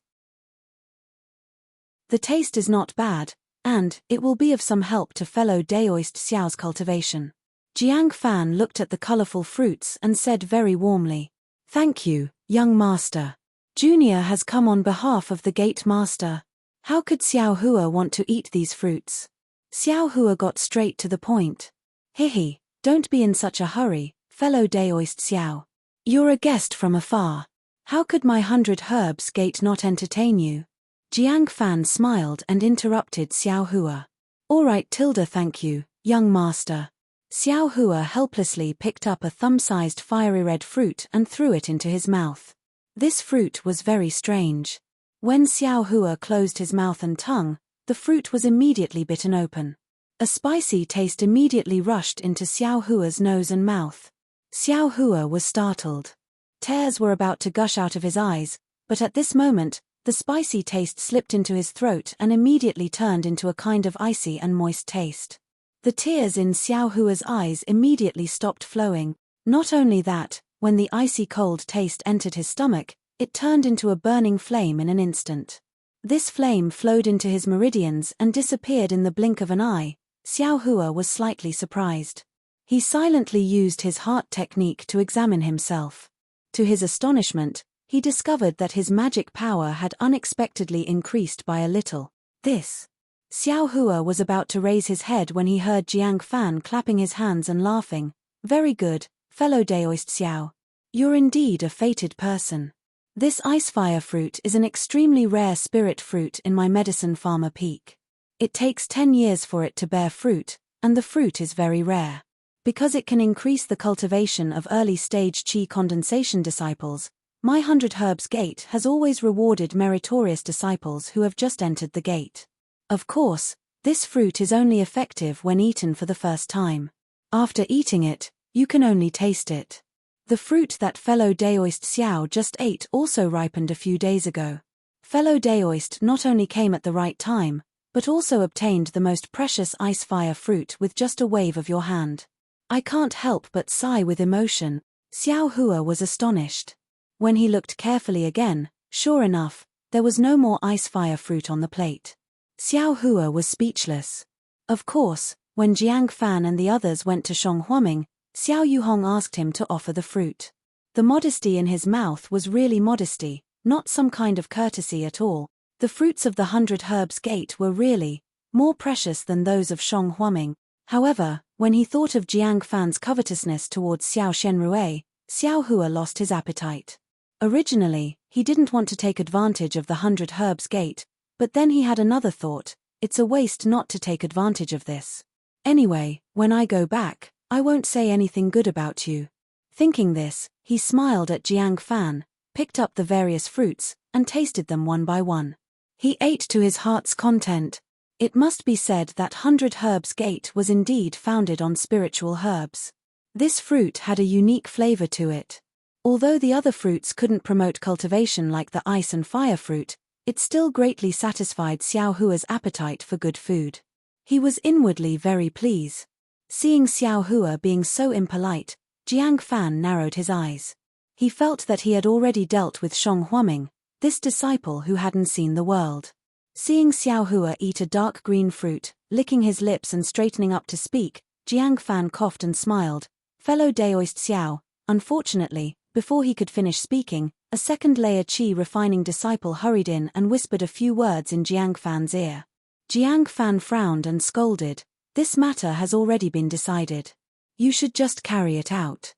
The taste is not bad, and it will be of some help to fellow Daoist Xiao's cultivation. Jiang Fan looked at the colorful fruits and said very warmly, Thank you, young master. Junior has come on behalf of the gate master. How could Xiao Hua want to eat these fruits? Xiao Hua got straight to the point. Hihi, don't be in such a hurry, fellow Daoist Xiao. You're a guest from afar. How could my 100 Herbs Gate not entertain you? Jiang Fan smiled and interrupted Xiao Hua. All right, Tilda, thank you, young master. Xiao Hua helplessly picked up a thumb-sized fiery red fruit and threw it into his mouth. This fruit was very strange. When Xiao Hua closed his mouth and tongue, the fruit was immediately bitten open. A spicy taste immediately rushed into Xiao Hua's nose and mouth. Xiao Hua was startled. Tears were about to gush out of his eyes, but at this moment, the spicy taste slipped into his throat and immediately turned into a kind of icy and moist taste. The tears in Xiao Hua's eyes immediately stopped flowing. Not only that, when the icy cold taste entered his stomach, it turned into a burning flame in an instant. This flame flowed into his meridians and disappeared in the blink of an eye. Xiao Hua was slightly surprised. He silently used his heart technique to examine himself. To his astonishment, he discovered that his magic power had unexpectedly increased by a little. Xiao Hua was about to raise his head when he heard Jiang Fan clapping his hands and laughing. Very good, fellow Daoist Xiao. You're indeed a fated person. This ice fire fruit is an extremely rare spirit fruit in my medicine farmer peak. It takes 10 years for it to bear fruit, and the fruit is very rare. Because it can increase the cultivation of early-stage qi condensation disciples, my 100 Herbs Gate has always rewarded meritorious disciples who have just entered the gate. Of course, this fruit is only effective when eaten for the first time. After eating it, you can only taste it. The fruit that fellow Daoist Xiao just ate also ripened a few days ago. Fellow Daoist not only came at the right time, but also obtained the most precious ice fire fruit with just a wave of your hand. I can't help but sigh with emotion. Xiao Hua was astonished. When he looked carefully again, sure enough, there was no more ice fire fruit on the plate. Xiao Hua was speechless. Of course, when Jiang Fan and the others went to Shonghuaming, Xiao Yuhong asked him to offer the fruit. The modesty in his mouth was really modesty, not some kind of courtesy at all. The fruits of the 100 Herbs Gate were really more precious than those of Shonghuaming. However, when he thought of Jiang Fan's covetousness towards Xiao Shenrue, Xiao Hua lost his appetite. Originally, he didn't want to take advantage of the 100 Herbs Gate, but then he had another thought: it's a waste not to take advantage of this. Anyway, when I go back, I won't say anything good about you. Thinking this, he smiled at Jiang Fan, picked up the various fruits, and tasted them one by one. He ate to his heart's content. It must be said that 100 Herbs Gate was indeed founded on spiritual herbs. This fruit had a unique flavor to it. Although the other fruits couldn't promote cultivation like the ice and fire fruit, it still greatly satisfied Xiao Hua's appetite for good food. He was inwardly very pleased. Seeing Xiao Hua being so impolite, Jiang Fan narrowed his eyes. He felt that he had already dealt with Shonghuaming, this disciple who hadn't seen the world. Seeing Xiao Hua eat a dark green fruit, licking his lips and straightening up to speak, Jiang Fan coughed and smiled. Fellow Daoist Xiao, unfortunately, before he could finish speaking, a second-layer qi refining disciple hurried in and whispered a few words in Jiang Fan's ear. Jiang Fan frowned and scolded. This matter has already been decided. You should just carry it out.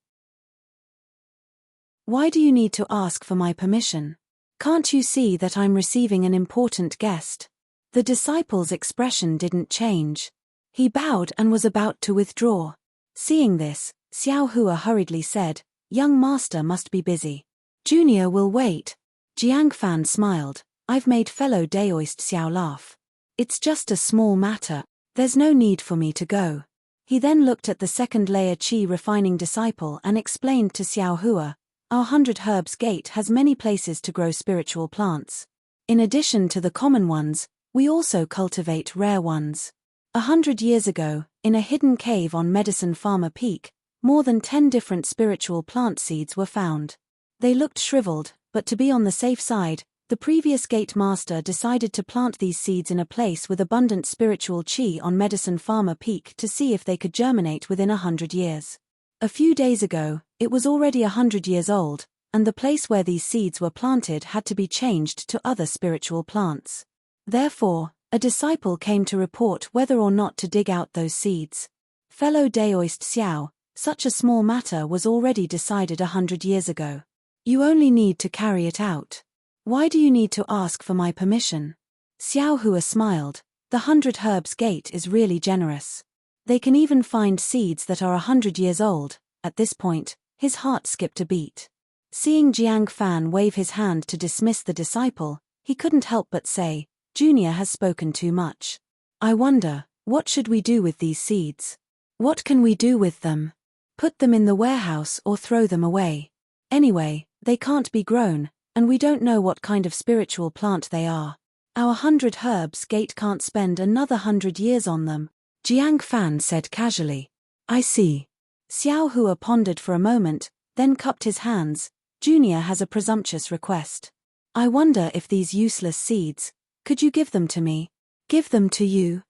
Why do you need to ask for my permission? Can't you see that I'm receiving an important guest? The disciple's expression didn't change. He bowed and was about to withdraw. Seeing this, Xiao Hua hurriedly said, "Young master must be busy. Junior will wait." Jiang Fan smiled. I've made fellow Daoist Xiao laugh. It's just a small matter. There's no need for me to go. He then looked at the second-layer qi refining disciple and explained to Xiao Hua, our 100 Herbs Gate has many places to grow spiritual plants. In addition to the common ones, we also cultivate rare ones. 100 years ago, in a hidden cave on Medicine Farmer Peak, more than 10 different spiritual plant seeds were found. They looked shriveled, but to be on the safe side, the previous gate master decided to plant these seeds in a place with abundant spiritual qi on Medicine Farmer Peak to see if they could germinate within 100 years. A few days ago, it was already 100 years old, and the place where these seeds were planted had to be changed to other spiritual plants. Therefore, a disciple came to report whether or not to dig out those seeds. Fellow Daoist Xiao, such a small matter was already decided 100 years ago. You only need to carry it out. Why do you need to ask for my permission? Xiao Hua smiled. The 100 Herbs Gate is really generous. They can even find seeds that are 100 years old. At this point, his heart skipped a beat. Seeing Jiang Fan wave his hand to dismiss the disciple, he couldn't help but say, Junior has spoken too much. I wonder, what should we do with these seeds? What can we do with them? Put them in the warehouse or throw them away. Anyway, they can't be grown, and we don't know what kind of spiritual plant they are. Our 100 Herbs Gate can't spend another 100 years on them, Jiang Fan said casually. I see. Xiao Hua pondered for a moment, then cupped his hands. Junior has a presumptuous request. I wonder if these useless seeds, could you give them to me? Give them to you?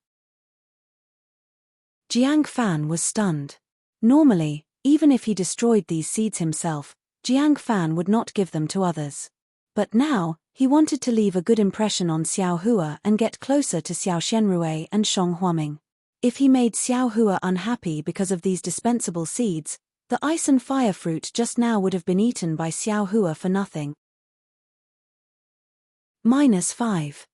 Jiang Fan was stunned. Normally, even if he destroyed these seeds himself, Jiang Fan would not give them to others. But now, he wanted to leave a good impression on Xiao Hua and get closer to Xiao Shenrui and Shong Huaming. If he made Xiao Hua unhappy because of these dispensable seeds, the ice and fire fruit just now would have been eaten by Xiao Hua for nothing. -5.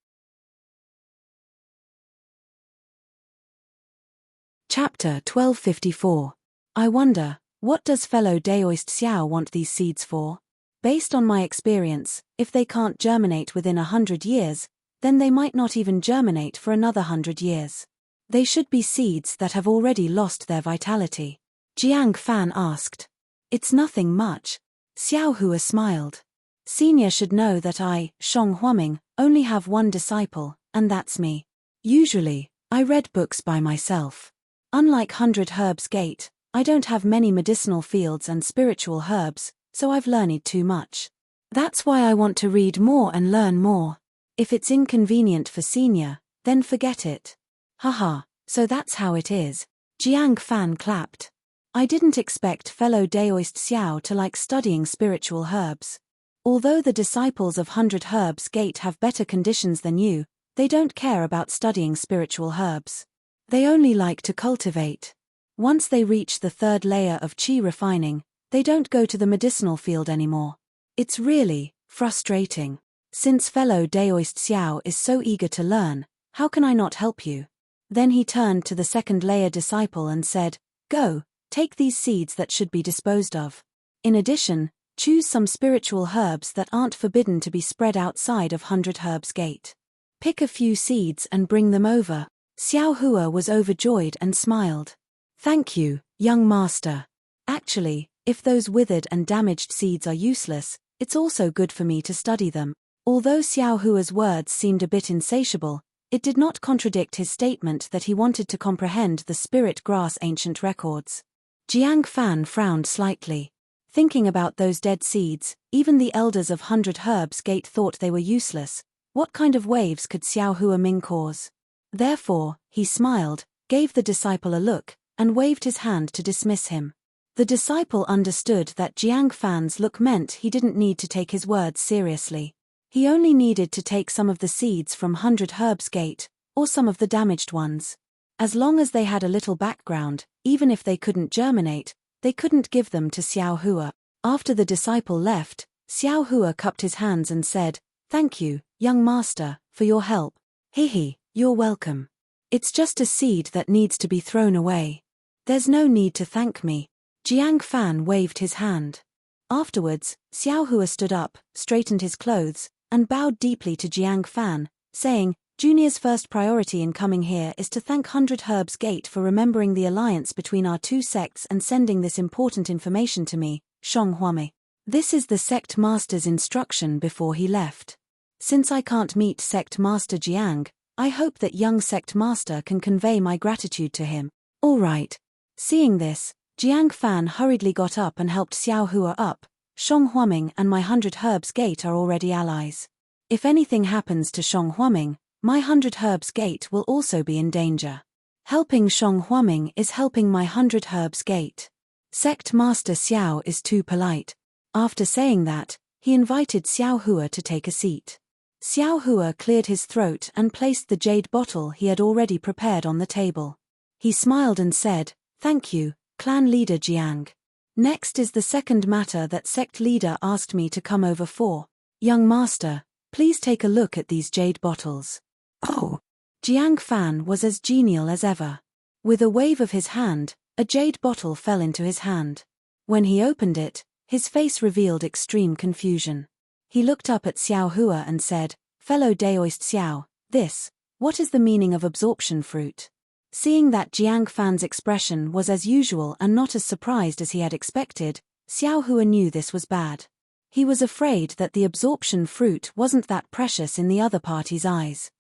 Chapter 1254. I wonder, what does fellow Daoist Xiao want these seeds for? Based on my experience, if they can't germinate within 100 years, then they might not even germinate for another 100 years. They should be seeds that have already lost their vitality. Jiang Fan asked. It's nothing much. Xiao Hua smiled. Senior should know that I, Shong Huaming, only have one disciple, and that's me. Usually, I read books by myself. Unlike 100 Herbs Gate, I don't have many medicinal fields and spiritual herbs, so I've learned too much. That's why I want to read more and learn more. If it's inconvenient for Senior, then forget it. Haha, so that's how it is. Jiang Fan clapped. I didn't expect fellow Daoist Xiao to like studying spiritual herbs. Although the disciples of 100 Herbs Gate have better conditions than you, they don't care about studying spiritual herbs. They only like to cultivate. Once they reach the 3rd layer of qi refining, they don't go to the medicinal field anymore. It's really frustrating. Since fellow Daoist Xiao is so eager to learn, how can I not help you? Then he turned to the 2nd layer disciple and said, Go, take these seeds that should be disposed of. In addition, choose some spiritual herbs that aren't forbidden to be spread outside of 100 Herbs Gate. Pick a few seeds and bring them over. Xiao Hua was overjoyed and smiled. Thank you, young master. Actually, if those withered and damaged seeds are useless, it's also good for me to study them. Although Xiao Hua's words seemed a bit insatiable, it did not contradict his statement that he wanted to comprehend the spirit grass ancient records. Jiang Fan frowned slightly. Thinking about those dead seeds, even the elders of 100 Herbs Gate thought they were useless. What kind of waves could Xiao Hua Ming cause? Therefore, he smiled, gave the disciple a look, and waved his hand to dismiss him. The disciple understood that Jiang Fan's look meant he didn't need to take his words seriously. He only needed to take some of the seeds from 100 Herbs Gate, or some of the damaged ones. As long as they had a little background, even if they couldn't germinate, they couldn't give them to Xiao Hua. After the disciple left, Xiao Hua cupped his hands and said, Thank you, young master, for your help. Hehe, you're welcome. It's just a seed that needs to be thrown away. There's no need to thank me. Jiang Fan waved his hand. Afterwards, Xiao Hua stood up, straightened his clothes, and bowed deeply to Jiang Fan, saying, Junior's first priority in coming here is to thank 100 Herbs Gate for remembering the alliance between our two sects and sending this important information to me, Shong Huame. This is the sect master's instruction before he left. Since I can't meet sect master Jiang, I hope that young sect master can convey my gratitude to him. All right. Seeing this, Jiang Fan hurriedly got up and helped Xiao Hua up. Shong Huaming and my 100 Herbs Gate are already allies. If anything happens to Shong Huaming, my 100 Herbs Gate will also be in danger. Helping Shong Huaming is helping my 100 Herbs Gate. Sect Master Xiao is too polite. After saying that, he invited Xiao Hua to take a seat. Xiao Hua cleared his throat and placed the jade bottle he had already prepared on the table. He smiled and said, Thank you, clan leader Jiang. Next is the second matter that sect leader asked me to come over for. Young master, please take a look at these jade bottles. Oh, Jiang Fan was as genial as ever. With a wave of his hand, a jade bottle fell into his hand. When he opened it, his face revealed extreme confusion. He looked up at Xiao Hua and said, "Fellow Daoist Xiao, what is the meaning of absorption fruit?" Seeing that Jiang Fan's expression was as usual and not as surprised as he had expected, Xiao Hua knew this was bad. He was afraid that the absorption fruit wasn't that precious in the other party's eyes.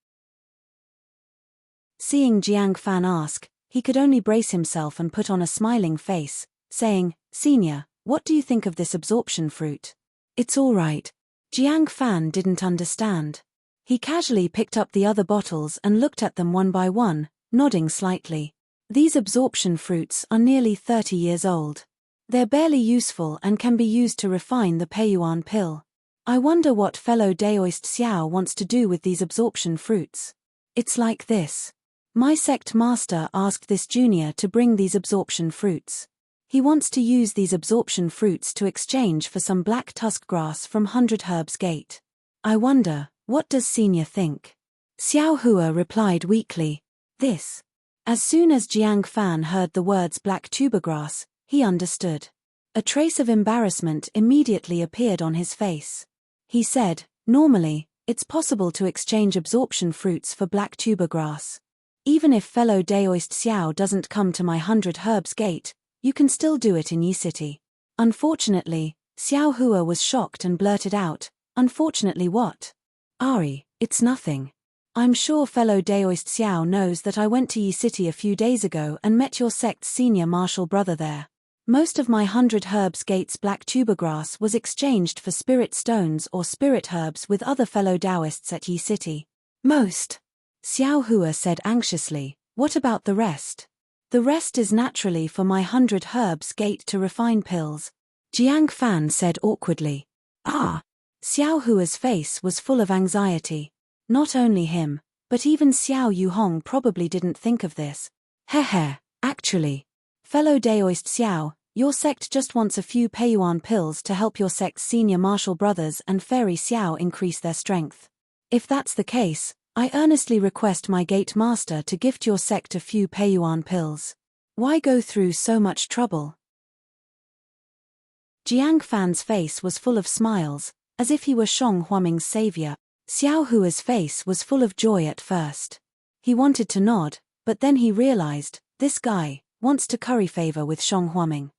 Seeing Jiang Fan ask, he could only brace himself and put on a smiling face, saying, "Senior, what do you think of this absorption fruit?" "It's all right." Jiang Fan didn't understand. He casually picked up the other bottles and looked at them one by one, nodding slightly. These absorption fruits are nearly 30 years old. They're barely useful and can be used to refine the Peiyuan pill. I wonder what fellow Daoist Xiao wants to do with these absorption fruits. It's like this. My sect master asked this junior to bring these absorption fruits. He wants to use these absorption fruits to exchange for some black tusk grass from 100 Herbs Gate. I wonder, what does senior think? Xiao Hua replied weakly, "This." As soon as Jiang Fan heard the words black tubergrass, he understood. A trace of embarrassment immediately appeared on his face. He said, "Normally, it's possible to exchange absorption fruits for black tubergrass. Even if fellow Daoist Xiao doesn't come to my 100 Herbs Gate, you can still do it in Yi City." Unfortunately, Xiao Hua was shocked and blurted out, "Unfortunately what?" "Ari, it's nothing. I'm sure fellow Daoist Xiao knows that I went to Yi City a few days ago and met your sect's senior martial brother there. Most of my 100 Herbs Gate's black tubergrass was exchanged for spirit stones or spirit herbs with other fellow Daoists at Yi City." "Most?" Xiao Hua said anxiously, "What about the rest?" "The rest is naturally for my 100 Herbs Gate to refine pills," Jiang Fan said awkwardly. "Ah!" Xiao Hua's face was full of anxiety. Not only him, but even Xiao Yuhong probably didn't think of this. Heh, actually. Fellow Daoist Xiao, your sect just wants a few Peiyuan pills to help your sect's senior martial brothers and Fairy Xiao increase their strength. If that's the case, I earnestly request my gate master to gift your sect a few Peiyuan pills. Why go through so much trouble?" Jiang Fan's face was full of smiles, as if he were Shang Huaming's savior. Xiao Hua's face was full of joy at first. He wanted to nod, but then he realized, this guy wants to curry favor with Shang Huaming.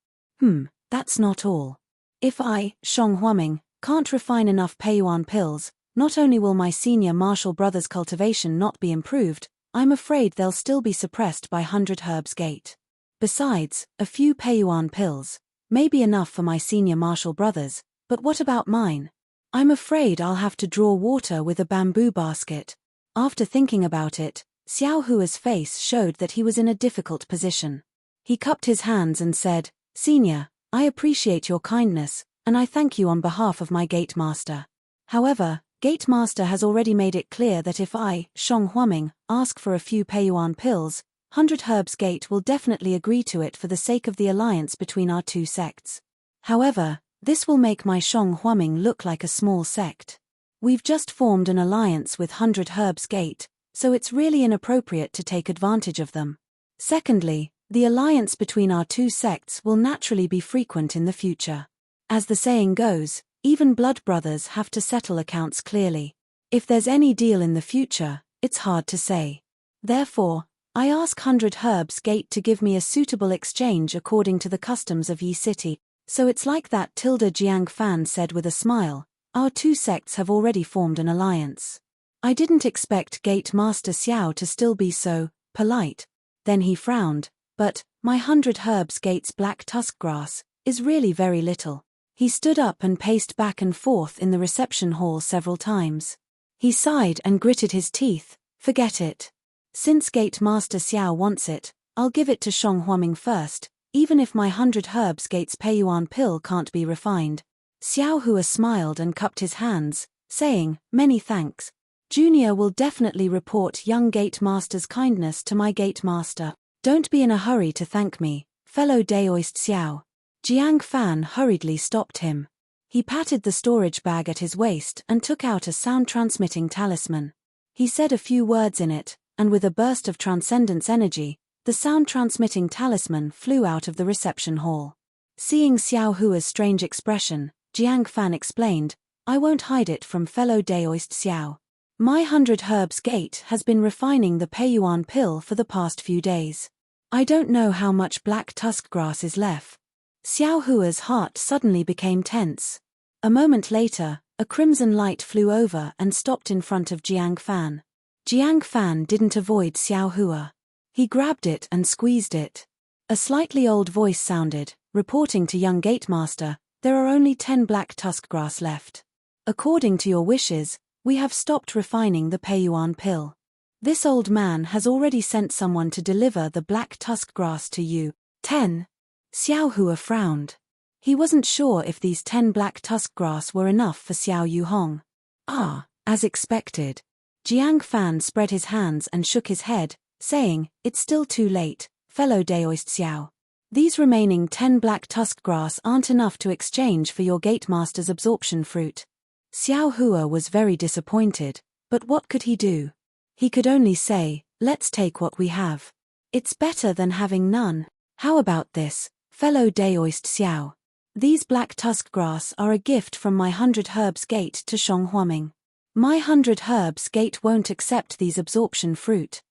That's not all. If I, Shang Huaming, can't refine enough Peiyuan pills, not only will my senior martial brother's cultivation not be improved, I'm afraid they'll still be suppressed by 100 Herbs Gate. Besides, a few Peiyuan pills may be enough for my senior martial brothers, but what about mine? I'm afraid I'll have to draw water with a bamboo basket. After thinking about it, Xiao Hua's face showed that he was in a difficult position. He cupped his hands and said, "Senior, I appreciate your kindness, and I thank you on behalf of my gate master. However, Gate Master has already made it clear that if I, Shang Huaming, ask for a few Peiyuan pills, 100 Herbs Gate will definitely agree to it for the sake of the alliance between our two sects. However, this will make my Shang Huaming look like a small sect. We've just formed an alliance with 100 Herbs Gate, so it's really inappropriate to take advantage of them. Secondly, the alliance between our two sects will naturally be frequent in the future. As the saying goes, even blood brothers have to settle accounts clearly. If there's any deal in the future, it's hard to say. Therefore, I ask 100 Herbs Gate to give me a suitable exchange according to the customs of Yi City. So it's like that, Jiang Fan said with a smile. Our two sects have already formed an alliance. I didn't expect Gate Master Xiao to still be so polite. Then he frowned, but my 100 Herbs Gate's black tusk grass is really very little. He stood up and paced back and forth in the reception hall several times. He sighed and gritted his teeth. Forget it. Since Gate Master Xiao wants it, I'll give it to Shang Huaming first, even if my 100 Herbs Gate's Peiyuan pill can't be refined. Xiao Hua smiled and cupped his hands, saying, "Many thanks. Junior will definitely report young Gate Master's kindness to my Gate Master. Don't be in a hurry to thank me, fellow Daoist Xiao." Jiang Fan hurriedly stopped him. He patted the storage bag at his waist and took out a sound-transmitting talisman. He said a few words in it, and with a burst of transcendence energy, the sound-transmitting talisman flew out of the reception hall. Seeing Xiao Hua's strange expression, Jiang Fan explained, "I won't hide it from fellow Daoist Xiao. My 100 Herbs Gate has been refining the Peiyuan pill for the past few days. I don't know how much black tusk grass is left." Xiao Hua's heart suddenly became tense. A moment later, a crimson light flew over and stopped in front of Jiang Fan. Jiang Fan didn't avoid Xiao Hua. He grabbed it and squeezed it. A slightly old voice sounded, reporting to young Gatemaster, "There are only 10 black tusk grass left. According to your wishes, we have stopped refining the Peiyuan pill. This old man has already sent someone to deliver the black tusk grass to you." 10. Xiao Hua frowned. He wasn't sure if these 10 black tusk grass were enough for Xiao Yuhong. As expected. Jiang Fan spread his hands and shook his head, saying, "It's still too late, fellow Daoist Xiao. These remaining 10 black tusk grass aren't enough to exchange for your Gatemaster's absorption fruit." Xiao Hua was very disappointed, but what could he do? He could only say, "Let's take what we have. It's better than having none. How about this, fellow Daoist Xiao? These black tusk grass are a gift from my 100 Herbs Gate to Shonghuaming. My 100 Herbs Gate won't accept these absorption fruit."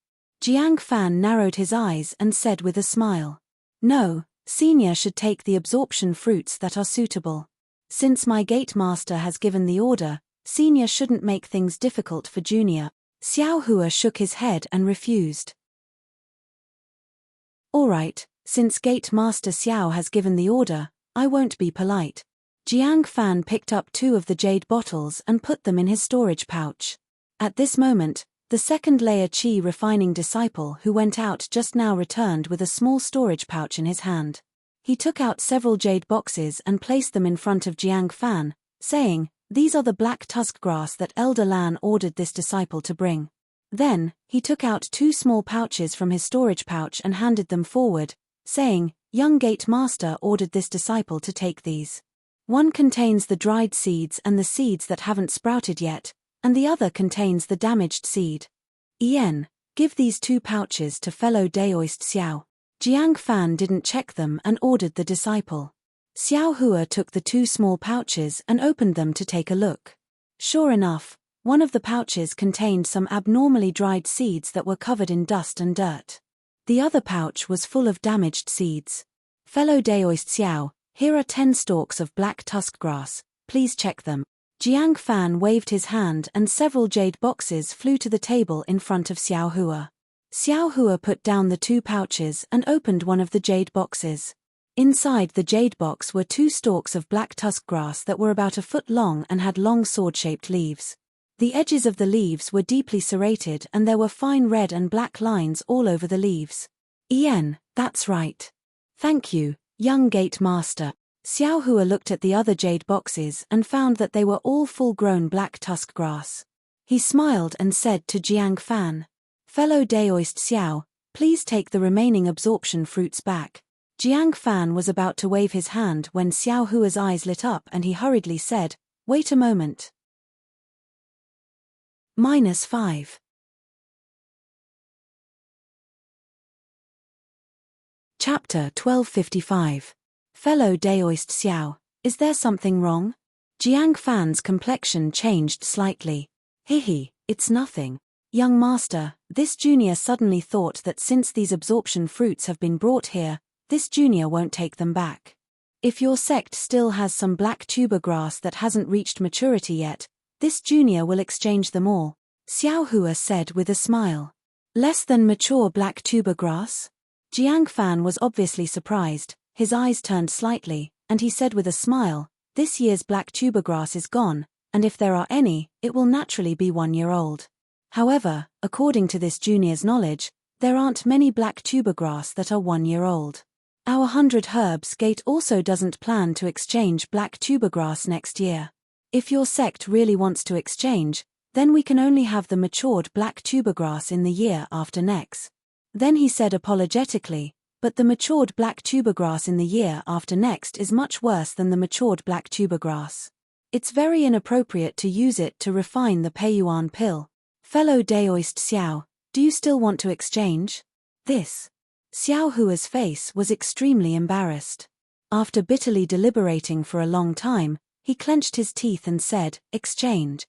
Jiang Fan narrowed his eyes and said with a smile, "No, Senior should take the absorption fruits that are suitable. Since my Gatemaster has given the order, Senior shouldn't make things difficult for Junior." Xiao Hua shook his head and refused. "All right, since Gatemaster Xiao has given the order, I won't be polite." Jiang Fan picked up 2 of the jade bottles and put them in his storage pouch. At this moment, the second-layer Qi refining disciple who went out just now returned with a small storage pouch in his hand. He took out several jade boxes and placed them in front of Jiang Fan, saying, "These are the black tusk grass that Elder Lan ordered this disciple to bring." Then, he took out 2 small pouches from his storage pouch and handed them forward, saying, "Young Gatemaster ordered this disciple to take these. One contains the dried seeds and the seeds that haven't sprouted yet, and the other contains the damaged seed. Yen, give these 2 pouches to fellow Daoist Xiao." Jiang Fan didn't check them and ordered the disciple. Xiao Hua took the 2 small pouches and opened them to take a look. Sure enough, one of the pouches contained some abnormally dried seeds that were covered in dust and dirt. The other pouch was full of damaged seeds. "Fellow Daoist Xiao, here are 10 stalks of black tusk grass, please check them." Jiang Fan waved his hand and several jade boxes flew to the table in front of Xiao Hua. Xiao Hua put down the 2 pouches and opened one of the jade boxes. Inside the jade box were 2 stalks of black tusk grass that were about a foot long and had long sword-shaped leaves. The edges of the leaves were deeply serrated and there were fine red and black lines all over the leaves. "Yen, that's right. Thank you, young Gatemaster." Xiao Hua looked at the other jade boxes and found that they were all full-grown black tusk grass. He smiled and said to Jiang Fan, "Fellow Daoist Xiao, please take the remaining absorption fruits back." Jiang Fan was about to wave his hand when Xiao Hua's eyes lit up and he hurriedly said, "Wait a moment." -5. Chapter 1255. Fellow Daoist Xiao, is there something wrong? Jiang Fan's complexion changed slightly. "Hihi, it's nothing. Young master, this junior suddenly thought that since these absorption fruits have been brought here, this junior won't take them back. If your sect still has some black tuber grass that hasn't reached maturity yet, this junior will exchange them all," Xiao Hua said with a smile. "Less than mature black tuber grass?" Jiang Fan was obviously surprised, his eyes turned slightly, and he said with a smile, "This year's black tuber grass is gone, and if there are any, it will naturally be 1 year old. However, according to this junior's knowledge, there aren't many black tuber grass that are 1 year old. Our 100 Herbs Gate also doesn't plan to exchange black tuber grass next year. If your sect really wants to exchange, then we can only have the matured black tuber grass in the year after next." Then he said apologetically, "But the matured black tuber grass in the year after next is much worse than the matured black tuber grass. It's very inappropriate to use it to refine the Peiyuan pill. Fellow Daoist Xiao, Do you still want to exchange? This. Xiao Hua's face was extremely embarrassed. After bitterly deliberating for a long time, he clenched his teeth and said, exchange.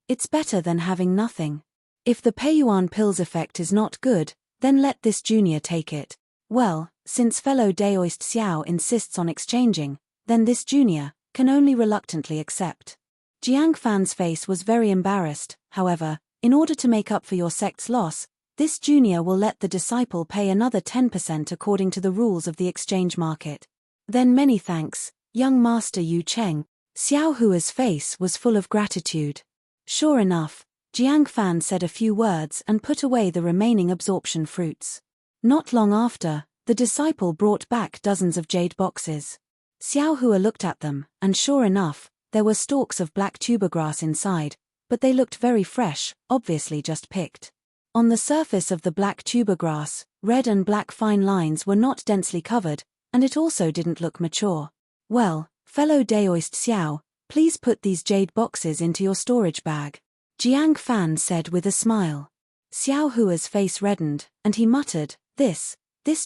It's better than having nothing. If the Peiyuan pill's effect is not good, then let this junior take it. Well, since fellow Daoist Xiao insists on exchanging, then this junior can only reluctantly accept. Jiang Fan's face was very embarrassed. However, in order to make up for your sect's loss, this junior will let the disciple pay another 10% according to the rules of the exchange market. Then many thanks, young Master Yu Cheng. Xiao Hua's face was full of gratitude. Sure enough, Jiang Fan said a few words and put away the remaining absorption fruits. Not long after, the disciple brought back dozens of jade boxes. Xiao Hua looked at them, and sure enough, there were stalks of black tubergrass inside, but they looked very fresh, obviously just picked. On the surface of the black tubergrass, red and black fine lines were not densely covered, and it also didn't look mature. Well, fellow Daoist Xiao, please put these jade boxes into your storage bag. Jiang Fan said with a smile. Xiao Hua's face reddened, and he muttered, This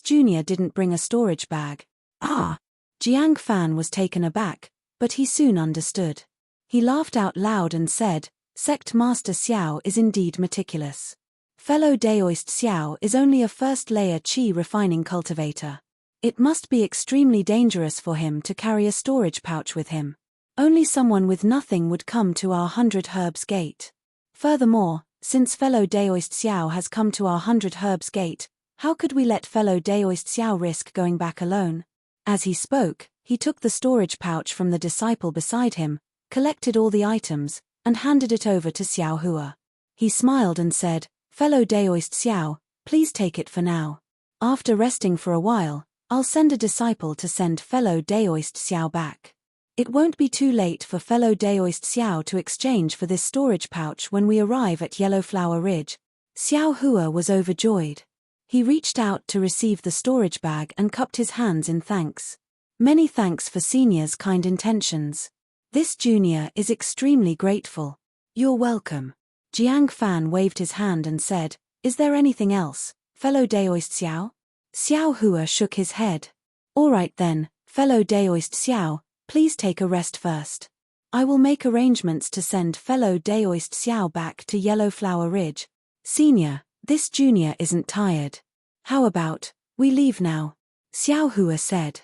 junior didn't bring a storage bag. Ah! Jiang Fan was taken aback, but he soon understood. He laughed out loud and said, Sect Master Xiao is indeed meticulous. Fellow Daoist Xiao is only a first-layer qi refining cultivator. It must be extremely dangerous for him to carry a storage pouch with him. Only someone with nothing would come to our 100 Herbs Gate. Furthermore, since fellow Daoist Xiao has come to our 100 Herbs Gate, how could we let fellow Daoist Xiao risk going back alone? As he spoke, he took the storage pouch from the disciple beside him, collected all the items, and handed it over to Xiao Hua. He smiled and said, Fellow Daoist Xiao, please take it for now. After resting for a while, I'll send a disciple to send fellow Daoist Xiao back. It won't be too late for fellow Daoist Xiao to exchange for this storage pouch when we arrive at Yellow Flower Ridge. Xiao Hua was overjoyed. He reached out to receive the storage bag and cupped his hands in thanks. Many thanks for senior's kind intentions. This junior is extremely grateful. You're welcome. Jiang Fan waved his hand and said, Is there anything else, fellow Daoist Xiao? Xiao Hua shook his head. All right then, fellow Daoist Xiao, please take a rest first. I will make arrangements to send fellow Daoist Xiao back to Yellow Flower Ridge. Senior, this junior isn't tired. How about, we leave now? Xiao Hua said.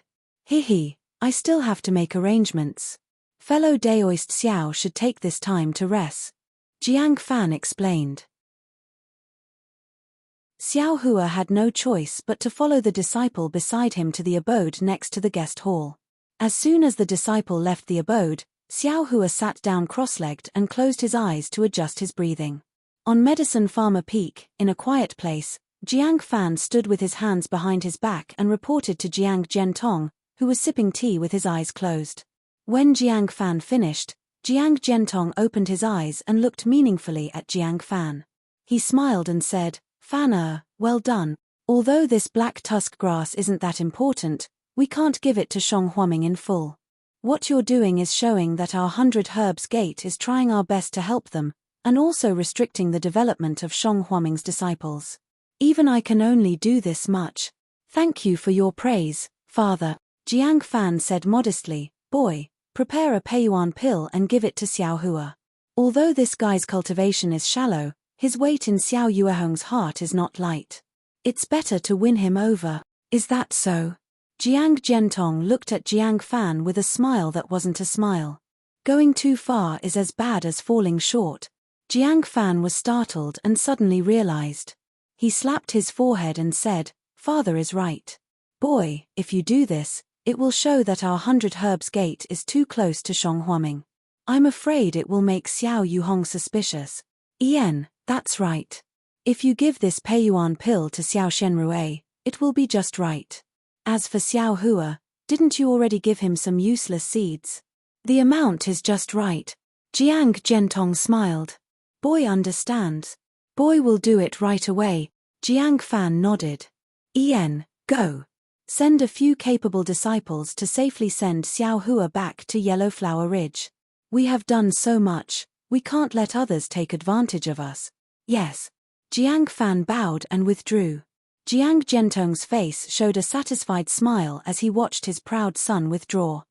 Hihi, I still have to make arrangements. Fellow Daoist Xiao should take this time to rest. Jiang Fan explained. Xiao Hua had no choice but to follow the disciple beside him to the abode next to the guest hall. As soon as the disciple left the abode, Xiao Hua sat down cross-legged and closed his eyes to adjust his breathing. On Medicine Farmer Peak, in a quiet place, Jiang Fan stood with his hands behind his back and reported to Jiang Gentong, who was sipping tea with his eyes closed. When Jiang Fan finished, Jiang Gentong opened his eyes and looked meaningfully at Jiang Fan. He smiled and said, Fan, well done. Although this black tusk grass isn't that important, we can't give it to Shong Huaming in full. What you're doing is showing that our 100 Herbs Gate is trying our best to help them, and also restricting the development of Shong Huaming's disciples. Even I can only do this much. Thank you for your praise, Father. Jiang Fan said modestly, Boy, prepare a Peiyuan pill and give it to Xiao Hua. Although this guy's cultivation is shallow, his weight in Xiao Yuehong's heart is not light. It's better to win him over. Is that so? Jiang Gentong looked at Jiang Fan with a smile that wasn't a smile. Going too far is as bad as falling short. Jiang Fan was startled and suddenly realized. He slapped his forehead and said, Father is right. Boy, if you do this, it will show that our 100 Herbs Gate is too close to Shong Huaming. I'm afraid it will make Xiao Yuehong suspicious. That's right. If you give this Peiyuan pill to Xiao Shenrue, it will be just right. As for Xiao Hua, didn't you already give him some useless seeds? The amount is just right. Jiang Gentong smiled. Boy understands. Boy will do it right away. Jiang Fan nodded. Go. Send a few capable disciples to safely send Xiao Hua back to Yellow Flower Ridge. We have done so much, we can't let others take advantage of us. Yes. Jiang Fan bowed and withdrew. Jiang Gentong's face showed a satisfied smile as he watched his proud son withdraw.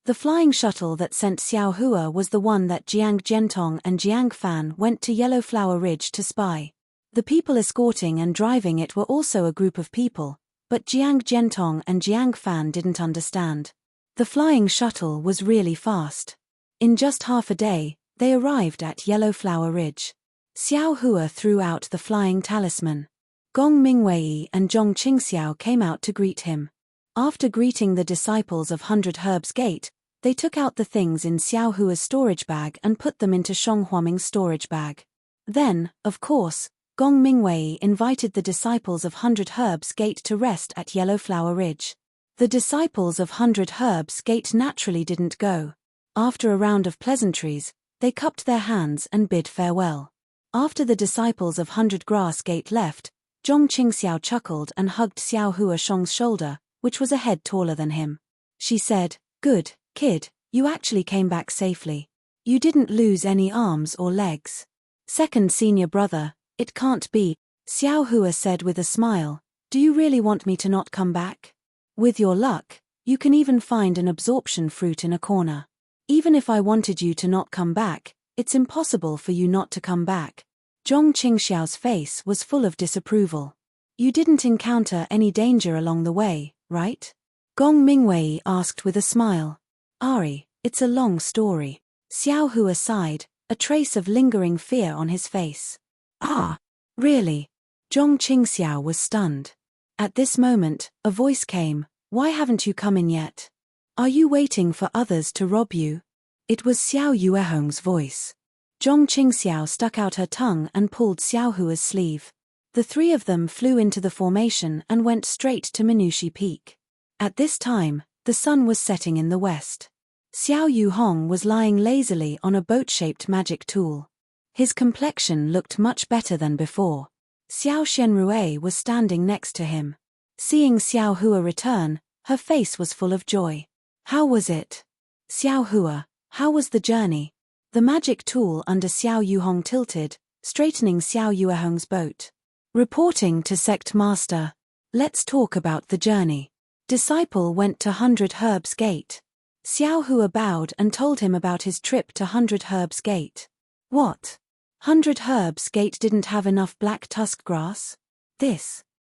The flying shuttle that sent Xiao Hua was the one that Jiang Gentong and Jiang Fan went to Yellow Flower Ridge to spy. The people escorting and driving it were also a group of people, but Jiang Gentong and Jiang Fan didn't understand. The flying shuttle was really fast. In just half a day, they arrived at Yellow Flower Ridge. Xiao Hua threw out the flying talisman. Gong Mingwei and Zhong Qingxiao came out to greet him. After greeting the disciples of 100 Herbs Gate, they took out the things in Xiao Hua's storage bag and put them into Shong Huaming's storage bag. Then, of course, Gong Mingwei invited the disciples of 100 Herbs Gate to rest at Yellow Flower Ridge. The disciples of 100 Herbs Gate naturally didn't go. After a round of pleasantries, they cupped their hands and bid farewell. After the disciples of 100 Grass Gate left, Zhong Qingxiao chuckled and hugged Xiao Hua Shong's shoulder, which was a head taller than him. She said, "Good, kid, you actually came back safely. You didn't lose any arms or legs." "Second senior brother, it can't be," Xiao Hua said with a smile. "Do you really want me to not come back? With your luck, you can even find an absorption fruit in a corner. Even if I wanted you to not come back, it's impossible for you not to come back." Zhong Qingxiao's face was full of disapproval. "You didn't encounter any danger along the way, right?" Gong Mingwei asked with a smile. "Ari, it's a long story." Xiao Hua sighed, a trace of lingering fear on his face. "Ah, really?" Zhong Qingxiao was stunned. At this moment, a voice came, "Why haven't you come in yet? Are you waiting for others to rob you?" It was Xiao Yuehong's voice. Zhong Qingxiao stuck out her tongue and pulled Xiao Hua's sleeve. The three of them flew into the formation and went straight to Minushi Peak. At this time, the sun was setting in the west. Xiao Yuhong was lying lazily on a boat-shaped magic tool. His complexion looked much better than before. Xiao Shenrue was standing next to him. Seeing Xiao Hua return, her face was full of joy. "How was it? Xiao Hua, how was the journey?" The magic tool under Xiao Yuhong tilted, straightening Xiao Yuehong's boat. Reporting to Sect Master. Let's talk about the journey. Disciple went to 100 Herbs Gate. Xiao Hua bowed and told him about his trip to 100 Herbs Gate. What? 100 Herbs Gate didn't have enough black tusk grass?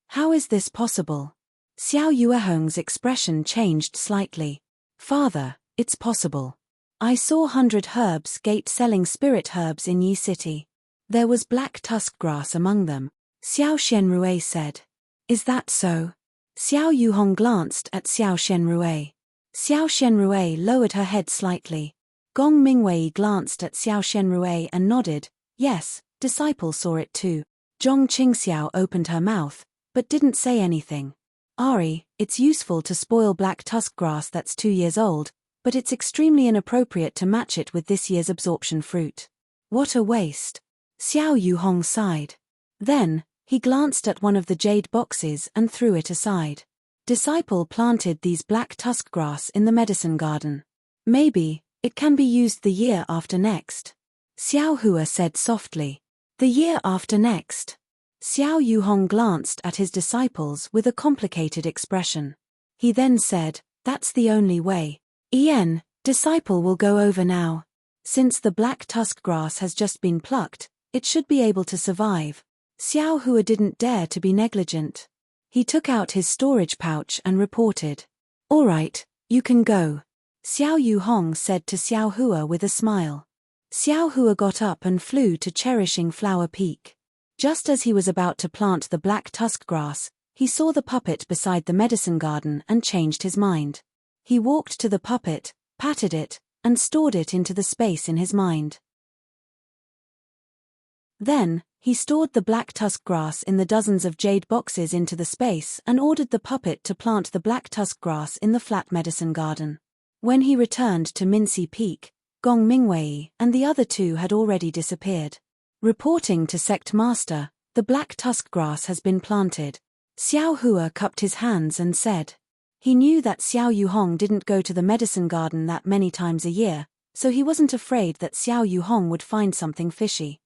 How is this possible? Xiao Yuehong's expression changed slightly. Father, it's possible. I saw 100 Herbs Gate selling spirit herbs in Yi City. There was black tusk grass among them, Xiao Shenrue said. Is that so? Xiao Yuhong glanced at Xiao Shenrue. Xiao Shenrue lowered her head slightly. Gong Mingwei glanced at Xiao Shenrue and nodded. Yes, disciple saw it too. Zhong Qingxiao opened her mouth, but didn't say anything. Ari, it's useful to spoil black tusk grass that's 2 years old, but it's extremely inappropriate to match it with this year's absorption fruit. What a waste. Xiao Yuhong sighed. Then, he glanced at one of the jade boxes and threw it aside. Disciple planted these black tusk grass in the medicine garden. Maybe, it can be used the year after next. Xiao Hua said softly. The year after next. Xiao Yuhong glanced at his disciples with a complicated expression. He then said, that's the only way. Disciple will go over now. Since the black tusk grass has just been plucked, it should be able to survive. Xiao Hua didn't dare to be negligent. He took out his storage pouch and reported. All right, you can go. Xiao Yuhong said to Xiao Hua with a smile. Xiao Hua got up and flew to Cherishing Flower Peak. Just as he was about to plant the black tusk grass, he saw the puppet beside the medicine garden and changed his mind. He walked to the puppet, patted it, and stored it into the space in his mind. Then, he stored the black tusk grass in the dozens of jade boxes into the space and ordered the puppet to plant the black tusk grass in the flat medicine garden. When he returned to Mincy Peak, Gong Mingwei and the other two had already disappeared. Reporting to Sect Master, the black tusk grass has been planted. Xiao Hua cupped his hands and said. He knew that Xiao Yuhong didn't go to the medicine garden that many times a year, so he wasn't afraid that Xiao Yuhong would find something fishy.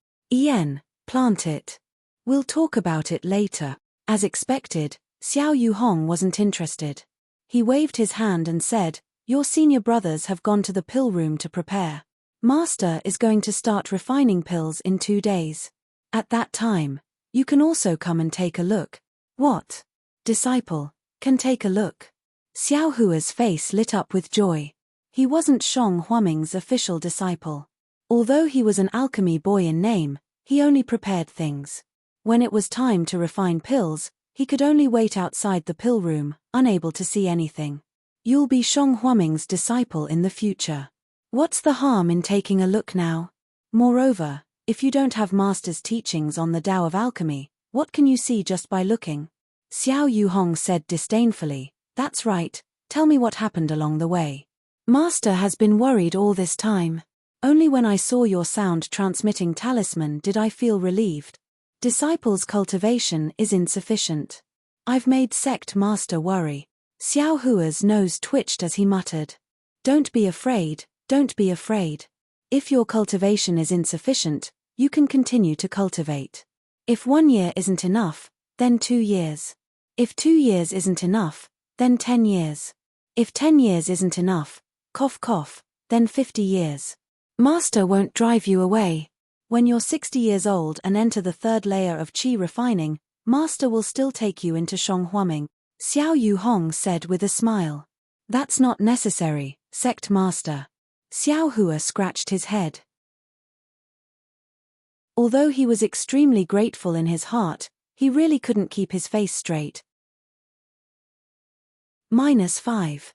Plant it. We'll talk about it later. As expected, Xiao Yuhong wasn't interested. He waved his hand and said, "Your senior brothers have gone to the pill room to prepare. Master is going to start refining pills in 2 days. At that time, you can also come and take a look." "What? Disciple, can take a look?" Xiao Hua's face lit up with joy. He wasn't Shang Huaming's official disciple. Although he was an alchemy boy in name, he only prepared things. When it was time to refine pills, he could only wait outside the pill room, unable to see anything. "You'll be Shang Huaming's disciple in the future. What's the harm in taking a look now? Moreover, if you don't have Master's teachings on the Tao of alchemy, what can you see just by looking?" Xiao Yuhong said disdainfully, "That's right, tell me what happened along the way." "Master has been worried all this time. Only when I saw your sound-transmitting talisman did I feel relieved. Disciples' cultivation is insufficient. I've made sect master worry." Xiao Hua's nose twitched as he muttered, Don't be afraid, don't be afraid. If your cultivation is insufficient, you can continue to cultivate. If 1 year isn't enough, then 2 years. If 2 years isn't enough, then 10 years. If 10 years isn't enough, cough cough, then 50 years. Master won't drive you away. When you're 60 years old and enter the 3rd layer of qi refining, Master will still take you into Shang Huaming, Xiao Yuhong said with a smile. "That's not necessary, sect master." Xiao Hua scratched his head. Although he was extremely grateful in his heart, he really couldn't keep his face straight. -5.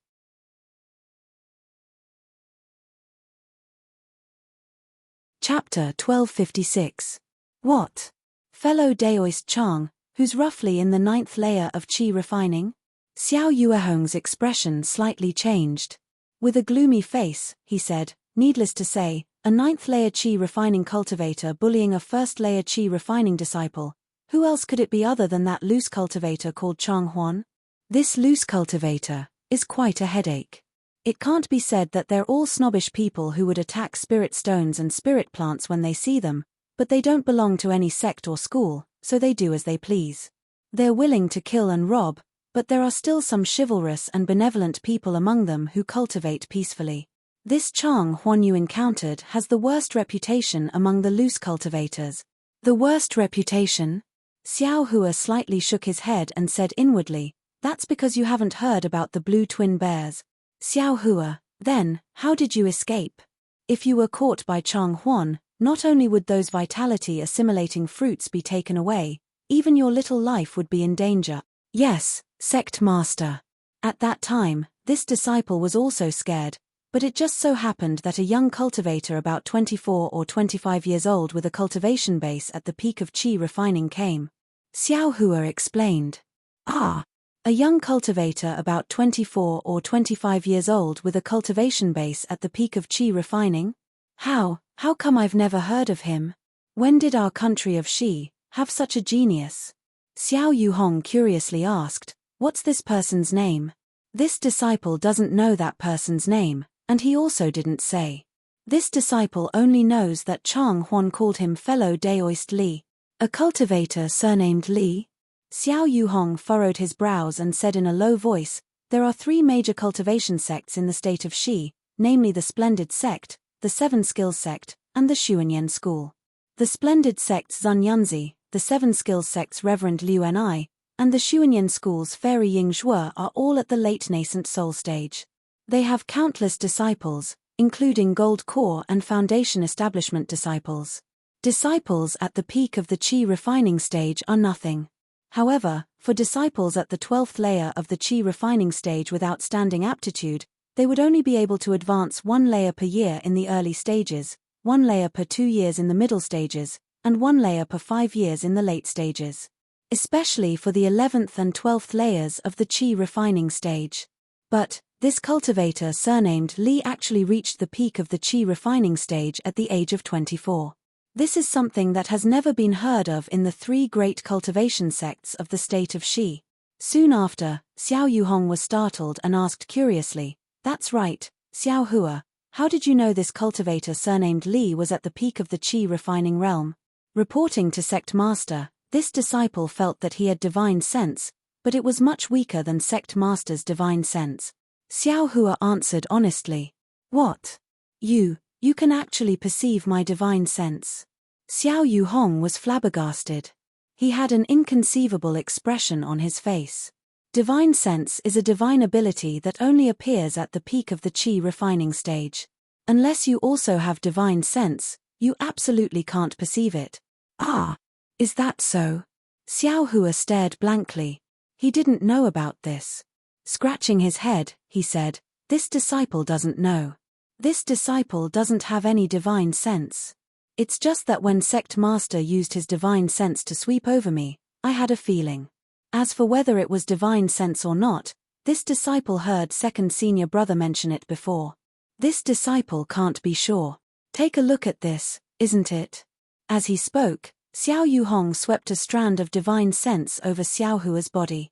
Chapter 1256. What? Fellow Daoist Chang, who's roughly in the 9th layer of qi refining? Xiao Yuehong's expression slightly changed. With a gloomy face, he said, "Needless to say, a 9th layer qi refining cultivator bullying a 1st layer qi refining disciple. Who else could it be other than that loose cultivator called Chang Huan? This loose cultivator is quite a headache. It can't be said that they're all snobbish people who would attack spirit stones and spirit plants when they see them, but they don't belong to any sect or school, so they do as they please. They're willing to kill and rob, but there are still some chivalrous and benevolent people among them who cultivate peacefully. This Chang Huan you encountered has the worst reputation among the loose cultivators." "The worst reputation?" Xiao Hua slightly shook his head and said inwardly, "That's because you haven't heard about the blue twin bears." Xiao Hua, then, how did you escape? If you were caught by Chang Huan, not only would those vitality-assimilating fruits be taken away, even your little life would be in danger. Yes, sect master. At that time, this disciple was also scared, but it just so happened that a young cultivator about 24 or 25 years old with a cultivation base at the peak of qi refining came. Xiao Hua explained. "Ah. A young cultivator about 24 or 25 years old with a cultivation base at the peak of qi refining? How come I've never heard of him? When did our country of Xi have such a genius?" Xiao Yuhong curiously asked, "What's this person's name?" This disciple doesn't know that person's name, and he also didn't say. This disciple only knows that Chang Huan called him fellow Daoist Li. "A cultivator surnamed Li?" Xiao Yuhong furrowed his brows and said in a low voice, "There are 3 major cultivation sects in the state of Xi, namely the Splendid Sect, the 7 Skills Sect, and the Xuanyan School. The Splendid Sect's Zun Yunzi, the 7 Skills Sect's Reverend Liu Ni, and the Xuanyan School's Fairy Ying Zhuo are all at the late nascent soul stage. They have countless disciples, including Gold Core and Foundation Establishment disciples. Disciples at the peak of the qi refining stage are nothing. However, for disciples at the 12th layer of the qi refining stage with outstanding aptitude, they would only be able to advance 1 layer per year in the early stages, 1 layer per 2 years in the middle stages, and 1 layer per 5 years in the late stages. Especially for the 11th and 12th layers of the qi refining stage. But, this cultivator surnamed Li actually reached the peak of the qi refining stage at the age of 24. This is something that has never been heard of in the 3 great cultivation sects of the state of Xi. Soon after, Xiao Yuhong was startled and asked curiously, "That's right, Xiao Hua, how did you know this cultivator surnamed Li was at the peak of the qi refining realm?" Reporting to Sect Master, this disciple felt that he had divine sense, but it was much weaker than Sect Master's divine sense. Xiao Hua answered honestly. What? You can actually perceive my divine sense. Xiao Yuhong was flabbergasted. He had an inconceivable expression on his face. Divine sense is a divine ability that only appears at the peak of the qi refining stage. Unless you also have divine sense, you absolutely can't perceive it. Ah, is that so? Xiao Hua stared blankly. He didn't know about this. Scratching his head, he said, this disciple doesn't know. This disciple doesn't have any divine sense. It's just that when Sect Master used his divine sense to sweep over me, I had a feeling. As for whether it was divine sense or not, this disciple heard second senior brother mention it before. This disciple can't be sure. Take a look at this, isn't it? As he spoke, Xiao Yuhong swept a strand of divine sense over Xiao Hua's body.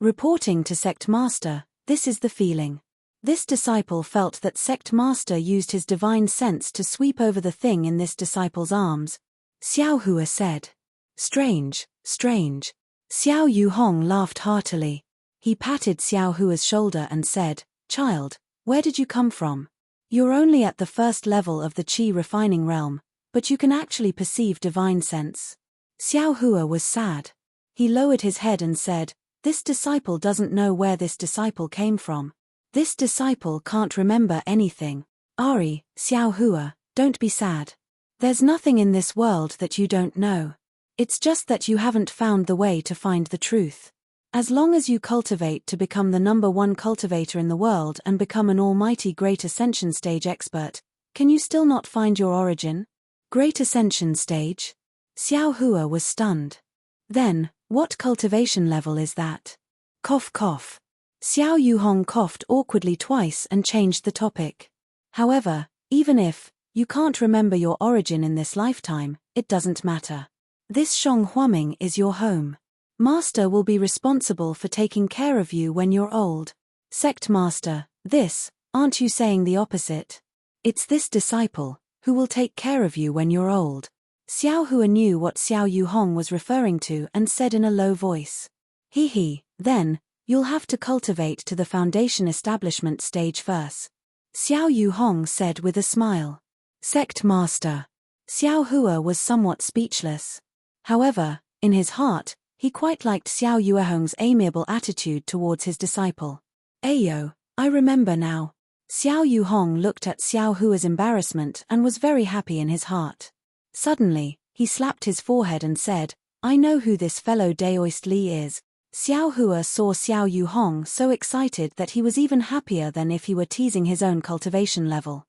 Reporting to Sect Master, this is the feeling. This disciple felt that Sect Master used his divine sense to sweep over the thing in this disciple's arms. Xiao Hua said. Strange, strange. Xiao Yuhong laughed heartily. He patted Xiao Hua's shoulder and said, Child, where did you come from? You're only at the first level of the qi refining realm, but you can actually perceive divine sense. Xiao Hua was sad. He lowered his head and said, this disciple doesn't know where this disciple came from. This disciple can't remember anything. Ari, Xiao Hua, don't be sad. There's nothing in this world that you don't know. It's just that you haven't found the way to find the truth. As long as you cultivate to become the #1 cultivator in the world and become an almighty Great Ascension Stage expert, can you still not find your origin? Great Ascension Stage? Xiao Hua was stunned. Then, what cultivation level is that? Cough cough. Xiao Yuhong coughed awkwardly twice and changed the topic. However, even if you can't remember your origin in this lifetime, it doesn't matter. This Shong Huaming is your home. Master will be responsible for taking care of you when you're old. Sect Master, aren't you saying the opposite? It's this disciple who will take care of you when you're old. Xiao Hua knew what Xiao Yuhong was referring to and said in a low voice. Then, you'll have to cultivate to the foundation establishment stage first. Xiao Yuhong said with a smile. Sect Master. Xiao Hua was somewhat speechless. However, in his heart, he quite liked Xiao Yuhong's amiable attitude towards his disciple. Ayo, I remember now. Xiao Yuhong looked at Xiao Hua's embarrassment and was very happy in his heart. Suddenly, he slapped his forehead and said, I know who this fellow Daoist Li is. Xiao Hua saw Xiao Yuhong so excited that he was even happier than if he were teasing his own cultivation level.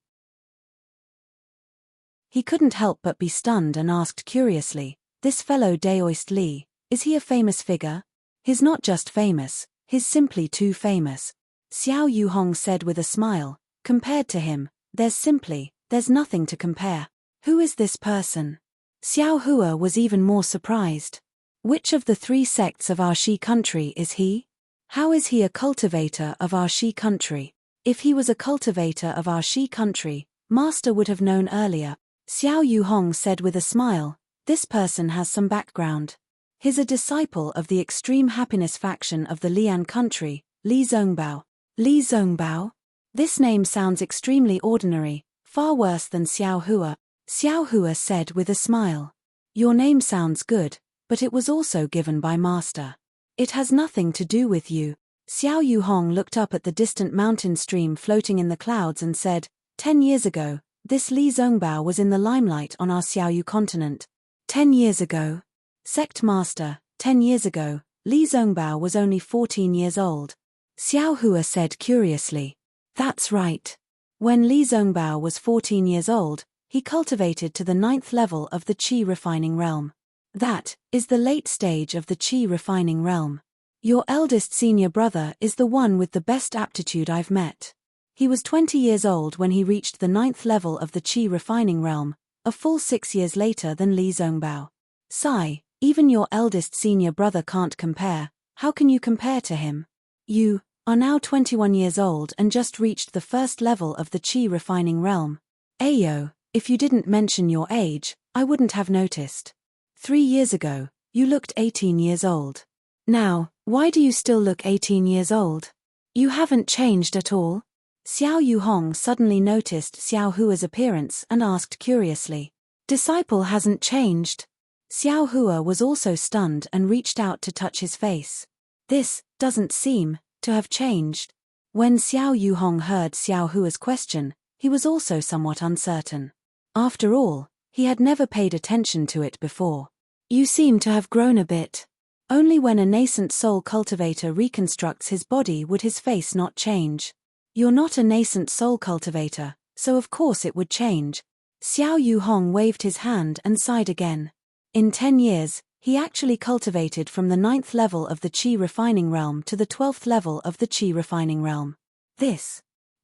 He couldn't help but be stunned and asked curiously, this fellow Daoist Li, is he a famous figure? He's not just famous, he's simply too famous. Xiao Yuhong said with a smile, compared to him, there's nothing to compare. Who is this person? Xiao Hua was even more surprised. Which of the 3 sects of our Shi country is he? How is he a cultivator of our Shi country? If he was a cultivator of our Shi country, Master would have known earlier. Xiao Yuhong said with a smile, this person has some background. He's a disciple of the extreme happiness faction of the Lian country, Li Zongbao. Li Zongbao? This name sounds extremely ordinary, far worse than Xiao Hua. Xiao Hua said with a smile. Your name sounds good, but it was also given by Master. It has nothing to do with you. Xiao Yuhong looked up at the distant mountain stream floating in the clouds and said, 10 years ago, this Li Zongbao was in the limelight on our Xiaoyu continent. 10 years ago? Sect Master, 10 years ago, Li Zongbao was only 14 years old. Xiao Hua said curiously. That's right. When Li Zongbao was 14 years old, he cultivated to the 9th level of the qi refining realm. That is the late stage of the qi refining realm. Your eldest senior brother is the one with the best aptitude I've met. He was 20 years old when he reached the 9th level of the qi refining realm, a full 6 years later than Li Zongbao. Sigh, even your eldest senior brother can't compare. How can you compare to him? You are now 21 years old and just reached the 1st level of the qi refining realm. Ayo, If you didn't mention your age, I wouldn't have noticed. 3 years ago, you looked 18 years old. Now, why do you still look 18 years old? You haven't changed at all? Xiao Yuhong suddenly noticed Xiao Hua's appearance and asked curiously. Disciple hasn't changed. Xiao Hua was also stunned and reached out to touch his face. This doesn't seem to have changed. When Xiao Yuhong heard Xiao Hua's question, he was also somewhat uncertain. After all, he had never paid attention to it before. You seem to have grown a bit. Only when a nascent soul cultivator reconstructs his body would his face not change. You're not a nascent soul cultivator, so of course it would change. Xiao Yuhong waved his hand and sighed again. In 10 years, he actually cultivated from the 9th level of the Qi refining realm to the 12th level of the Qi refining realm.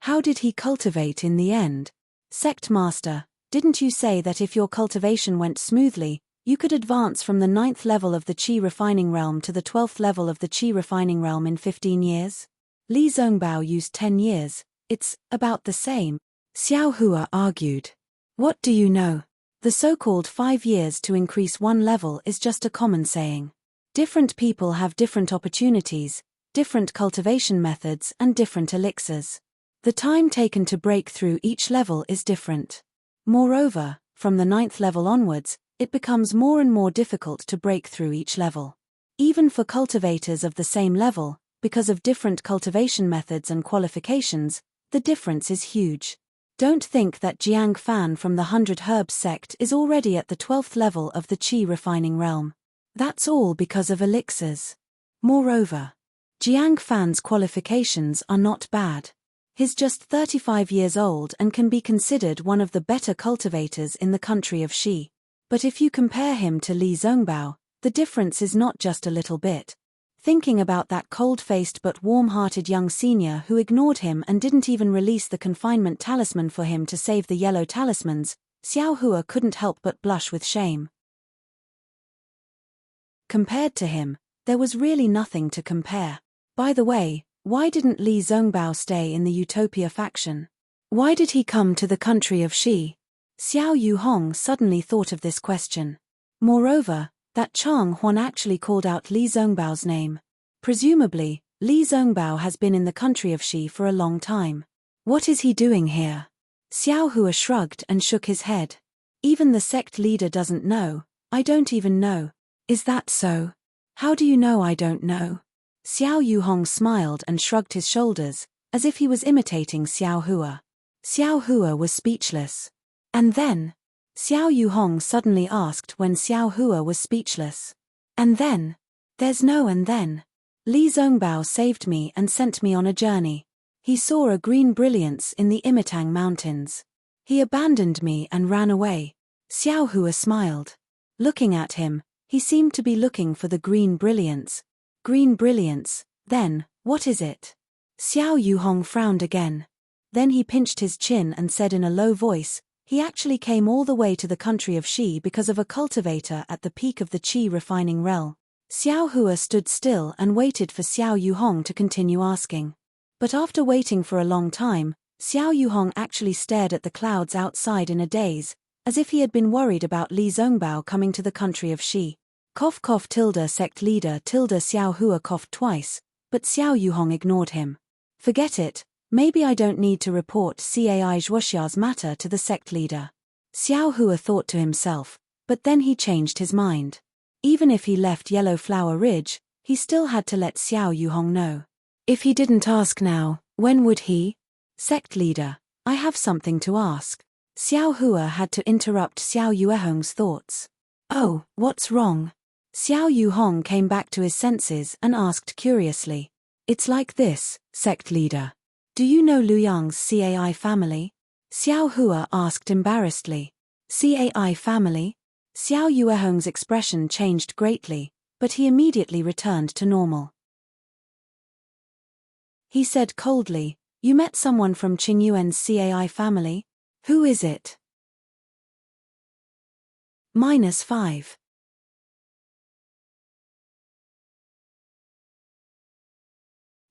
How did he cultivate in the end? Sect Master, didn't you say that if your cultivation went smoothly, you could advance from the 9th level of the Qi refining realm to the 12th level of the Qi refining realm in 15 years? Li Zongbao used 10 years, it's about the same. Xiao Hua argued. What do you know? The so-called 5 years to increase one level is just a common saying. Different people have different opportunities, different cultivation methods and different elixirs. The time taken to break through each level is different. Moreover, from the 9th level onwards, it becomes more and more difficult to break through each level. Even for cultivators of the same level, because of different cultivation methods and qualifications, the difference is huge. Don't think that Jiang Fan from the 100 Herbs sect is already at the 12th level of the Qi refining realm. That's all because of elixirs. Moreover, Jiang Fan's qualifications are not bad. He's just 35 years old and can be considered one of the better cultivators in the country of Xi. But if you compare him to Li Zongbao, the difference is not just a little bit. Thinking about that cold-faced but warm-hearted young senior who ignored him and didn't even release the confinement talisman for him to save the yellow talismans, Xiao Hua couldn't help but blush with shame. Compared to him, there was really nothing to compare. By the way, why didn't Li Zongbao stay in the Utopia faction? Why did he come to the country of Xi? Xiao Yuhong suddenly thought of this question. Moreover, that Chang Huan actually called out Li Zongbao's name. Presumably, Li Zongbao has been in the country of Xi for a long time. What is he doing here? Xiao Hua shrugged and shook his head. Even the sect leader doesn't know. I don't even know. Is that so? How do you know I don't know? Xiao Yuhong smiled and shrugged his shoulders, as if he was imitating Xiao Hua. Xiao Hua was speechless. And then? Xiao Yuhong suddenly asked when Xiao Hua was speechless. And then? There's no and then. Li Zongbao saved me and sent me on a journey. He saw a green brilliance in the Imitang Mountains. He abandoned me and ran away. Xiao Hua smiled. Looking at him, he seemed to be looking for the green brilliance. Green brilliance, then, what is it? Xiao Yuhong frowned again. Then he pinched his chin and said in a low voice, he actually came all the way to the country of Xi because of a cultivator at the peak of the Qi refining realm. Xiao Hua stood still and waited for Xiao Yuhong to continue asking. But after waiting for a long time, Xiao Yuhong actually stared at the clouds outside in a daze, as if he had been worried about Li Zongbao coming to the country of Xi. Cough cough tilde sect leader tilde Xiao Hua coughed twice, but Xiao Yuhong ignored him. Forget it, maybe I don't need to report Cai Zhuoxia's matter to the sect leader. Xiao Hua thought to himself, but then he changed his mind. Even if he left Yellow Flower Ridge, he still had to let Xiao Yuhong know. If he didn't ask now, when would he? Sect leader, I have something to ask. Xiao Hua had to interrupt Xiao Yuehong's thoughts. Oh, what's wrong? Xiao Yuhong came back to his senses and asked curiously. It's like this, sect leader. Do you know Liu Yang's Cai family? Xiao Hua asked embarrassedly. Cai family? Xiao Yuehong's expression changed greatly, but he immediately returned to normal. He said coldly, you met someone from Qingyuan's Cai family? Who is it? -5.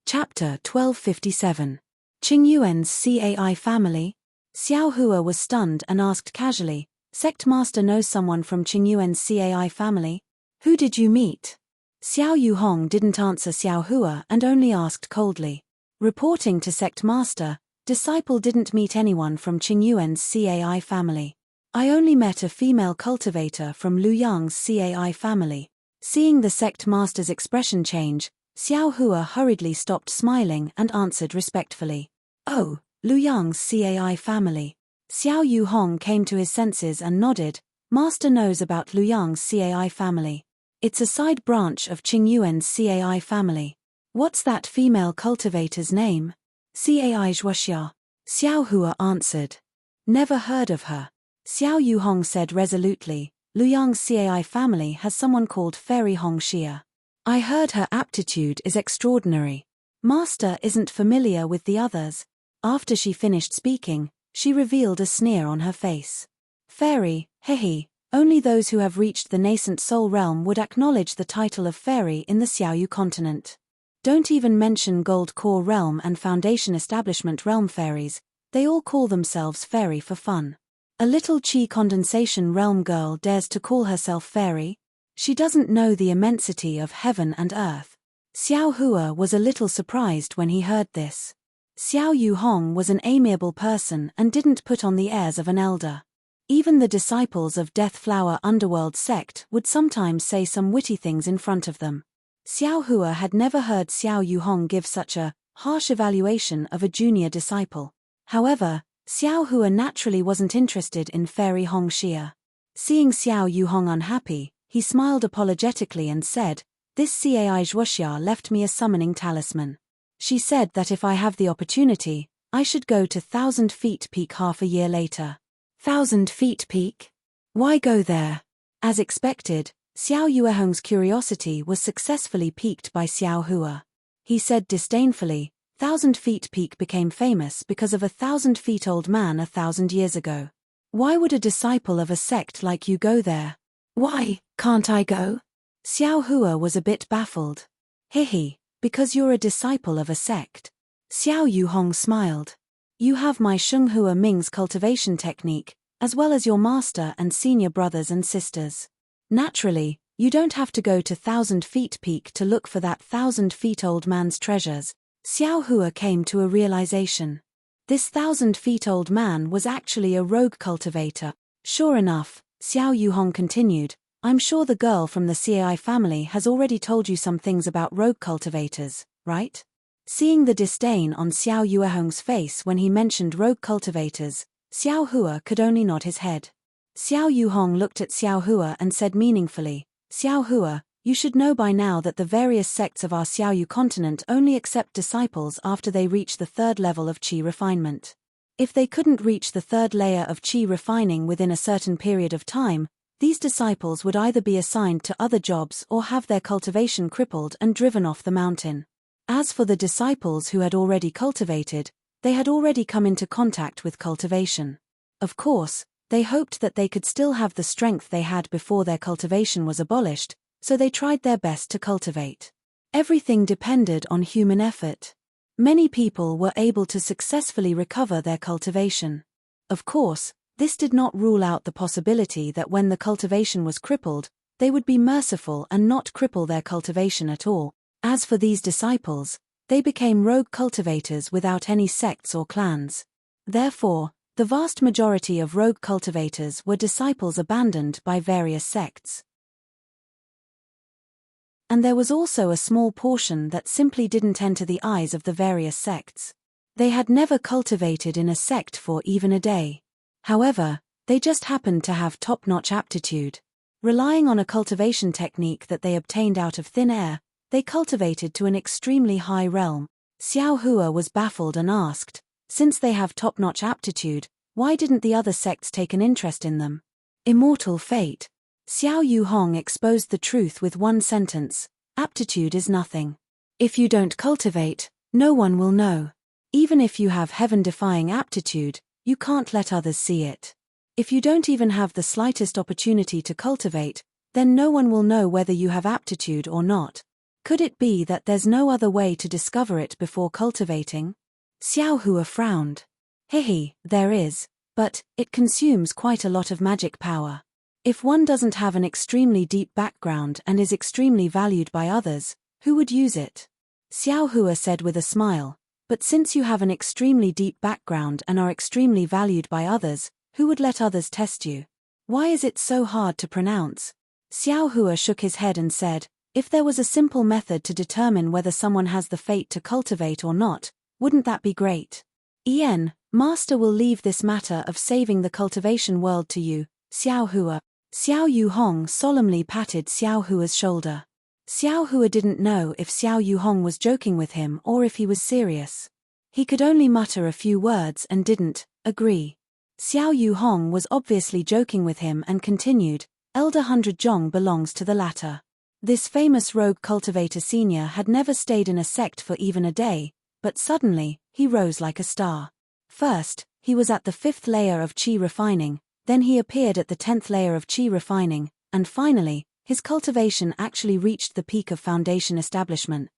Chapter 1257. Qingyuan's Cai family? Xiao Hua was stunned and asked casually, "Sect Master knows someone from Qingyuan's CAI family? Who did you meet?" Xiao Yuhong didn't answer Xiao Hua and only asked coldly. Reporting to Sect Master, "Disciple didn't meet anyone from Qingyuan's CAI family. I only met a female cultivator from Luyang's CAI family." Seeing the Sect Master's expression change, Xiao Hua hurriedly stopped smiling and answered respectfully, "Oh, Luyang's CAI family." Xiao Yuhong came to his senses and nodded. "Master knows about Luyang's CAI family. It's a side branch of Qingyuan's CAI family." "What's that female cultivator's name?" "CAI Zhuoxia." Xiao Hua answered. "Never heard of her." Xiao Yuhong said resolutely, "Luyang's CAI family has someone called Fairy Hongxia. I heard her aptitude is extraordinary. Master isn't familiar with the others." After she finished speaking, she revealed a sneer on her face. "Fairy, hehe, only those who have reached the nascent soul realm would acknowledge the title of fairy in the Xiaoyu continent. Don't even mention Gold Core Realm and Foundation Establishment Realm fairies, they all call themselves fairy for fun. A little Qi Condensation Realm girl dares to call herself fairy? She doesn't know the immensity of heaven and earth." Xiao Hua was a little surprised when he heard this. Xiao Yuhong was an amiable person and didn't put on the airs of an elder. Even the disciples of Death Flower Underworld sect would sometimes say some witty things in front of them. Xiao Hua had never heard Xiao Yuhong give such a harsh evaluation of a junior disciple. However, Xiao Hua naturally wasn't interested in Fairy Hongxia. Seeing Xiao Yuhong unhappy, he smiled apologetically and said, "This Cai Zhuoxia left me a summoning talisman. She said that if I have the opportunity, I should go to 1,000 Feet Peak half a year later." 1,000 Feet Peak? Why go there? As expected, Xiao Yuehong's curiosity was successfully piqued by Xiao Hua. He said disdainfully, "1,000 Feet Peak became famous because of a 1,000-feet-old man 1,000 years ago. Why would a disciple of a sect like you go there?" "Why, can't I go?" Xiao Hua was a bit baffled. "Hehe, because you're a disciple of a sect." Xiao Yuhong smiled. "You have my Shunghua Ming's cultivation technique, as well as your master and senior brothers and sisters. Naturally, you don't have to go to 1,000 Feet Peak to look for that 1,000-feet-old man's treasures." Xiao Hua came to a realization. This 1,000-feet-old man was actually a rogue cultivator. Sure enough, Xiao Yuhong continued, "I'm sure the girl from the CAI family has already told you some things about rogue cultivators, right?" Seeing the disdain on Xiao Yuehong's face when he mentioned rogue cultivators, Xiao Hua could only nod his head. Xiao Yuhong looked at Xiao Hua and said meaningfully, "Xiao Hua, you should know by now that the various sects of our Xiaoyu continent only accept disciples after they reach the third level of Qi refinement. If they couldn't reach the third layer of Qi refining within a certain period of time, these disciples would either be assigned to other jobs or have their cultivation crippled and driven off the mountain. As for the disciples who had already cultivated, they had already come into contact with cultivation. Of course, they hoped that they could still have the strength they had before their cultivation was abolished, so they tried their best to cultivate. Everything depended on human effort. Many people were able to successfully recover their cultivation. Of course, this did not rule out the possibility that when the cultivation was crippled, they would be merciful and not cripple their cultivation at all. As for these disciples, they became rogue cultivators without any sects or clans. Therefore, the vast majority of rogue cultivators were disciples abandoned by various sects. And there was also a small portion that simply didn't enter the eyes of the various sects. They had never cultivated in a sect for even a day. However, they just happened to have top-notch aptitude. Relying on a cultivation technique that they obtained out of thin air, they cultivated to an extremely high realm. Xiao Hua was baffled and asked, "Since they have top-notch aptitude, why didn't the other sects take an interest in them?" Immortal fate. Xiao Yuhong exposed the truth with one sentence: aptitude is nothing. If you don't cultivate, no one will know. Even if you have heaven-defying aptitude, you can't let others see it. If you don't even have the slightest opportunity to cultivate, then no one will know whether you have aptitude or not. Could it be that there's no other way to discover it before cultivating? Xiao Hua frowned. Hehe, there is, but it consumes quite a lot of magic power. If one doesn't have an extremely deep background and is extremely valued by others, who would use it? Xiao Hua said with a smile, but since you have an extremely deep background and are extremely valued by others, who would let others test you? Why is it so hard to pronounce? Xiao Hua shook his head and said, if there was a simple method to determine whether someone has the fate to cultivate or not, wouldn't that be great? Master will leave this matter of saving the cultivation world to you, Xiao Hua. Xiao Yuhong solemnly patted Xiao Hua's shoulder. Xiao Hua didn't know if Xiao Yuhong was joking with him or if he was serious. He could only mutter a few words and didn't agree. Xiao Yuhong was obviously joking with him and continued, Elder 100 Zhong belongs to the latter. This famous rogue cultivator senior had never stayed in a sect for even a day, but suddenly, he rose like a star. First, he was at the 5th layer of qi refining, then he appeared at the 10th layer of qi refining, and finally, his cultivation actually reached the peak of foundation establishment.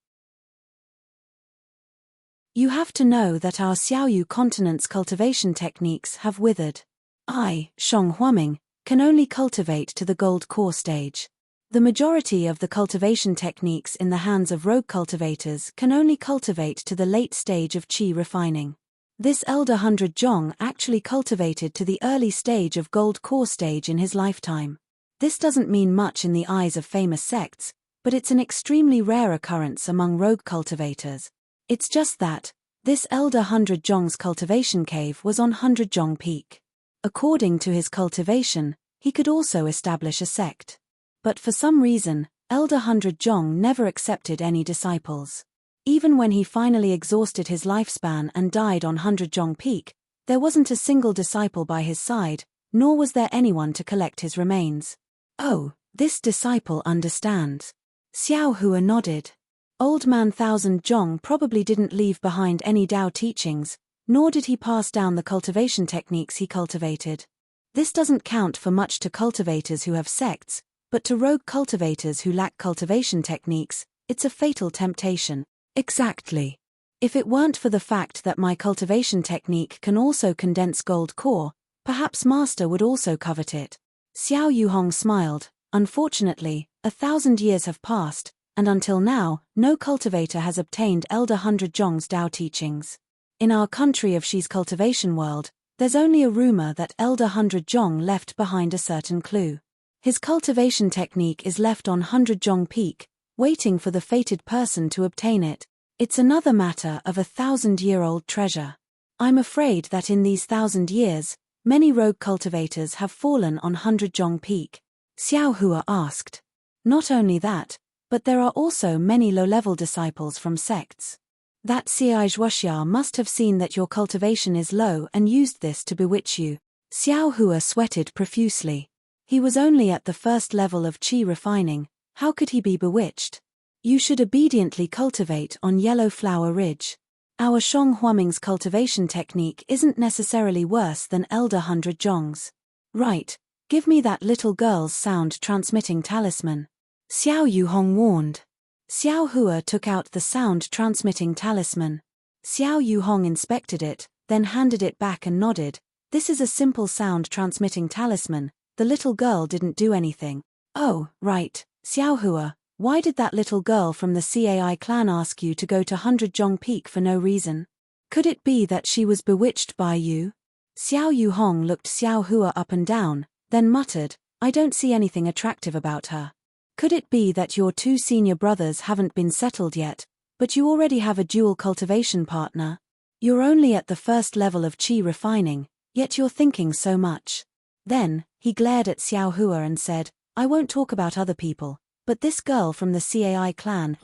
You have to know that our Xiaoyu continent's cultivation techniques have withered. I, Shong Huaming, can only cultivate to the gold core stage. The majority of the cultivation techniques in the hands of rogue cultivators can only cultivate to the late stage of qi refining. This Elder 100 Zhong actually cultivated to the early stage of gold core stage in his lifetime. This doesn't mean much in the eyes of famous sects, but it's an extremely rare occurrence among rogue cultivators. It's just that, this Elder 100 Zhong's cultivation cave was on 100 Zhong Peak. According to his cultivation, he could also establish a sect. But for some reason, Elder 100 Zhong never accepted any disciples. Even when he finally exhausted his lifespan and died on 100 Zhong Peak, there wasn't a single disciple by his side, nor was there anyone to collect his remains. Oh, this disciple understands. Xiao Hua nodded. Old man 1000 Zhong probably didn't leave behind any Dao teachings, nor did he pass down the cultivation techniques he cultivated. This doesn't count for much to cultivators who have sects, but to rogue cultivators who lack cultivation techniques, it's a fatal temptation. Exactly. If it weren't for the fact that my cultivation technique can also condense gold core, perhaps Master would also covet it. Xiao Yuhong smiled. Unfortunately, 1,000 years have passed, and until now, no cultivator has obtained Elder 100 Zhong's Dao teachings. In our country of Shi's cultivation world, there's only a rumor that Elder 100 Zhong left behind a certain clue. His cultivation technique is left on 100 Zhong Peak, waiting for the fated person to obtain it. It's another matter of a 1,000-year-old treasure. I'm afraid that in these 1,000 years, many rogue cultivators have fallen on 100 Zhong Peak. Xiao Hua asked. Not only that, but there are also many low-level disciples from sects. That Cai Zhuoxia must have seen that your cultivation is low and used this to bewitch you. Xiao Hua sweated profusely. He was only at the 1st level of qi refining, how could he be bewitched? You should obediently cultivate on Yellow Flower Ridge. Our Shong Huaming's cultivation technique isn't necessarily worse than Elder 100 Zhong's. Right, give me that little girl's sound-transmitting talisman. Xiao Yuhong warned. Xiao Hua took out the sound-transmitting talisman. Xiao Yuhong inspected it, then handed it back and nodded. This is a simple sound-transmitting talisman. The little girl didn't do anything. Oh, right, Xiao Hua, why did that little girl from the Cai clan ask you to go to 100 Zhong Peak for no reason? Could it be that she was bewitched by you? Xiao Yuhong looked Xiao Hua up and down, then muttered, I don't see anything attractive about her. Could it be that your two senior brothers haven't been settled yet, but you already have a dual cultivation partner? You're only at the 1st level of qi refining, yet you're thinking so much. Then, he glared at Xiao Hua and said, I won't talk about other people, but this girl from the Cai clan,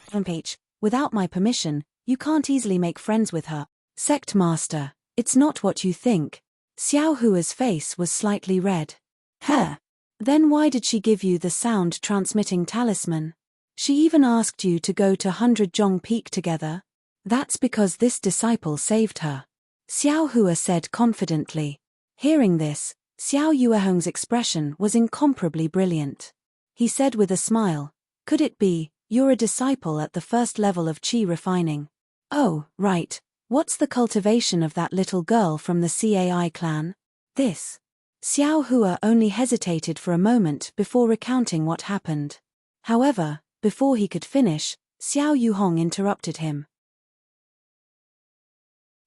without my permission, you can't easily make friends with her. Sect Master, it's not what you think. Xiao Hua's face was slightly red. Huh. Then why did she give you the sound-transmitting talisman? She even asked you to go to 100 Zhong Peak together. That's because this disciple saved her. Xiao Hua said confidently. Hearing this, Xiao Yuehong's expression was incomparably brilliant. He said with a smile, could it be, you're a disciple at the 1st level of qi refining? Oh, right, What's the cultivation of that little girl from the Cai clan? This. Xiao Hua only hesitated for a moment before recounting what happened. However, before he could finish, Xiao Yuhong interrupted him.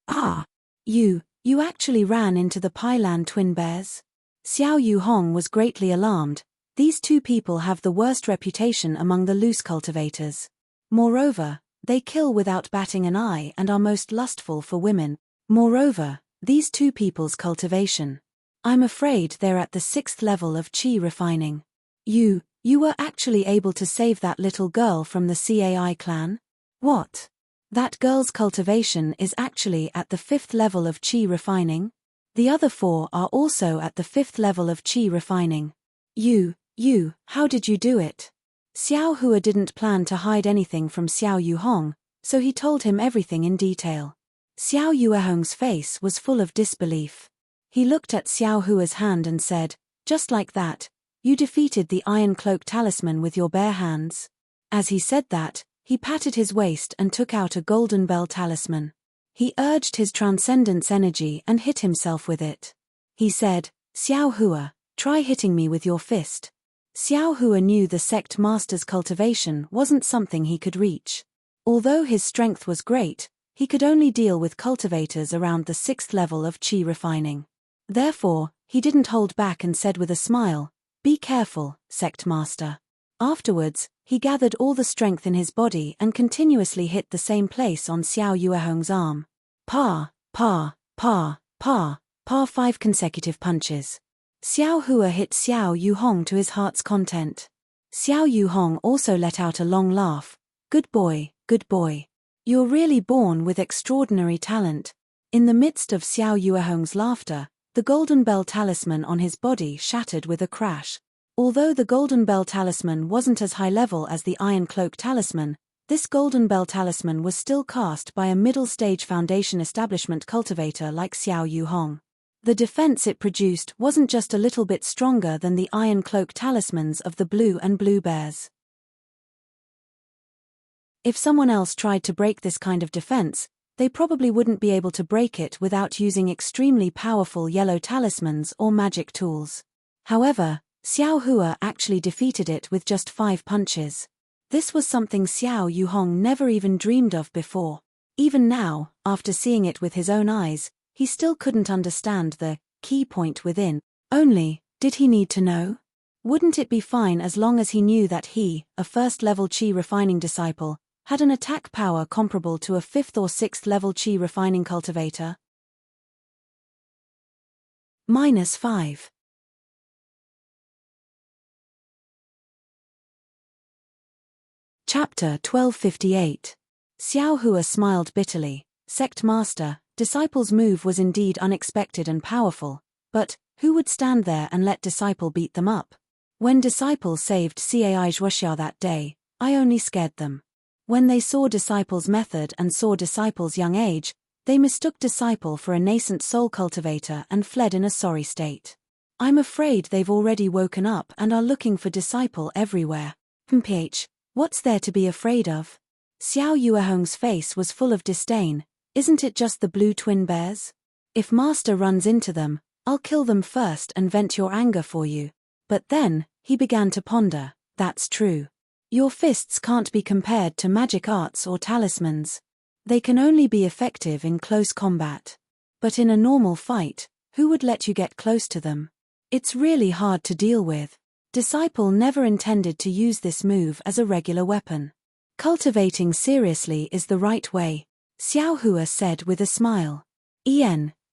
Ah! You actually ran into the Pailan twin bears? Xiao Yuhong was greatly alarmed. These two people have the worst reputation among the loose cultivators. Moreover, they kill without batting an eye and are most lustful for women. Moreover, these two people's cultivation. I'm afraid they're at the 6th level of qi refining. You were actually able to save that little girl from the Cai clan? What? That girl's cultivation is actually at the 5th level of qi refining? The other 4 are also at the 5th level of qi refining. How did you do it? Xiao Hua didn't plan to hide anything from Xiao Yuhong, so he told him everything in detail. Xiao Yuehong's face was full of disbelief. He looked at Xiao Hua's hand and said, "Just like that, you defeated the Iron Cloak Talisman with your bare hands?" As he said that, he patted his waist and took out a golden bell talisman. He urged his transcendence energy and hit himself with it. He said, "Xiao Hua, try hitting me with your fist." Xiao Hua knew the sect master's cultivation wasn't something he could reach. Although his strength was great, he could only deal with cultivators around the 6th level of qi refining. Therefore, he didn't hold back and said with a smile, "Be careful, sect master." Afterwards, he gathered all the strength in his body and continuously hit the same place on Xiao Yuehong's arm. Pa, 5 consecutive punches. Xiao Hua hit Xiao Yuhong to his heart's content. Xiao Yuhong also let out a long laugh. Good boy. You're really born with extraordinary talent." In the midst of Xiao Yuehong's laughter, the golden bell talisman on his body shattered with a crash. Although the golden bell talisman wasn't as high level as the Iron Cloak talisman, this golden bell talisman was still cast by a middle-stage foundation establishment cultivator like Xiao Yuhong. The defense it produced wasn't just a little bit stronger than the Iron Cloak talismans of the blue and blue bears. If someone else tried to break this kind of defense, they probably wouldn't be able to break it without using extremely powerful yellow talismans or magic tools. However, Xiao Hua actually defeated it with just 5 punches. This was something Xiao Yuhong never even dreamed of before. Even now, after seeing it with his own eyes, he still couldn't understand the key point within. Only, did he need to know? Wouldn't it be fine as long as he knew that he, a 1st-level qi refining disciple, had an attack power comparable to a 5th or 6th level qi refining cultivator? -5. Chapter 1258. Xiao Hua smiled bitterly. Sect Master, Disciple's move was indeed unexpected and powerful, but who would stand there and let Disciple beat them up? When Disciple saved Cai Zhuoxiao that day, I only scared them. When they saw Disciple's method and saw Disciple's young age, they mistook Disciple for a nascent soul cultivator and fled in a sorry state. I'm afraid they've already woken up and are looking for Disciple everywhere. What's there to be afraid of? Xiao Yuehong's face was full of disdain. Isn't it just the blue twin bears? If Master runs into them, I'll kill them first and vent your anger for you. But then, he began to ponder, that's true. Your fists can't be compared to magic arts or talismans. They can only be effective in close combat. But in a normal fight, who would let you get close to them? It's really hard to deal with. Disciple never intended to use this move as a regular weapon. Cultivating seriously is the right way, Xiao Hua said with a smile.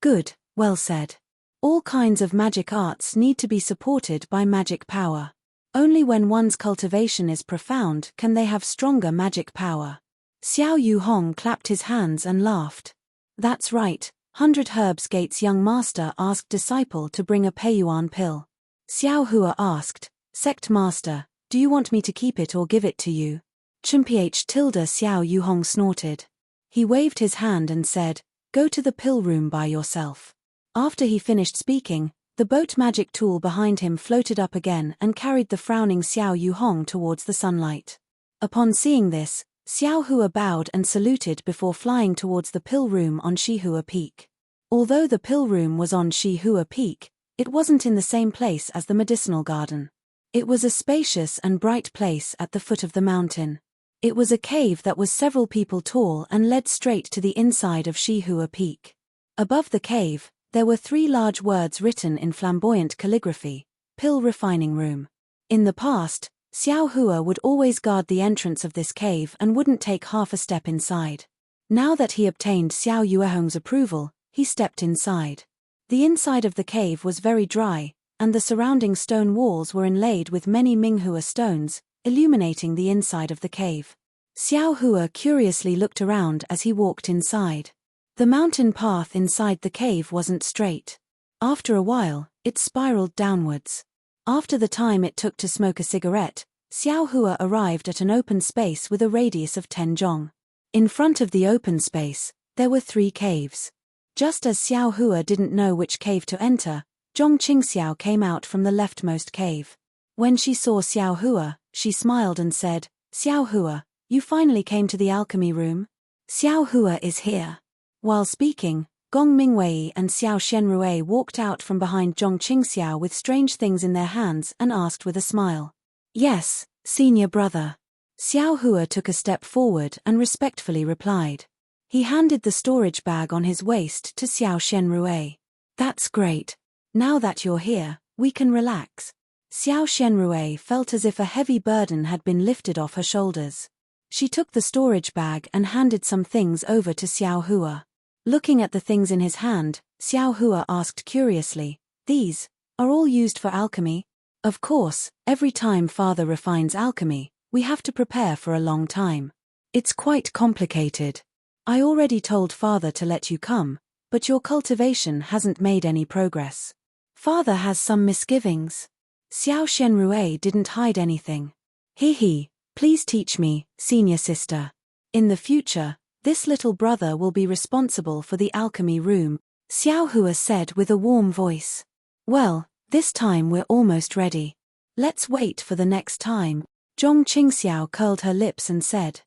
Good, well said. All kinds of magic arts need to be supported by magic power. Only when one's cultivation is profound can they have stronger magic power. Xiao Yuhong clapped his hands and laughed. That's right, 100 Herbs Gate's young master asked Disciple to bring a Peiyuan pill. Xiao Hua asked, Sect Master, do you want me to keep it or give it to you? Xiao Yuhong snorted. He waved his hand and said, go to the pill room by yourself. After he finished speaking, the boat magic tool behind him floated up again and carried the frowning Xiao Yuhong towards the sunlight. Upon seeing this, Xiao Hua bowed and saluted before flying towards the pill room on Shihua Peak. Although the pill room was on Shihua Peak, it wasn't in the same place as the medicinal garden. It was a spacious and bright place at the foot of the mountain. It was a cave that was several people tall and led straight to the inside of Shihua Peak. Above the cave, there were 3 large words written in flamboyant calligraphy: Pill Refining Room. In the past, Xiao Hua would always guard the entrance of this cave and wouldn't take half a step inside. Now that he obtained Xiao Yuehong's approval, he stepped inside. The inside of the cave was very dry, and the surrounding stone walls were inlaid with many Minghua stones, illuminating the inside of the cave. Xiao Hua curiously looked around as he walked inside. The mountain path inside the cave wasn't straight. After a while, it spiraled downwards. After the time it took to smoke a cigarette, Xiao Hua arrived at an open space with a radius of 10 zhong. In front of the open space, there were 3 caves. Just as Xiao Hua didn't know which cave to enter, Zhong Qingxiao came out from the leftmost cave. When she saw Xiao Hua, she smiled and said, "Xiao Hua, you finally came to the alchemy room? Xiao Hua is here." While speaking, Gong Mingwei and Xiao Shenrui walked out from behind Zhong Qingxiao with strange things in their hands and asked with a smile, "Yes, senior brother." Xiao Hua took a step forward and respectfully replied. He handed the storage bag on his waist to Xiao Shenrui. "That's great. Now that you're here, we can relax." Xiao Shenrui felt as if a heavy burden had been lifted off her shoulders. She took the storage bag and handed some things over to Xiao Hua. Looking at the things in his hand, Xiao Hua asked curiously, "These are all used for alchemy?" "Of course, every time father refines alchemy, we have to prepare for a long time. It's quite complicated. I already told father to let you come, but your cultivation hasn't made any progress. Father has some misgivings." Xiao Shenrui didn't hide anything. "He, please teach me, senior sister. In the future, this little brother will be responsible for the alchemy room," Xiao Hua said with a warm voice. "Well, this time we're almost ready. Let's wait for the next time." Zhong Qingxiao curled her lips and said.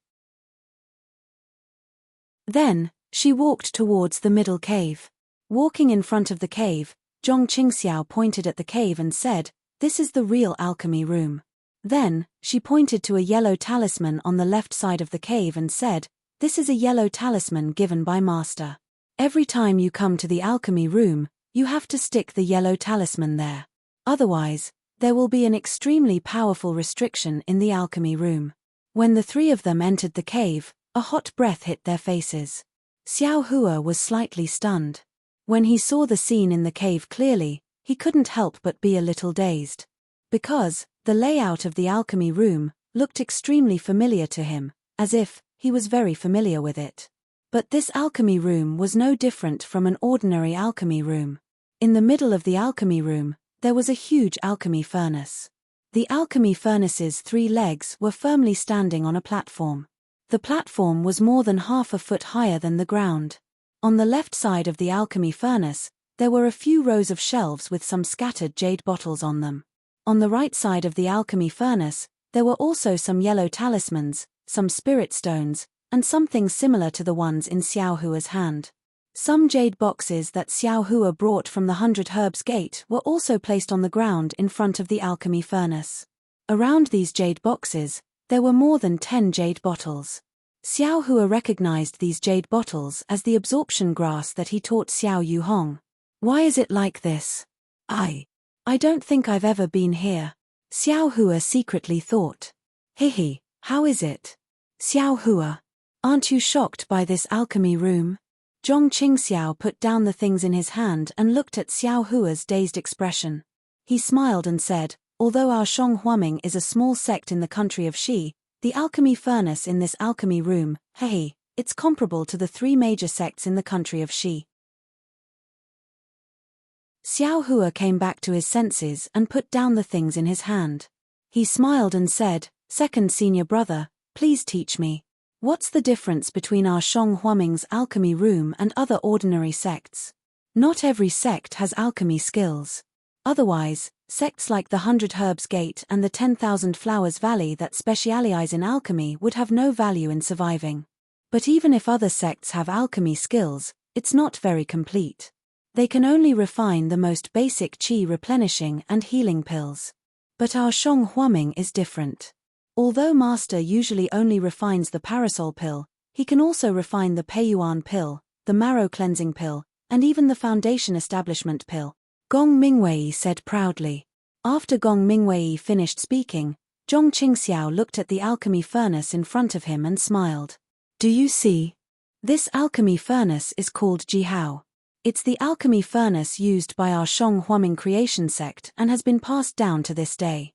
Then, she walked towards the middle cave. Walking in front of the cave, Zhong Qingxiao pointed at the cave and said, "This is the real alchemy room." Then, she pointed to a yellow talisman on the left side of the cave and said, "This is a yellow talisman given by Master. Every time you come to the alchemy room, you have to stick the yellow talisman there. Otherwise, there will be an extremely powerful restriction in the alchemy room." When the 3 of them entered the cave, a hot breath hit their faces. Xiao Hua was slightly stunned. When he saw the scene in the cave clearly, he couldn't help but be a little dazed. Because the layout of the alchemy room looked extremely familiar to him, as if he was very familiar with it. But this alchemy room was no different from an ordinary alchemy room. In the middle of the alchemy room, there was a huge alchemy furnace. The alchemy furnace's 3 legs were firmly standing on a platform. The platform was more than half a foot higher than the ground. On the left side of the alchemy furnace, there were a few rows of shelves with some scattered jade bottles on them. On the right side of the alchemy furnace, there were also some yellow talismans, some spirit stones, and something similar to the ones in Xiao Hua's hand. Some jade boxes that Xiao Hua brought from the 100 Herbs Gate were also placed on the ground in front of the alchemy furnace. Around these jade boxes, there were more than 10 jade bottles. Xiao Hua recognized these jade bottles as the absorption grass that he taught Xiao Yuhong. "Why is it like this? I don't think I've ever been here," Xiao Hua secretly thought. "Hihi, how is it? Xiao Hua, aren't you shocked by this alchemy room?" Zhong Qingxiao put down the things in his hand and looked at Xiao Hua's dazed expression. He smiled and said, "Although our Shong Huaming is a small sect in the country of Shi, the alchemy furnace in this alchemy room, it's comparable to the 3 major sects in the country of Shi." Xiao Hua came back to his senses and put down the things in his hand. He smiled and said, "Second senior brother, please teach me. What's the difference between our Shong Huaming's alchemy room and other ordinary sects? Not every sect has alchemy skills. Otherwise, Sects like the 100 Herbs Gate and the 10,000 Flowers Valley that specialize in alchemy would have no value in surviving. But even if other sects have alchemy skills, it's not very complete. They can only refine the most basic qi replenishing and healing pills. But our Shang Huaming is different. Although Master usually only refines the parasol pill, he can also refine the Peiyuan pill, the marrow cleansing pill, and even the foundation establishment pill, Gong Mingwei said proudly. After Gong Mingwei finished speaking, Zhong Qingxiao looked at the alchemy furnace in front of him and smiled. Do you see? This alchemy furnace is called Jihao. It's the alchemy furnace used by our Shang Huaming creation sect and has been passed down to this day.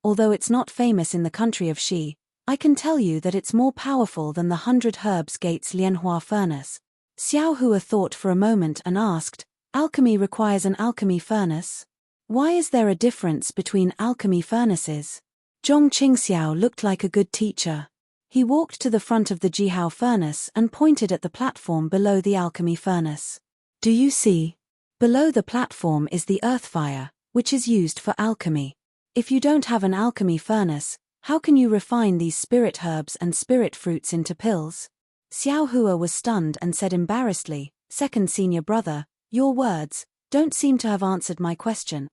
Although it's not famous in the country of Xi, I can tell you that it's more powerful than the 100 Herbs Gates Lianhua furnace. Xiao Hua thought for a moment and asked, alchemy requires an alchemy furnace? Why is there a difference between alchemy furnaces? Zhong Qingxiao looked like a good teacher. He walked to the front of the Jihao furnace and pointed at the platform below the alchemy furnace. Do you see? Below the platform is the earth fire, which is used for alchemy. If you don't have an alchemy furnace, how can you refine these spirit herbs and spirit fruits into pills? Xiao Hua was stunned and said embarrassedly, second senior brother, your words don't seem to have answered my question.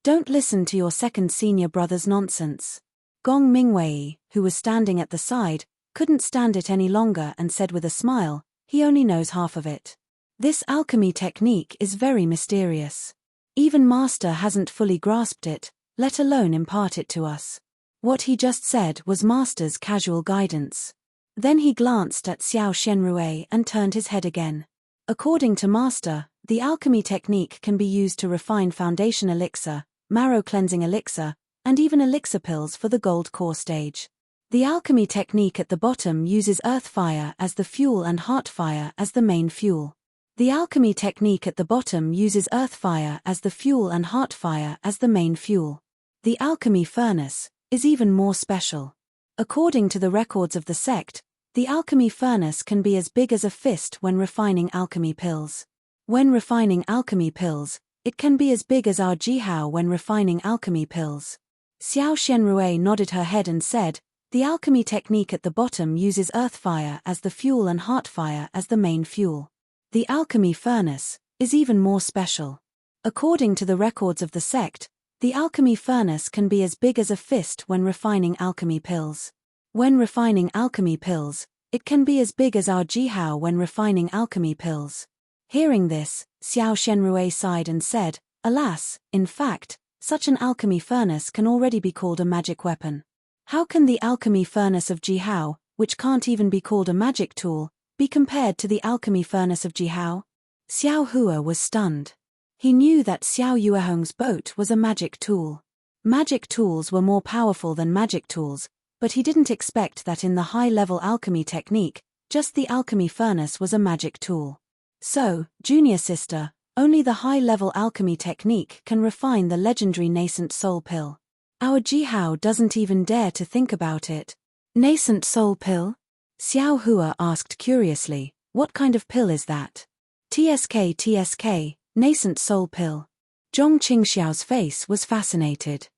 Don't listen to your second senior brother's nonsense. Gong Mingwei, who was standing at the side, couldn't stand it any longer and said with a smile, he only knows half of it. This alchemy technique is very mysterious. Even Master hasn't fully grasped it, let alone impart it to us. What he just said was Master's casual guidance. Then he glanced at Xiao Shenrue and turned his head again. According to Master, the alchemy technique can be used to refine foundation elixir, marrow cleansing elixir, and even elixir pills for the gold core stage. The alchemy technique at the bottom uses earth fire as the fuel and heart fire as the main fuel. The alchemy technique at the bottom uses earth fire as the fuel and heart fire as the main fuel. The alchemy furnace is even more special. According to the records of the sect, the alchemy furnace can be as big as a fist when refining alchemy pills. When refining alchemy pills, it can be as big as our Jihao when refining alchemy pills. Xiao Shenrue nodded her head and said, the alchemy technique at the bottom uses earth fire as the fuel and heart fire as the main fuel. The alchemy furnace is even more special. According to the records of the sect, the alchemy furnace can be as big as a fist when refining alchemy pills. When refining alchemy pills, it can be as big as our Jihao when refining alchemy pills. Hearing this, Xiao Shenrue sighed and said, alas, in fact, such an alchemy furnace can already be called a magic weapon. How can the alchemy furnace of Jihao, which can't even be called a magic tool, be compared to the alchemy furnace of Jihao? Xiao Hua was stunned. He knew that Xiao Yuehong's boat was a magic tool. Magic tools were more powerful than magic tools, but he didn't expect that in the high-level alchemy technique, just the alchemy furnace was a magic tool. So, junior sister, only the high-level alchemy technique can refine the legendary nascent soul pill. Our Jihao doesn't even dare to think about it. Nascent soul pill? Xiao Hua asked curiously, what kind of pill is that? TSK, nascent soul pill. Zhong Qingxiao's face was fascinated.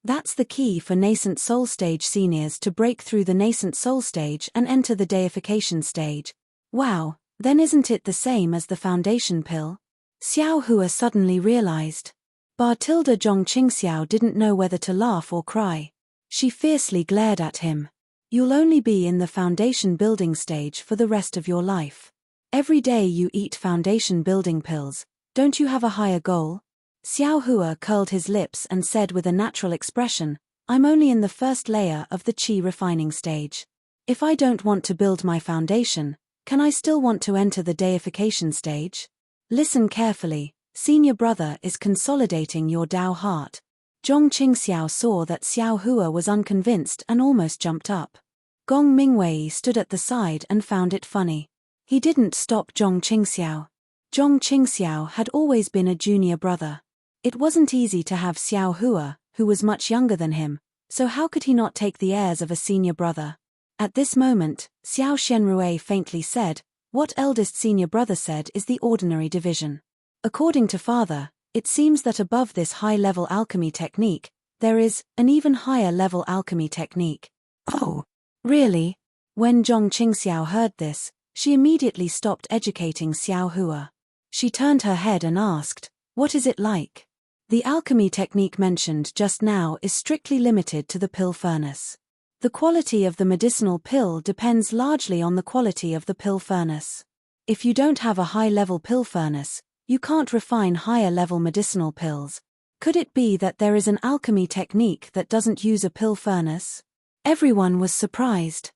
That's the key for nascent soul stage seniors to break through the nascent soul stage and enter the deification stage. Wow, then isn't it the same as the foundation pill? Xiao Hua suddenly realized. Bartilda Zhong Qingxiao didn't know whether to laugh or cry. She fiercely glared at him. You'll only be in the foundation building stage for the rest of your life. Every day you eat foundation building pills, don't you have a higher goal? Xiao Hua curled his lips and said with a natural expression, I'm only in the first layer of the qi refining stage. If I don't want to build my foundation, can I still want to enter the deification stage? Listen carefully, senior brother is consolidating your Dao heart. Zhong Qingxiao saw that Xiao Hua was unconvinced and almost jumped up. Gong Mingwei stood at the side and found it funny. He didn't stop Zhong Qingxiao. Zhong Qingxiao had always been a junior brother. It wasn't easy to have Xiao Hua, who was much younger than him, so how could he not take the airs of a senior brother? At this moment, Xiao Shenrue faintly said, what eldest senior brother said is the ordinary division. According to father, it seems that above this high-level alchemy technique, there is an even higher-level alchemy technique. Oh, really? When Zhong Qingxiao heard this, she immediately stopped educating Xiao Hua. She turned her head and asked, "What is it like?" The alchemy technique mentioned just now is strictly limited to the pill furnace. The quality of the medicinal pill depends largely on the quality of the pill furnace. If you don't have a high-level pill furnace, you can't refine higher-level medicinal pills. Could it be that there is an alchemy technique that doesn't use a pill furnace? Everyone was surprised.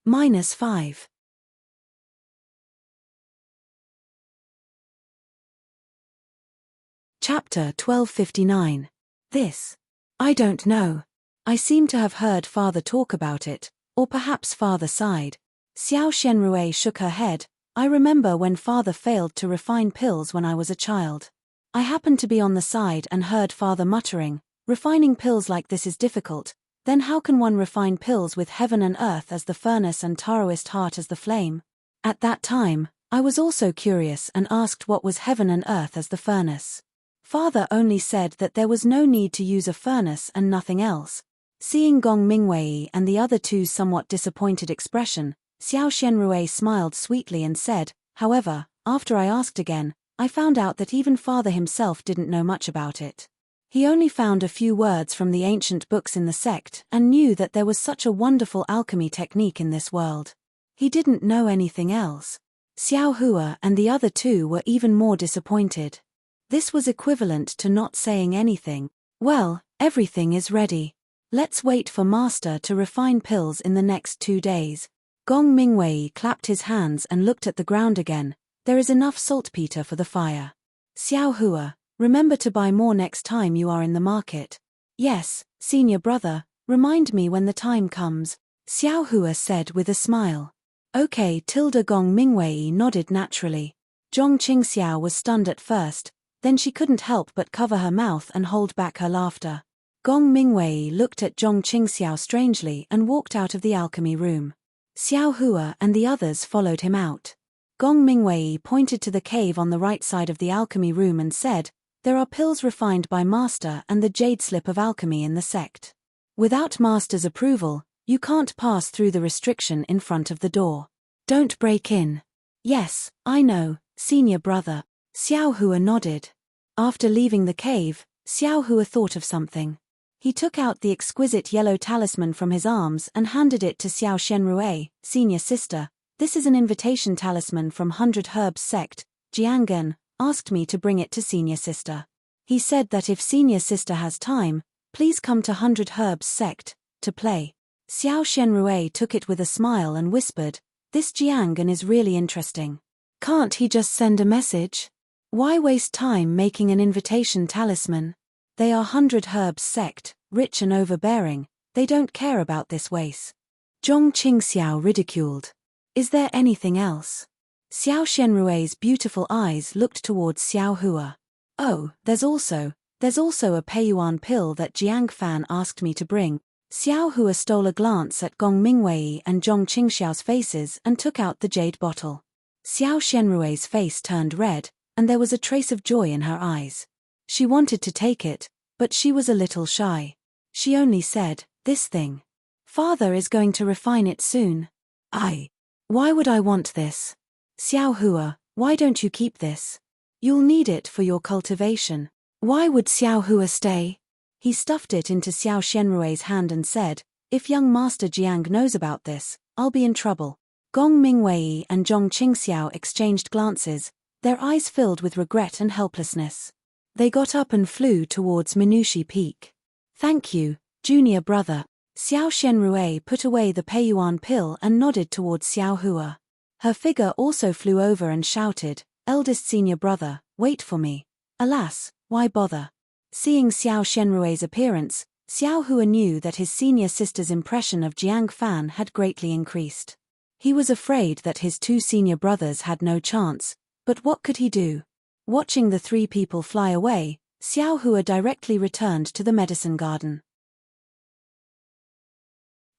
-5. Chapter 1259. This. I don't know. I seem to have heard father talk about it, or perhaps father sighed. Xiao Shenrue shook her head. I remember when father failed to refine pills when I was a child. I happened to be on the side and heard father muttering, "Refining pills like this is difficult, then how can one refine pills with heaven and earth as the furnace and Taoist heart as the flame?" At that time, I was also curious and asked what was heaven and earth as the furnace. Father only said that there was no need to use a furnace and nothing else. Seeing Gong Mingwei and the other two's somewhat disappointed expression, Xiao Shenrue smiled sweetly and said, "However, after I asked again, I found out that even father himself didn't know much about it. He only found a few words from the ancient books in the sect and knew that there was such a wonderful alchemy technique in this world. He didn't know anything else." Xiao Hua and the other two were even more disappointed. This was equivalent to not saying anything. "Well, everything is ready. Let's wait for master to refine pills in the next 2 days." Gong Mingwei clapped his hands and looked at the ground again. "There is enough saltpeter for the fire. Xiao Hua, remember to buy more next time you are in the market." "Yes, senior brother, remind me when the time comes," Xiao Hua said with a smile. "Okay." Gong Mingwei nodded naturally. Zhong Qingxiao was stunned at first, then she couldn't help but cover her mouth and hold back her laughter. Gong Mingwei looked at Zhong Qingxiao strangely and walked out of the alchemy room. Xiao Hua and the others followed him out. Gong Mingwei pointed to the cave on the right side of the alchemy room and said, "There are pills refined by master and the jade slip of alchemy in the sect. Without master's approval, you can't pass through the restriction in front of the door. Don't break in." "Yes, I know, senior brother." Xiao Hua nodded. After leaving the cave, Xiao Hua thought of something. He took out the exquisite yellow talisman from his arms and handed it to Xiao Shenrue. "Senior sister, this is an invitation talisman from 100 Herbs sect. Jiangen asked me to bring it to senior sister. He said that if senior sister has time, please come to 100 Herbs sect to play." Xiao Shenrue took it with a smile and whispered, "This Jiangen is really interesting. Can't he just send a message? Why waste time making an invitation talisman? They are 100 Herbs sect, rich and overbearing, they don't care about this waste." Zhong Qingxiao ridiculed. "Is there anything else?" Xiao Shenrue's beautiful eyes looked towards Xiao Hua. "Oh, there's also a Peiyuan pill that Jiang Fan asked me to bring." Xiao Hua stole a glance at Gong Mingwei and Zhong Qingxiao's faces and took out the jade bottle. Xiao Shenrue's face turned red, and there was a trace of joy in her eyes. She wanted to take it, but she was a little shy. She only said, "This thing. Father is going to refine it soon." Why would I want this?" "Xiao Hua, why don't you keep this? You'll need it for your cultivation." Why would Xiao Hua stay? He stuffed it into Xiao Shenrue's hand and said, "If young Master Jiang knows about this, I'll be in trouble." Gong Mingwei and Zhong Qingxiao exchanged glances, their eyes filled with regret and helplessness. They got up and flew towards Minushi Peak. "Thank you, junior brother." Xiao Shenrue put away the Peiyuan pill and nodded towards Xiao Hua. Her figure also flew over and shouted, "Eldest senior brother, wait for me." Alas, why bother? Seeing Xiao Shenrue's appearance, Xiao Hua knew that his senior sister's impression of Jiang Fan had greatly increased. He was afraid that his 2 senior brothers had no chance, but what could he do? Watching the 3 people fly away, Xiao Hua directly returned to the medicine garden.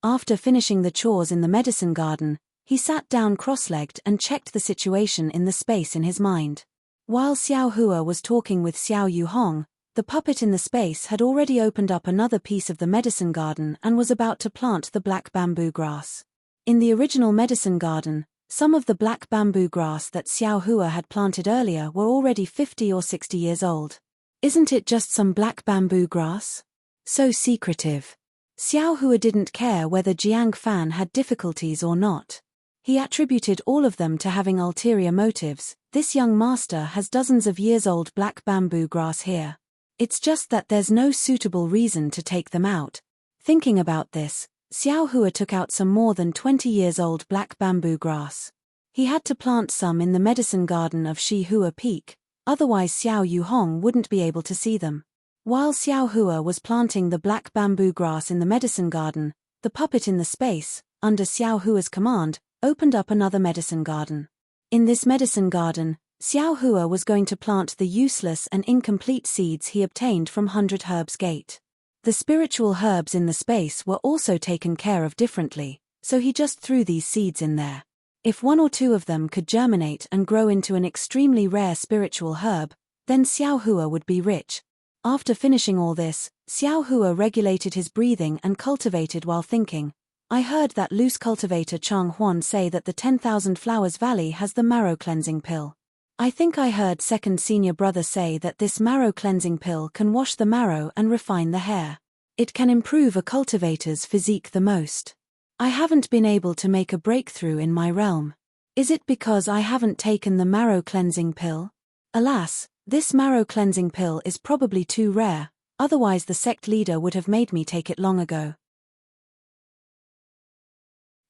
After finishing the chores in the medicine garden, He sat down cross-legged and checked the situation in the space in his mind. While Xiao Hua was talking with Xiao Yuhong, the puppet in the space had already opened up another piece of the medicine garden and was about to plant the black bamboo grass. In the original medicine garden, some of the black bamboo grass that Xiao Hua had planted earlier were already 50 or 60 years old. Isn't it just some black bamboo grass? So secretive. Xiao Hua didn't care whether Jiang Fan had difficulties or not. He attributed all of them to having ulterior motives. This young master has dozens of years old black bamboo grass here. It's just that there's no suitable reason to take them out. Thinking about this, Xiao Hua took out some more than 20 years old black bamboo grass. He had to plant some in the medicine garden of Shi Hua Peak, otherwise Xiao Yuhong wouldn't be able to see them. While Xiao Hua was planting the black bamboo grass in the medicine garden, the puppet in the space, under Xiao Hua's command, opened up another medicine garden. In this medicine garden, Xiao Hua was going to plant the useless and incomplete seeds he obtained from 100 Herbs Gate. The spiritual herbs in the space were also taken care of differently, so he just threw these seeds in there. If one or two of them could germinate and grow into an extremely rare spiritual herb, then Xiao Hua would be rich. After finishing all this, Xiao Hua regulated his breathing and cultivated while thinking. I heard that loose cultivator Chang Huan say that the 10,000 Flowers Valley has the marrow cleansing pill. I think I heard second senior brother say that this marrow cleansing pill can wash the marrow and refine the hair. It can improve a cultivator's physique the most. I haven't been able to make a breakthrough in my realm. Is it because I haven't taken the marrow cleansing pill? Alas, this marrow cleansing pill is probably too rare, otherwise the sect leader would have made me take it long ago.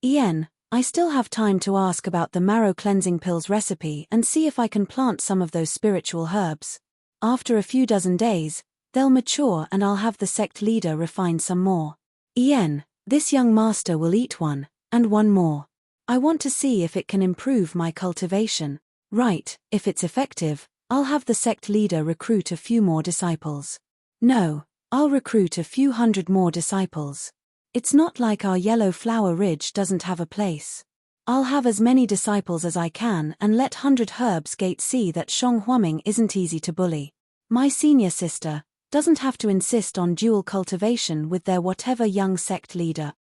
Ian, I still have time to ask about the marrow cleansing pill's recipe and see if I can plant some of those spiritual herbs. After a few dozen days, they'll mature and I'll have the sect leader refine some more. Ian, this young master will eat one, and one more. I want to see if it can improve my cultivation. Right, if it's effective, I'll have the sect leader recruit a few more disciples. No, I'll recruit a few hundred more disciples. It's not like our yellow flower ridge doesn't have a place. I'll have as many disciples as I can and let 100 Herbs Gate see that Shang Huaming isn't easy to bully. My senior sister doesn't have to insist on dual cultivation with their whatever young sect leader.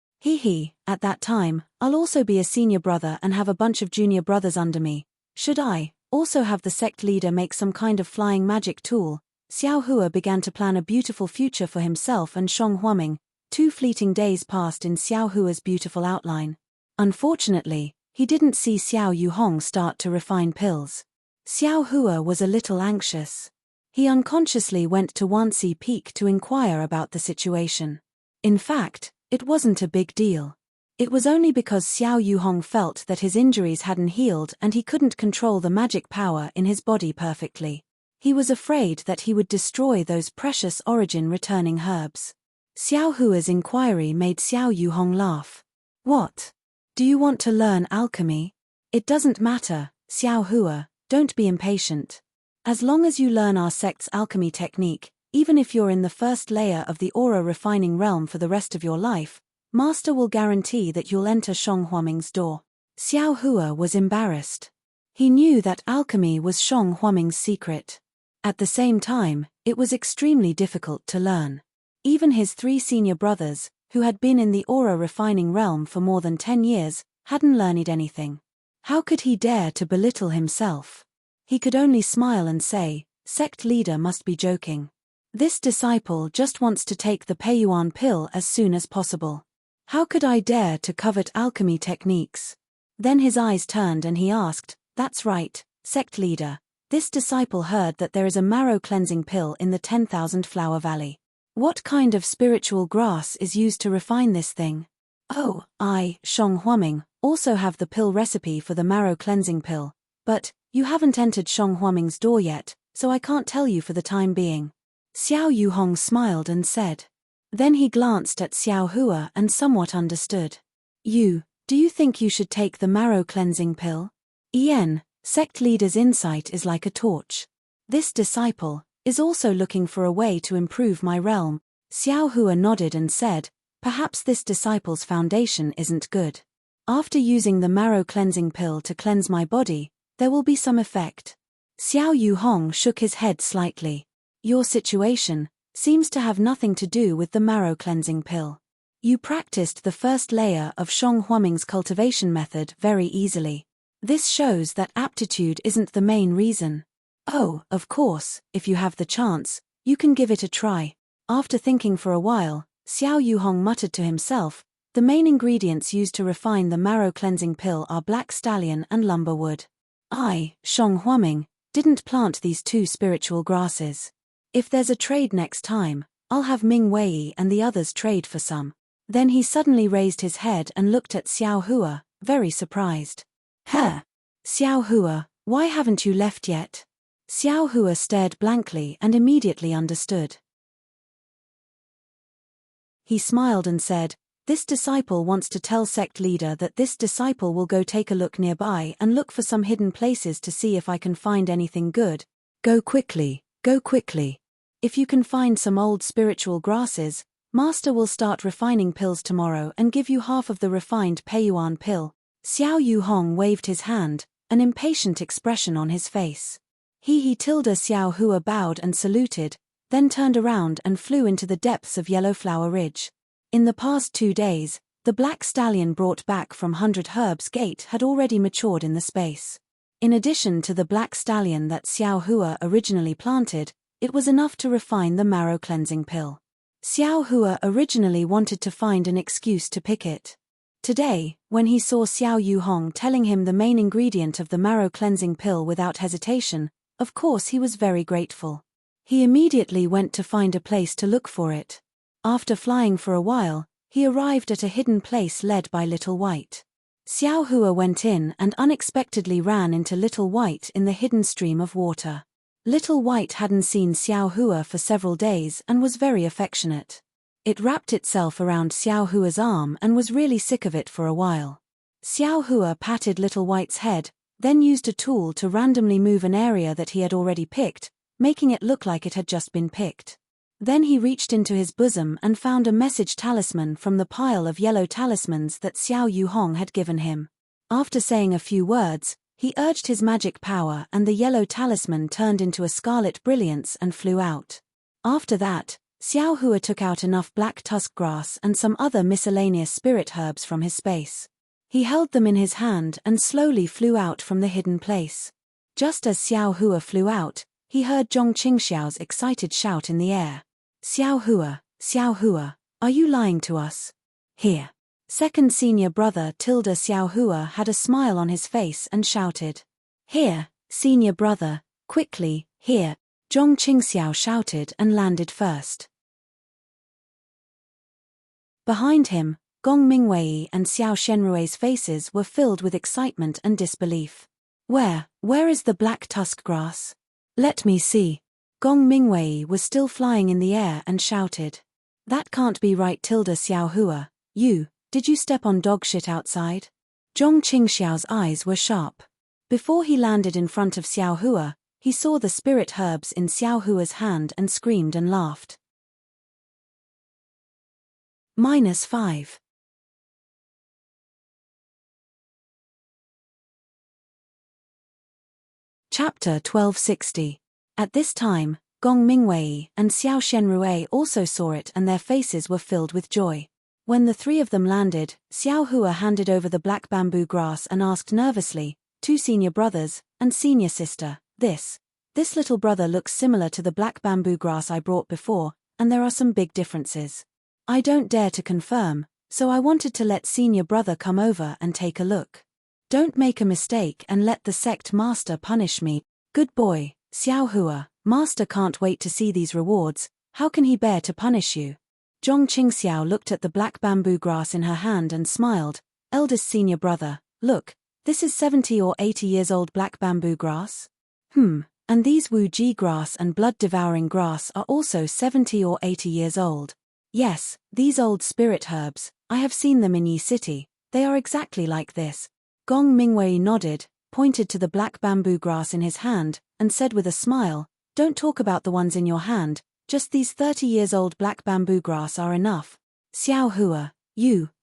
At that time, I'll also be a senior brother and have a bunch of junior brothers under me. Should I also have the sect leader make some kind of flying magic tool? Xiao Hua began to plan a beautiful future for himself and Shang Huaming. 2 fleeting days passed in Xiao Hua's beautiful outline. Unfortunately, he didn't see Xiao Yuhong start to refine pills. Xiao Hua was a little anxious. He unconsciously went to Wanxi Peak to inquire about the situation. In fact, it wasn't a big deal. It was only because Xiao Yuhong felt that his injuries hadn't healed and he couldn't control the magic power in his body perfectly. He was afraid that he would destroy those precious origin-returning herbs. Xiao Hua's inquiry made Xiao Yuhong laugh. What? Do you want to learn alchemy? It doesn't matter, Xiao Hua, don't be impatient. As long as you learn our sect's alchemy technique, even if you're in the first layer of the aura refining realm for the rest of your life, Master will guarantee that you'll enter Shang Huaming's door. Xiao Hua was embarrassed. He knew that alchemy was Shang Huaming's secret. At the same time, it was extremely difficult to learn. Even his 3 senior brothers, who had been in the aura refining realm for more than 10 years, hadn't learned anything. How could he dare to belittle himself? He could only smile and say, "Sect leader must be joking. This disciple just wants to take the Peiyuan pill as soon as possible. How could I dare to covet alchemy techniques?" Then his eyes turned and he asked, "That's right, sect leader. This disciple heard that there is a marrow cleansing pill in the 10,000 Flower Valley. What kind of spiritual grass is used to refine this thing?" "Oh, I, Shang Huaming, also have the pill recipe for the marrow cleansing pill, but you haven't entered Shang Huaming's door yet, so I can't tell you for the time being." Xiao Yuhong smiled and said. Then he glanced at Xiao Hua and somewhat understood. Do you think you should take the marrow cleansing pill?" Ian, sect leader's insight is like a torch. This disciple is also looking for a way to improve my realm. Xiao Hua nodded and said, "Perhaps this disciple's foundation isn't good. After using the marrow cleansing pill to cleanse my body, there will be some effect. Xiao Yu Hong shook his head slightly. Your situation seems to have nothing to do with the marrow cleansing pill. You practiced the first layer of Shang Huaming's cultivation method very easily. This shows that aptitude isn't the main reason. Oh, of course, if you have the chance, you can give it a try. After thinking for a while, Xiao Yu Hong muttered to himself, the main ingredients used to refine the marrow cleansing pill are black stallion and lumberwood. I, Shang Huaming, didn't plant these two spiritual grasses. If there's a trade next time, I'll have Ming Wei and the others trade for some. Then he suddenly raised his head and looked at Xiao Hua, very surprised. Huh? Xiao Hua, why haven't you left yet? Xiao Hua stared blankly and immediately understood. He smiled and said, this disciple wants to tell sect leader that this disciple will go take a look nearby and look for some hidden places to see if I can find anything good. Go quickly, go quickly. If you can find some old spiritual grasses, Master will start refining pills tomorrow and give you half of the refined Peiyuan pill. Xiao Yu Hong waved his hand, an impatient expression on his face. Xiao Hua bowed and saluted, then turned around and flew into the depths of Yellow Flower Ridge. In the past 2 days, the black stallion brought back from 100 Herbs Gate had already matured in the space. In addition to the black stallion that Xiao Hua originally planted, it was enough to refine the marrow cleansing pill. Xiao Hua originally wanted to find an excuse to pick it. Today, when he saw Xiao Yu Hong telling him the main ingredient of the marrow cleansing pill without hesitation, of course he was very grateful. He immediately went to find a place to look for it. After flying for a while, he arrived at a hidden place led by Little White. Xiao Hua went in and unexpectedly ran into Little White in the hidden stream of water. Little White hadn't seen Xiao Hua for several days and was very affectionate. It wrapped itself around Xiao Hua's arm and was really sick of it for a while. Xiao Hua patted Little White's head, then used a tool to randomly move an area that he had already picked, making it look like it had just been picked. Then he reached into his bosom and found a message talisman from the pile of yellow talismans that Xiao Yu Hong had given him. After saying a few words, he urged his magic power and the yellow talisman turned into a scarlet brilliance and flew out. After that, Xiao Hua took out enough black tusk grass and some other miscellaneous spirit herbs from his space. He held them in his hand and slowly flew out from the hidden place. Just as Xiao Hua flew out, he heard Zhong Qingxiao's excited shout in the air. Xiao Hua, are you lying to us? Here. Second senior brother Tilda Xiao Hua had a smile on his face and shouted. Here, senior brother, quickly, here. Zhong Qingxiao shouted and landed first. Behind him, Gong Mingwei and Xiao Shenrue's faces were filled with excitement and disbelief. Where is the black tusk grass? Let me see. Gong Mingwei was still flying in the air and shouted. That can't be right, Tilda Xiao Hua. Did you step on dog shit outside? Zhong Qingxiao's eyes were sharp. Before he landed in front of Xiao Hua, he saw the spirit herbs in Xiao Hua's hand and screamed and laughed. -5. Chapter 1260. At this time, Gong Mingwei and Xiao Shenrue also saw it and their faces were filled with joy. When the three of them landed, Xiao Hua handed over the black bamboo grass and asked nervously, 2 senior brothers and senior sister, this little brother looks similar to the black bamboo grass I brought before, and there are some big differences. I don't dare to confirm, so I wanted to let senior brother come over and take a look. Don't make a mistake and let the sect master punish me. Good boy, Xiao Hua, master can't wait to see these rewards, how can he bear to punish you? Zhong Qingxiao looked at the black bamboo grass in her hand and smiled. Eldest senior brother, look, this is 70 or 80 years old black bamboo grass? And these Wu Ji grass and blood-devouring grass are also 70 or 80 years old. Yes, these old spirit herbs, I have seen them in Yi City, they are exactly like this. Gong Mingwei nodded, pointed to the black bamboo grass in his hand, and said with a smile, don't talk about the ones in your hand, just these 30 years old black bamboo grass are enough. Xiao Hua,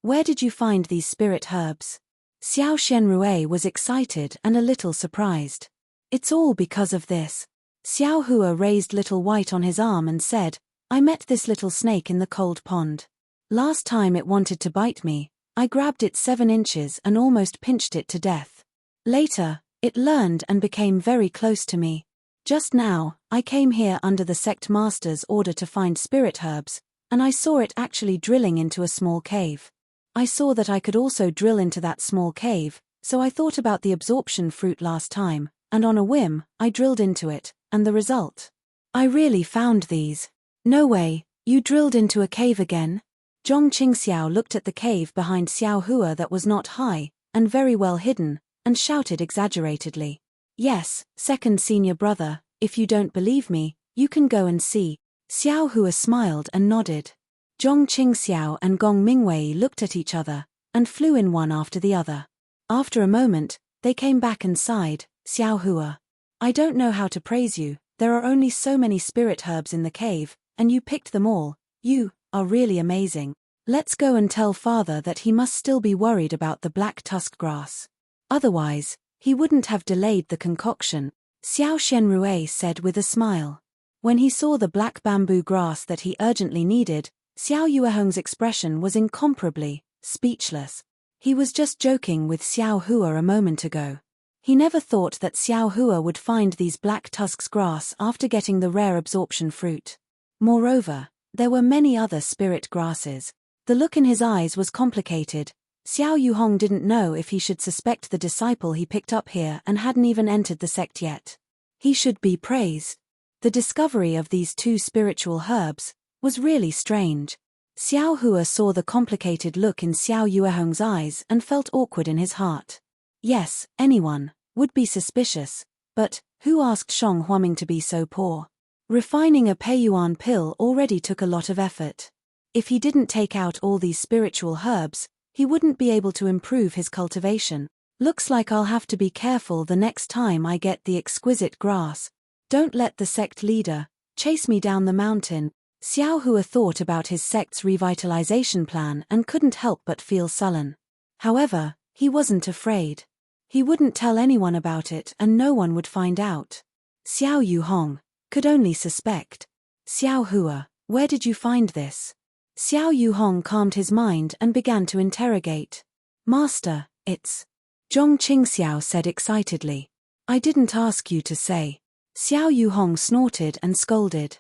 where did you find these spirit herbs? Xiao Shenrue was excited and a little surprised. It's all because of this. Xiao Hua raised Little White on his arm and said, I met this little snake in the cold pond. Last time it wanted to bite me, I grabbed it 7 inches and almost pinched it to death. Later, it learned and became very close to me. Just now, I came here under the sect master's order to find spirit herbs, and I saw it actually drilling into a small cave. I saw that I could also drill into that small cave, so I thought about the absorption fruit last time, and on a whim, I drilled into it, and the result. I really found these. No way, you drilled into a cave again? Zhong Qingxiao looked at the cave behind Xiao Hua that was not high, and very well hidden, and shouted exaggeratedly. Yes, second senior brother, if you don't believe me, you can go and see. Xiao Hua smiled and nodded. Zhong Qingxiao and Gong Mingwei looked at each other, and flew in one after the other. After a moment, they came back and sighed, Xiao Hua. I don't know how to praise you, there are only so many spirit herbs in the cave, and you picked them all. You are really amazing. Let's go and tell father that he must still be worried about the black tusk grass. Otherwise, he wouldn't have delayed the concoction, Xiao Shenrue said with a smile. When he saw the black bamboo grass that he urgently needed, Xiao Yuehong's expression was incomparably speechless. He was just joking with Xiao Hua a moment ago. He never thought that Xiao Hua would find these black tusks grass after getting the rare absorption fruit. Moreover, there were many other spirit grasses. The look in his eyes was complicated. Xiao Yuhong didn't know if he should suspect the disciple he picked up here and hadn't even entered the sect yet. He should be praised. The discovery of these 2 spiritual herbs was really strange. Xiao Hua saw the complicated look in Xiao Yuehong's eyes and felt awkward in his heart. Yes, anyone would be suspicious, but who asked Shang Huaming to be so poor? Refining a Peiyuan pill already took a lot of effort. If he didn't take out all these spiritual herbs, he wouldn't be able to improve his cultivation. Looks like I'll have to be careful the next time I get the exquisite grass. Don't let the sect leader chase me down the mountain. Xiao Hua thought about his sect's revitalization plan and couldn't help but feel sullen. However, he wasn't afraid. He wouldn't tell anyone about it and no one would find out. Xiao Yuhong could only suspect. Xiao Hua, where did you find this? Xiao Yuhong calmed his mind and began to interrogate. Master, it's... Zhong Qingxiao said excitedly. I didn't ask you to say. Xiao Yuhong snorted and scolded.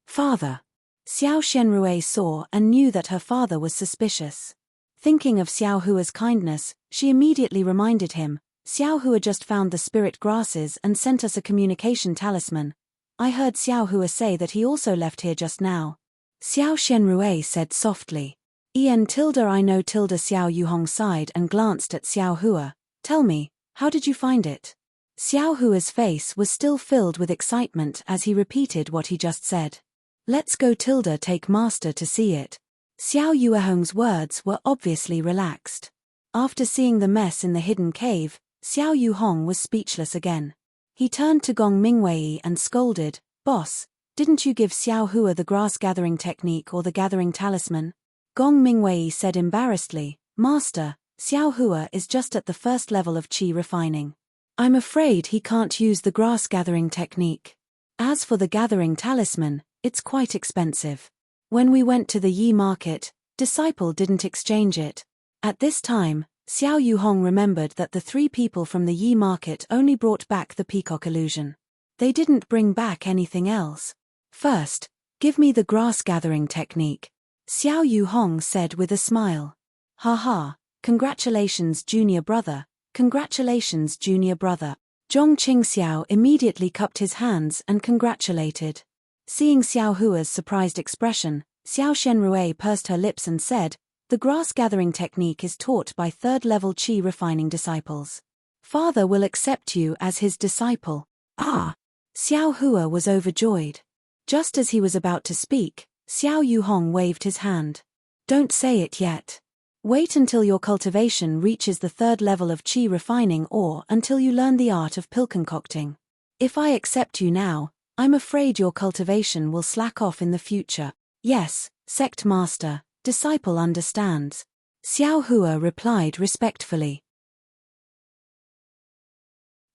Father. Xiao Shenrue saw and knew that her father was suspicious. Thinking of Xiao Hua's kindness, she immediately reminded him, Xiao Hua just found the spirit grasses and sent us a communication talisman. I heard Xiao Hua say that he also left here just now. Xiao Shenrue said softly. I know Xiao Yuhong sighed and glanced at Xiao Hua. Tell me, how did you find it? Xiao Hua's face was still filled with excitement as he repeated what he just said. Let's go take master to see it. Xiao Yuehong's words were obviously relaxed. After seeing the mess in the hidden cave, Xiao Yuhong was speechless again. He turned to Gong Mingwei and scolded, Boss, didn't you give Xiao Hua the grass-gathering technique or the gathering talisman? Gong Mingwei said embarrassedly, Master, Xiao Hua is just at the first level of qi refining. I'm afraid he can't use the grass-gathering technique. As for the gathering talisman, it's quite expensive. When we went to the Yi market, disciple didn't exchange it. At this time, Xiao Yuhong remembered that the 3 people from the Yi market only brought back the peacock illusion. They didn't bring back anything else. First, give me the grass-gathering technique. Xiao Yuhong said with a smile. Ha, congratulations junior brother, congratulations junior brother. Zhong Qingxiao immediately cupped his hands and congratulated. Seeing Xiao Hua's surprised expression, Xiao Shenrue pursed her lips and said, the grass-gathering technique is taught by 3rd-level qi refining disciples. Father will accept you as his disciple. Ah! Xiao Hua was overjoyed. Just as he was about to speak, Xiao Yuhong waved his hand. Don't say it yet. Wait until your cultivation reaches the 3rd level of qi refining or until you learn the art of pill concocting. If I accept you now, I'm afraid your cultivation will slack off in the future. Yes, sect master, disciple understands. Xiao Hua replied respectfully.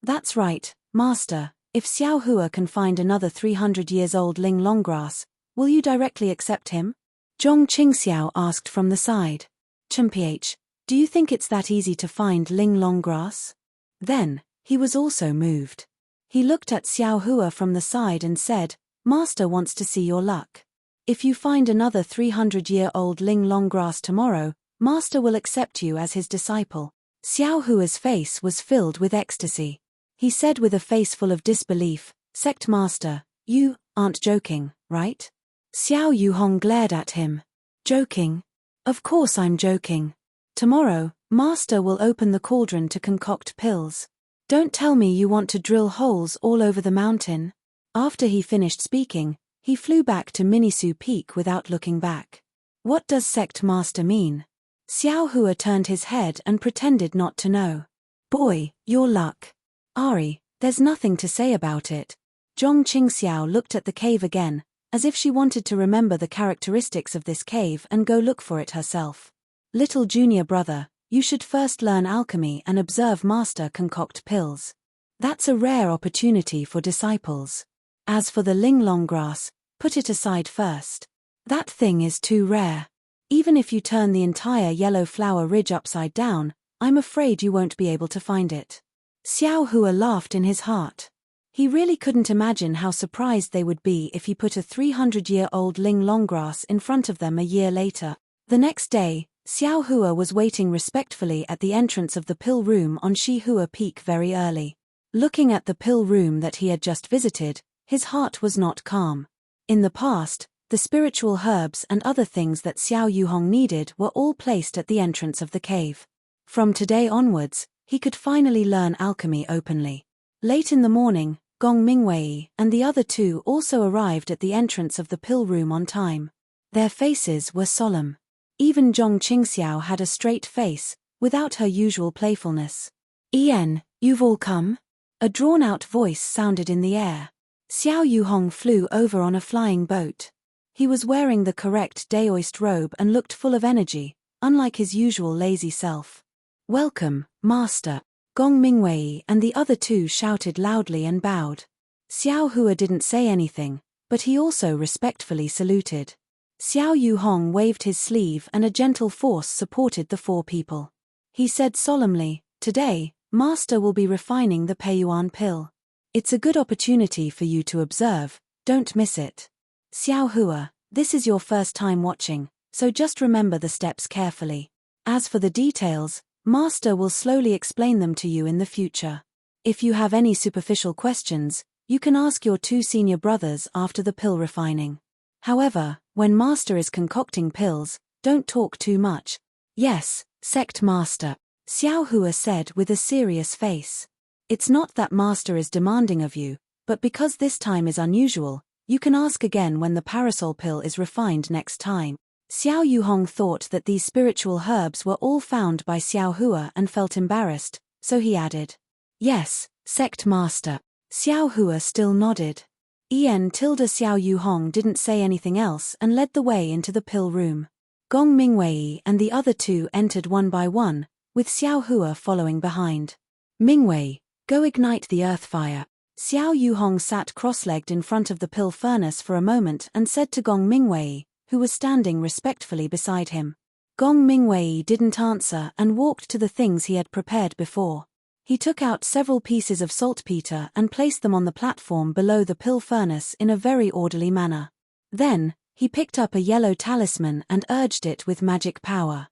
That's right, Master. If Xiao Hua can find another 300 years old Ling Longgrass, will you directly accept him? Zhong Qingxiao asked from the side. Mph, do you think it's that easy to find Ling Longgrass? Then, he was also moved. He looked at Xiao Hua from the side and said, Master wants to see your luck. If you find another 300-year-old Ling Longgrass tomorrow, Master will accept you as his disciple. Xiao Hua's face was filled with ecstasy. He said with a face full of disbelief, Sect Master, you aren't joking, right? Xiao Yuhong glared at him. Joking? Of course I'm joking. Tomorrow, Master will open the cauldron to concoct pills. Don't tell me you want to drill holes all over the mountain. After he finished speaking, he flew back to Minisu Peak without looking back. What does Sect Master mean? Xiao Hua turned his head and pretended not to know. Boy, your luck. Ari, there's nothing to say about it. Zhong Qingxiao looked at the cave again, as if she wanted to remember the characteristics of this cave and go look for it herself. Little junior brother, you should first learn alchemy and observe Master concoct pills. That's a rare opportunity for disciples. As for the Ling Longgrass, put it aside first. That thing is too rare. Even if you turn the entire yellow flower ridge upside down, I'm afraid you won't be able to find it. Xiao Hua laughed in his heart. He really couldn't imagine how surprised they would be if he put a 300-year-old Ling Longgrass in front of them a year later. The next day, Xiao Hua was waiting respectfully at the entrance of the pill room on Shi Hua Peak very early. Looking at the pill room that he had just visited, his heart was not calm. In the past, the spiritual herbs and other things that Xiao Yuhong needed were all placed at the entrance of the cave. From today onwards, he could finally learn alchemy openly. Late in the morning, Gong Mingwei and the other two also arrived at the entrance of the pill room on time. Their faces were solemn. Even Zhong Qingxiao had a straight face, without her usual playfulness. Ian, you've all come? A drawn-out voice sounded in the air. Xiao Yuhong flew over on a flying boat. He was wearing the correct Daoist robe and looked full of energy, unlike his usual lazy self. Welcome, Master. Gong Mingwei and the other two shouted loudly and bowed. Xiao Hua didn't say anything, but he also respectfully saluted. Xiao Yuhong waved his sleeve and a gentle force supported the four people. He said solemnly, Today, Master will be refining the Peiyuan pill. It's a good opportunity for you to observe, don't miss it. Xiao Hua, this is your first time watching, so just remember the steps carefully. As for the details, Master will slowly explain them to you in the future. If you have any superficial questions, you can ask your two senior brothers after the pill refining. However, when Master is concocting pills, don't talk too much. Yes, Sect Master, Xiao Hua said with a serious face. It's not that Master is demanding of you, but because this time is unusual, you can ask again when the parasol pill is refined next time. Xiao Yuhong thought that these spiritual herbs were all found by Xiao Hua and felt embarrassed, so he added. Yes, Sect Master. Xiao Hua still nodded. Xiao Yuhong didn't say anything else and led the way into the pill room. Gong Mingwei and the other two entered one by one, with Xiao Hua following behind. Mingwei, go ignite the earth fire. Xiao Yuhong sat cross-legged in front of the pill furnace for a moment and said to Gong Mingwei, who was standing respectfully beside him. Gong Mingwei didn't answer and walked to the things he had prepared before. He took out several pieces of saltpeter and placed them on the platform below the pill furnace in a very orderly manner. Then, he picked up a yellow talisman and urged it with magic power.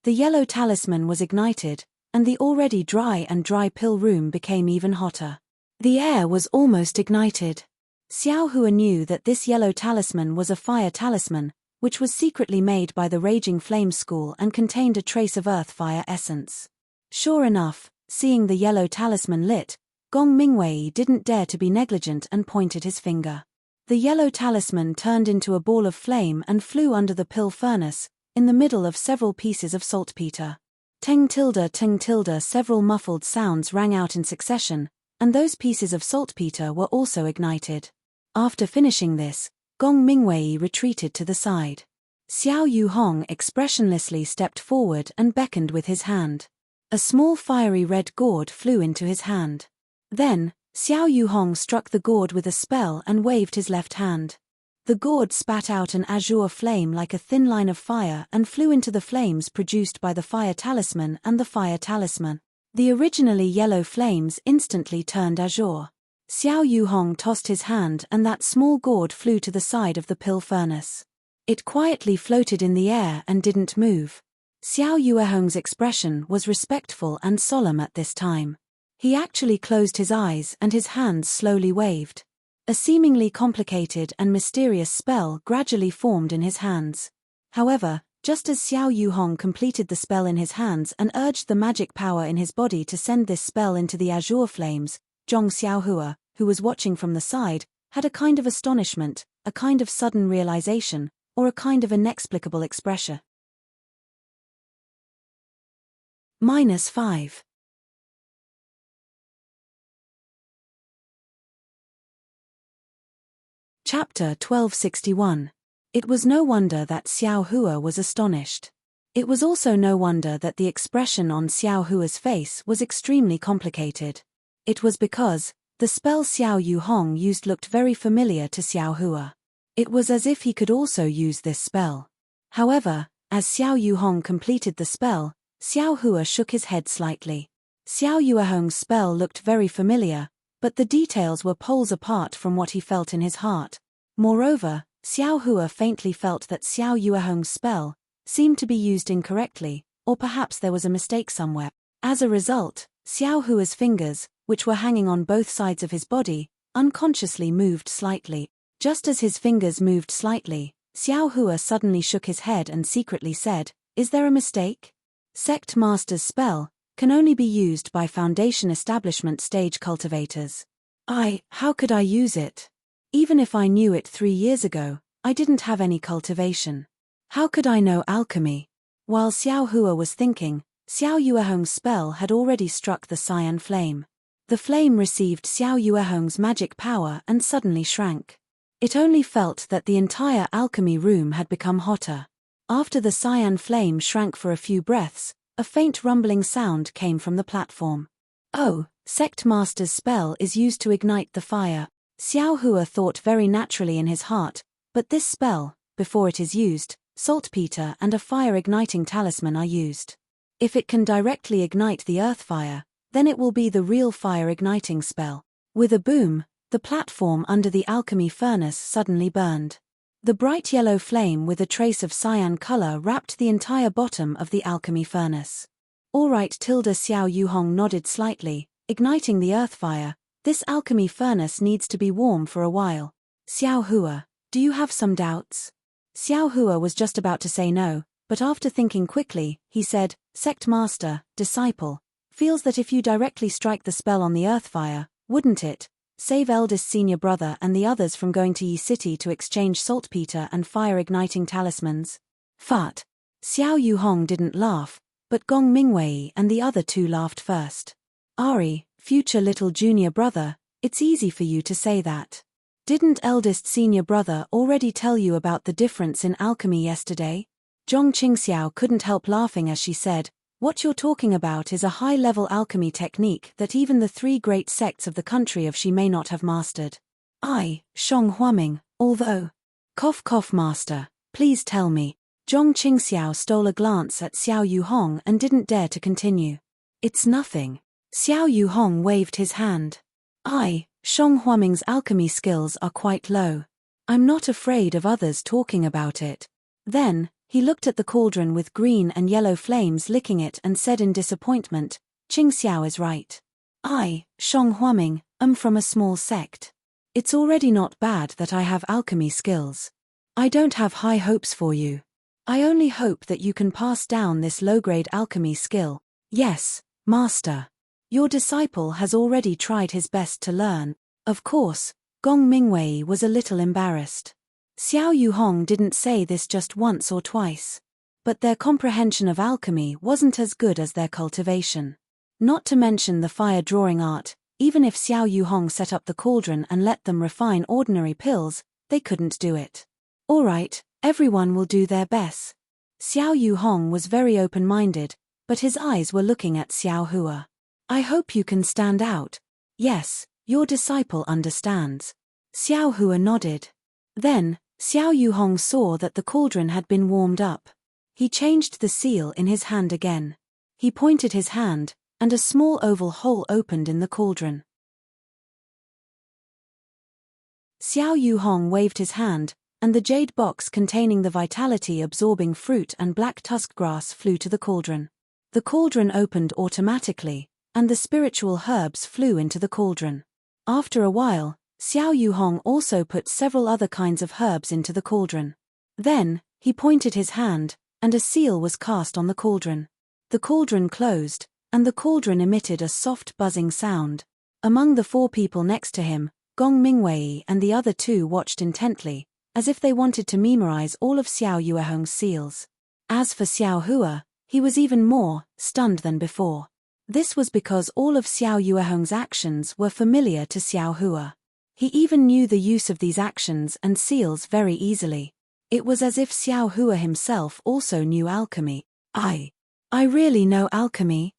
The yellow talisman was ignited, and the already dry pill room became even hotter. The air was almost ignited. Xiao Hua knew that this yellow talisman was a fire talisman, which was secretly made by the Raging Flame School and contained a trace of earth fire essence. Sure enough, seeing the yellow talisman lit, Gong Mingwei didn't dare to be negligent and pointed his finger. The yellow talisman turned into a ball of flame and flew under the pill furnace, in the middle of several pieces of saltpeter. Ting tilde, several muffled sounds rang out in succession, and those pieces of saltpeter were also ignited. After finishing this, Gong Mingwei retreated to the side. Xiao Yuhong expressionlessly stepped forward and beckoned with his hand. A small fiery red gourd flew into his hand. Then, Xiao Yuhong struck the gourd with a spell and waved his left hand. The gourd spat out an azure flame like a thin line of fire and flew into the flames produced by the fire talisman and the fire talisman. The originally yellow flames instantly turned azure. Xiao Yuhong tossed his hand and that small gourd flew to the side of the pill furnace. It quietly floated in the air and didn't move. Xiao Yuehong's expression was respectful and solemn at this time. He actually closed his eyes and his hands slowly waved. A seemingly complicated and mysterious spell gradually formed in his hands. However, just as Xiao Yuhong completed the spell in his hands and urged the magic power in his body to send this spell into the azure flames, Zhong Xiaohua, who was watching from the side, had a kind of astonishment, a kind of sudden realization, or a kind of inexplicable expression. -5. Chapter 1261. It was no wonder that Xiao Hua was astonished. It was also no wonder that the expression on Xiao Hua's face was extremely complicated. It was because the spell Xiao Yuhong used looked very familiar to Xiao Hua. It was as if he could also use this spell. However, as Xiao Yuhong completed the spell, Xiao Hua shook his head slightly. Xiao Yuehong's spell looked very familiar, but the details were poles apart from what he felt in his heart. Moreover, Xiao Hua faintly felt that Xiao Yuehong's spell seemed to be used incorrectly, or perhaps there was a mistake somewhere. As a result, Xiao Hua's fingers, which were hanging on both sides of his body, unconsciously moved slightly. Just as his fingers moved slightly, Xiao Hua suddenly shook his head and secretly said, "Is there a mistake? Sect Master's spell can only be used by Foundation Establishment stage cultivators. How could I use it? Even if I knew it 3 years ago, I didn't have any cultivation. How could I know alchemy?" While Xiao Hua was thinking, Xiao Yuehong's spell had already struck the cyan flame. The flame received Xiao Yuehong's magic power and suddenly shrank. It only felt that the entire alchemy room had become hotter. After the cyan flame shrank for a few breaths, a faint rumbling sound came from the platform. "Oh, Sect Master's spell is used to ignite the fire," Xiao Hua thought very naturally in his heart, but this spell, before it is used, saltpeter and a fire-igniting talisman are used. If it can directly ignite the earth fire, then it will be the real fire-igniting spell. With a boom, the platform under the alchemy furnace suddenly burned. The bright yellow flame with a trace of cyan color wrapped the entire bottom of the alchemy furnace. "All right." Xiao Yuhong nodded slightly, igniting the earth fire. "This alchemy furnace needs to be warm for a while. Xiao Hua, do you have some doubts?" Xiao Hua was just about to say no, but after thinking quickly, he said, "Sect Master, disciple, feels that if you directly strike the spell on the earth fire, wouldn't it save eldest senior brother and the others from going to Yi City to exchange saltpeter and fire-igniting talismans?" Fart. Xiao Yuhong didn't laugh, but Gong Mingwei and the other two laughed first. "Ari, future little junior brother, it's easy for you to say that. Didn't eldest senior brother already tell you about the difference in alchemy yesterday?" Zhong Qingxiao couldn't help laughing as she said, "What you're talking about is a high-level alchemy technique that even the 3 great sects of the country of Shi may not have mastered. Shong Huaming, although..." Cough, master, please tell me." Zhong Qingxiao stole a glance at Xiao Yuhong and didn't dare to continue. "It's nothing." Xiao Yuhong waved his hand. Shong Huaming's alchemy skills are quite low. I'm not afraid of others talking about it." Then, he looked at the cauldron with green and yellow flames licking it and said in disappointment, "Qingxiao is right. Shong Huaming, am from a small sect. It's already not bad that I have alchemy skills. I don't have high hopes for you. I only hope that you can pass down this low-grade alchemy skill." "Yes, master. Your disciple has already tried his best to learn." Of course, Gong Mingwei was a little embarrassed. Xiao Yuhong didn't say this just once or twice. But their comprehension of alchemy wasn't as good as their cultivation. Not to mention the fire-drawing art, even if Xiao Yuhong set up the cauldron and let them refine ordinary pills, they couldn't do it. "All right, Everyone will do their best. Xiao Yuhong was very open-minded, but his eyes were looking at Xiao Hua. I hope you can stand out. Yes, your disciple understands. Xiao Hua nodded. Then, Xiao Yuhong saw that the cauldron had been warmed up. He changed the seal in his hand again. He pointed his hand, and a small oval hole opened in the cauldron. Xiao Yuhong waved his hand, and the jade box containing the vitality-absorbing fruit and black tusk grass flew to the cauldron. The cauldron opened automatically, and the spiritual herbs flew into the cauldron. After a while, Xiao Yuhong also put several other kinds of herbs into the cauldron. Then, he pointed his hand, and a seal was cast on the cauldron. The cauldron closed, and the cauldron emitted a soft buzzing sound. Among the 4 people next to him, Gong Mingwei and the other 2 watched intently, as if they wanted to memorize all of Xiao Yuehong's seals. As for Xiao Hua, he was even more stunned than before. This was because all of Xiao Yuehong's actions were familiar to Xiao Hua. He even knew the use of these actions and seals very easily. It was as if Xiao Hua himself also knew alchemy. I really know alchemy?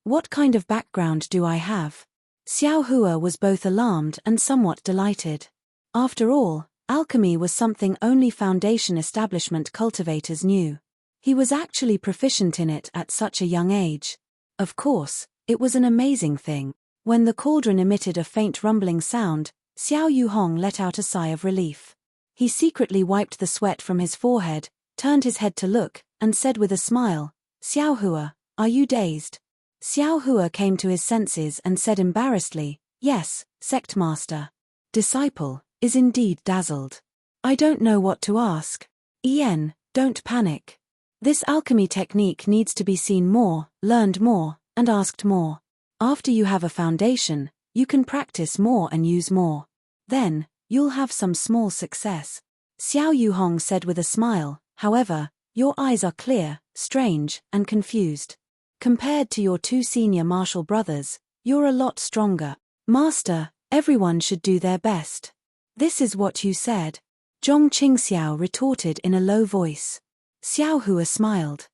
What kind of background do I have? Xiao Hua was both alarmed and somewhat delighted. After all, alchemy was something only foundation establishment cultivators knew. He was actually proficient in it at such a young age. Of course, it was an amazing thing. When the cauldron emitted a faint rumbling sound, Xiao Yuhong let out a sigh of relief. He secretly wiped the sweat from his forehead, turned his head to look, and said with a smile, "Xiao Hua, are you dazed?" Xiao Hua came to his senses and said embarrassedly, "Yes, sect master." Disciple is indeed dazzled. "I don't know what to ask." Ien, don't panic. This alchemy technique needs to be seen more, learned more, and asked more. After you have a foundation, you can practice more and use more. Then, you'll have some small success. Xiao Yuhong said with a smile, "However, your eyes are clear, strange, and confused. Compared to your 2 senior martial brothers, you're a lot stronger." "Master, everyone should do their best." "This is what you said." Zhong Qingxiao retorted in a low voice. Xiao Hua smiled.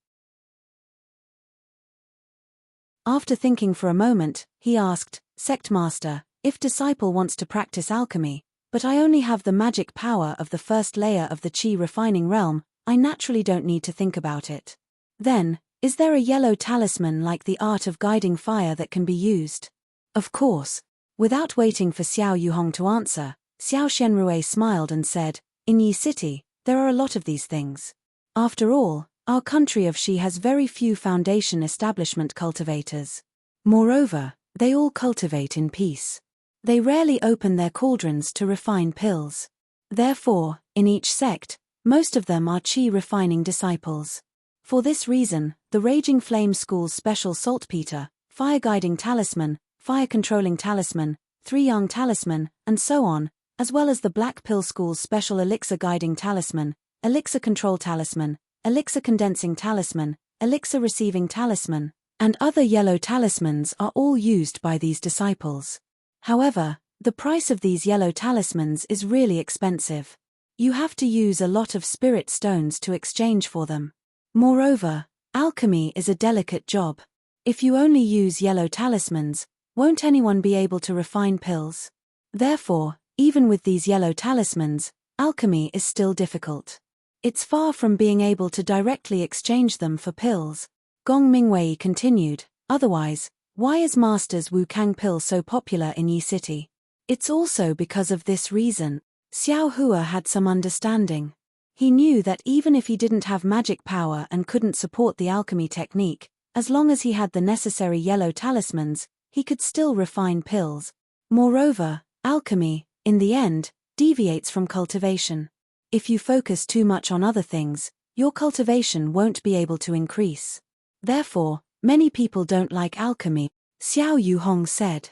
After thinking for a moment, he asked, "Sect master, if disciple wants to practice alchemy, but I only have the magic power of the first layer of the qi refining realm, I naturally don't need to think about it. Then, is there a yellow talisman like the art of guiding fire that can be used?" "Of course." Without waiting for Xiao Yuhong to answer, Xiao Xianrui smiled and said, "In Yi City, there are a lot of these things. After all, our country of Shi has very few foundation establishment cultivators. Moreover, they all cultivate in peace. They rarely open their cauldrons to refine pills. Therefore, in each sect, most of them are qi refining disciples. For this reason, the Raging Flame School's special saltpeter, fire guiding talisman, fire controlling talisman, 3-yang talisman, and so on, as well as the Black Pill School's special elixir guiding talisman, elixir control talisman, elixir condensing talisman, elixir receiving talisman, and other yellow talismans are all used by these disciples. However, the price of these yellow talismans is really expensive. You have to use a lot of spirit stones to exchange for them. Moreover, alchemy is a delicate job. If you only use yellow talismans, won't anyone be able to refine pills? Therefore, even with these yellow talismans, alchemy is still difficult. It's far from being able to directly exchange them for pills." Gong Mingwei continued, "Otherwise, why is Master's Wu Kang pill so popular in Yi City? It's also because of this reason." Xiao Hua had some understanding. He knew that even if he didn't have magic power and couldn't support the alchemy technique, as long as he had the necessary yellow talismans, he could still refine pills. Moreover, alchemy, in the end, deviates from cultivation. If you focus too much on other things, your cultivation won't be able to increase. Therefore, many people don't like alchemy, Xiao Yuhong said.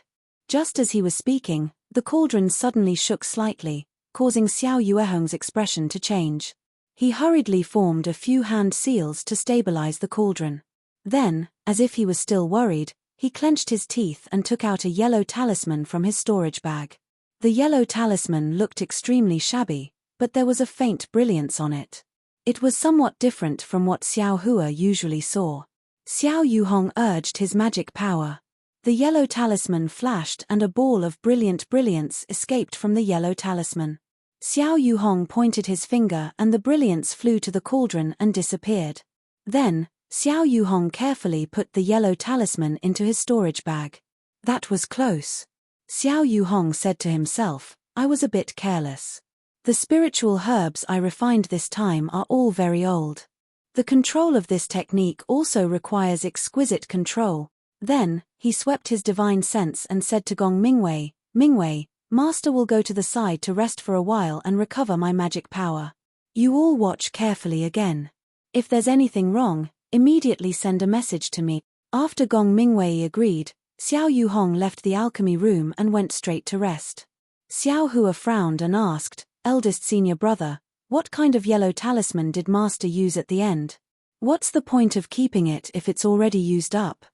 Just as he was speaking, the cauldron suddenly shook slightly, causing Xiao Yuehong's expression to change. He hurriedly formed a few hand seals to stabilize the cauldron. Then, as if he was still worried, he clenched his teeth and took out a yellow talisman from his storage bag. The yellow talisman looked extremely shabby, but there was a faint brilliance on it. It was somewhat different from what Xiao Hua usually saw. Xiao Yuhong urged his magic power. The yellow talisman flashed and a ball of brilliant brilliance escaped from the yellow talisman. Xiao Yuhong pointed his finger and the brilliance flew to the cauldron and disappeared. Then, Xiao Yuhong carefully put the yellow talisman into his storage bag. That was close. Xiao Yuhong said to himself, I was a bit careless. The spiritual herbs I refined this time are all very old. The control of this technique also requires exquisite control. Then, he swept his divine sense and said to Gong Mingwei, Mingwei, Master will go to the side to rest for a while and recover my magic power. You all watch carefully again. If there's anything wrong, immediately send a message to me. After Gong Mingwei agreed, Xiao Yuhong left the alchemy room and went straight to rest. Xiao Hua frowned and asked, Eldest senior brother, what kind of yellow talisman did Master use at the end? What's the point of keeping it if it's already used up?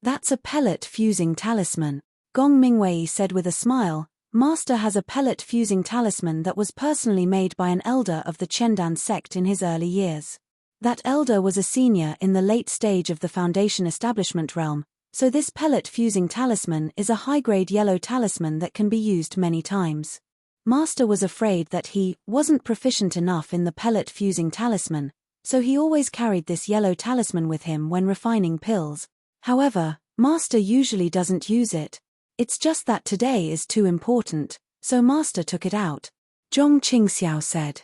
That's a pellet fusing talisman, Gong Mingwei said with a smile. Master has a pellet fusing talisman that was personally made by an elder of the Chendan sect in his early years. That elder was a senior in the late stage of the Foundation establishment realm, so this pellet fusing talisman is a high-grade yellow talisman that can be used many times. Master was afraid that he wasn't proficient enough in the pellet fusing talisman, so he always carried this yellow talisman with him when refining pills. However, Master usually doesn't use it. It's just that today is too important, so Master took it out, Zhong Qingxiao said.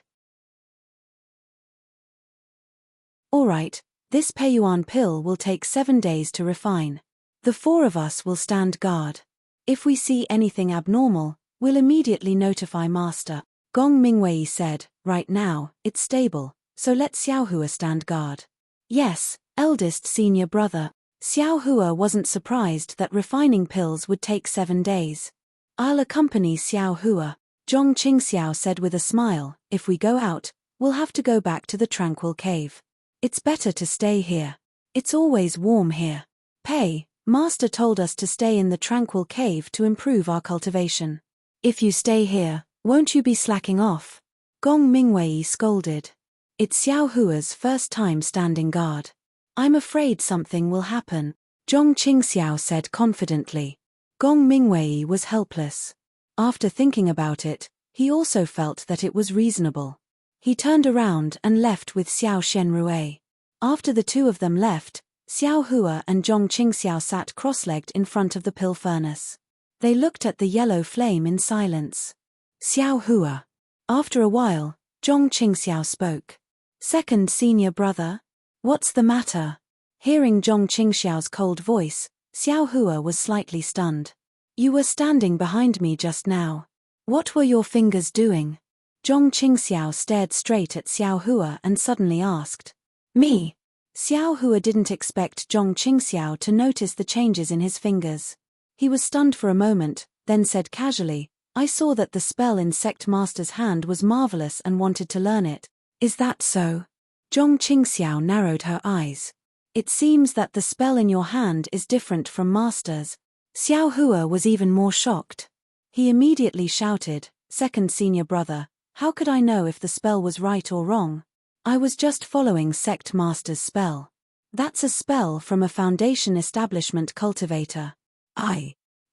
Alright, this Peiyuan pill will take 7 days to refine. The 4 of us will stand guard. If we see anything abnormal, we'll immediately notify Master, Gong Mingwei said. Right now, it's stable, so let Xiao Hua stand guard. Yes, eldest senior brother. Xiao Hua wasn't surprised that refining pills would take 7 days. I'll accompany Xiao Hua, Zhong Qingxiao said with a smile. If we go out, we'll have to go back to the tranquil cave. It's better to stay here. It's always warm here. Pei, Master told us to stay in the tranquil cave to improve our cultivation. If you stay here, won't you be slacking off? Gong Mingwei scolded. It's Xiao Hua's first time standing guard. I'm afraid something will happen, Zhong Qingxiao said confidently. Gong Mingwei was helpless. After thinking about it, he also felt that it was reasonable. He turned around and left with Xiao Shenrue. After the two of them left, Xiao Hua and Zhong Qingxiao sat cross-legged in front of the pill furnace. They looked at the yellow flame in silence. Xiao Hua. After a while, Zhong Qingxiao spoke. Second senior brother? What's the matter? Hearing Zhong Qingxiao's cold voice, Xiao Hua was slightly stunned. You were standing behind me just now. What were your fingers doing? Zhong Qingxiao stared straight at Xiao Hua and suddenly asked. Me? Xiao Hua didn't expect Zhong Qingxiao to notice the changes in his fingers. He was stunned for a moment, then said casually, I saw that the spell in Sect Master's hand was marvelous and wanted to learn it. Is that so? Zhong Qingxiao narrowed her eyes. It seems that the spell in your hand is different from Master's. Xiao Hua was even more shocked. He immediately shouted, Second senior brother, how could I know if the spell was right or wrong? I was just following Sect Master's spell. That's a spell from a Foundation establishment cultivator.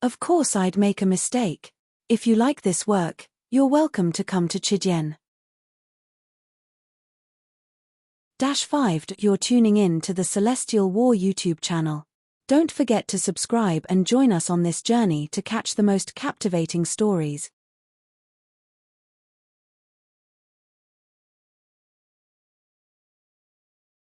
Of course I'd make a mistake. If you like this work, you're welcome to come to Chidian. -5 You're tuning in to the Celestial War YouTube channel. Don't forget to subscribe and join us on this journey to catch the most captivating stories.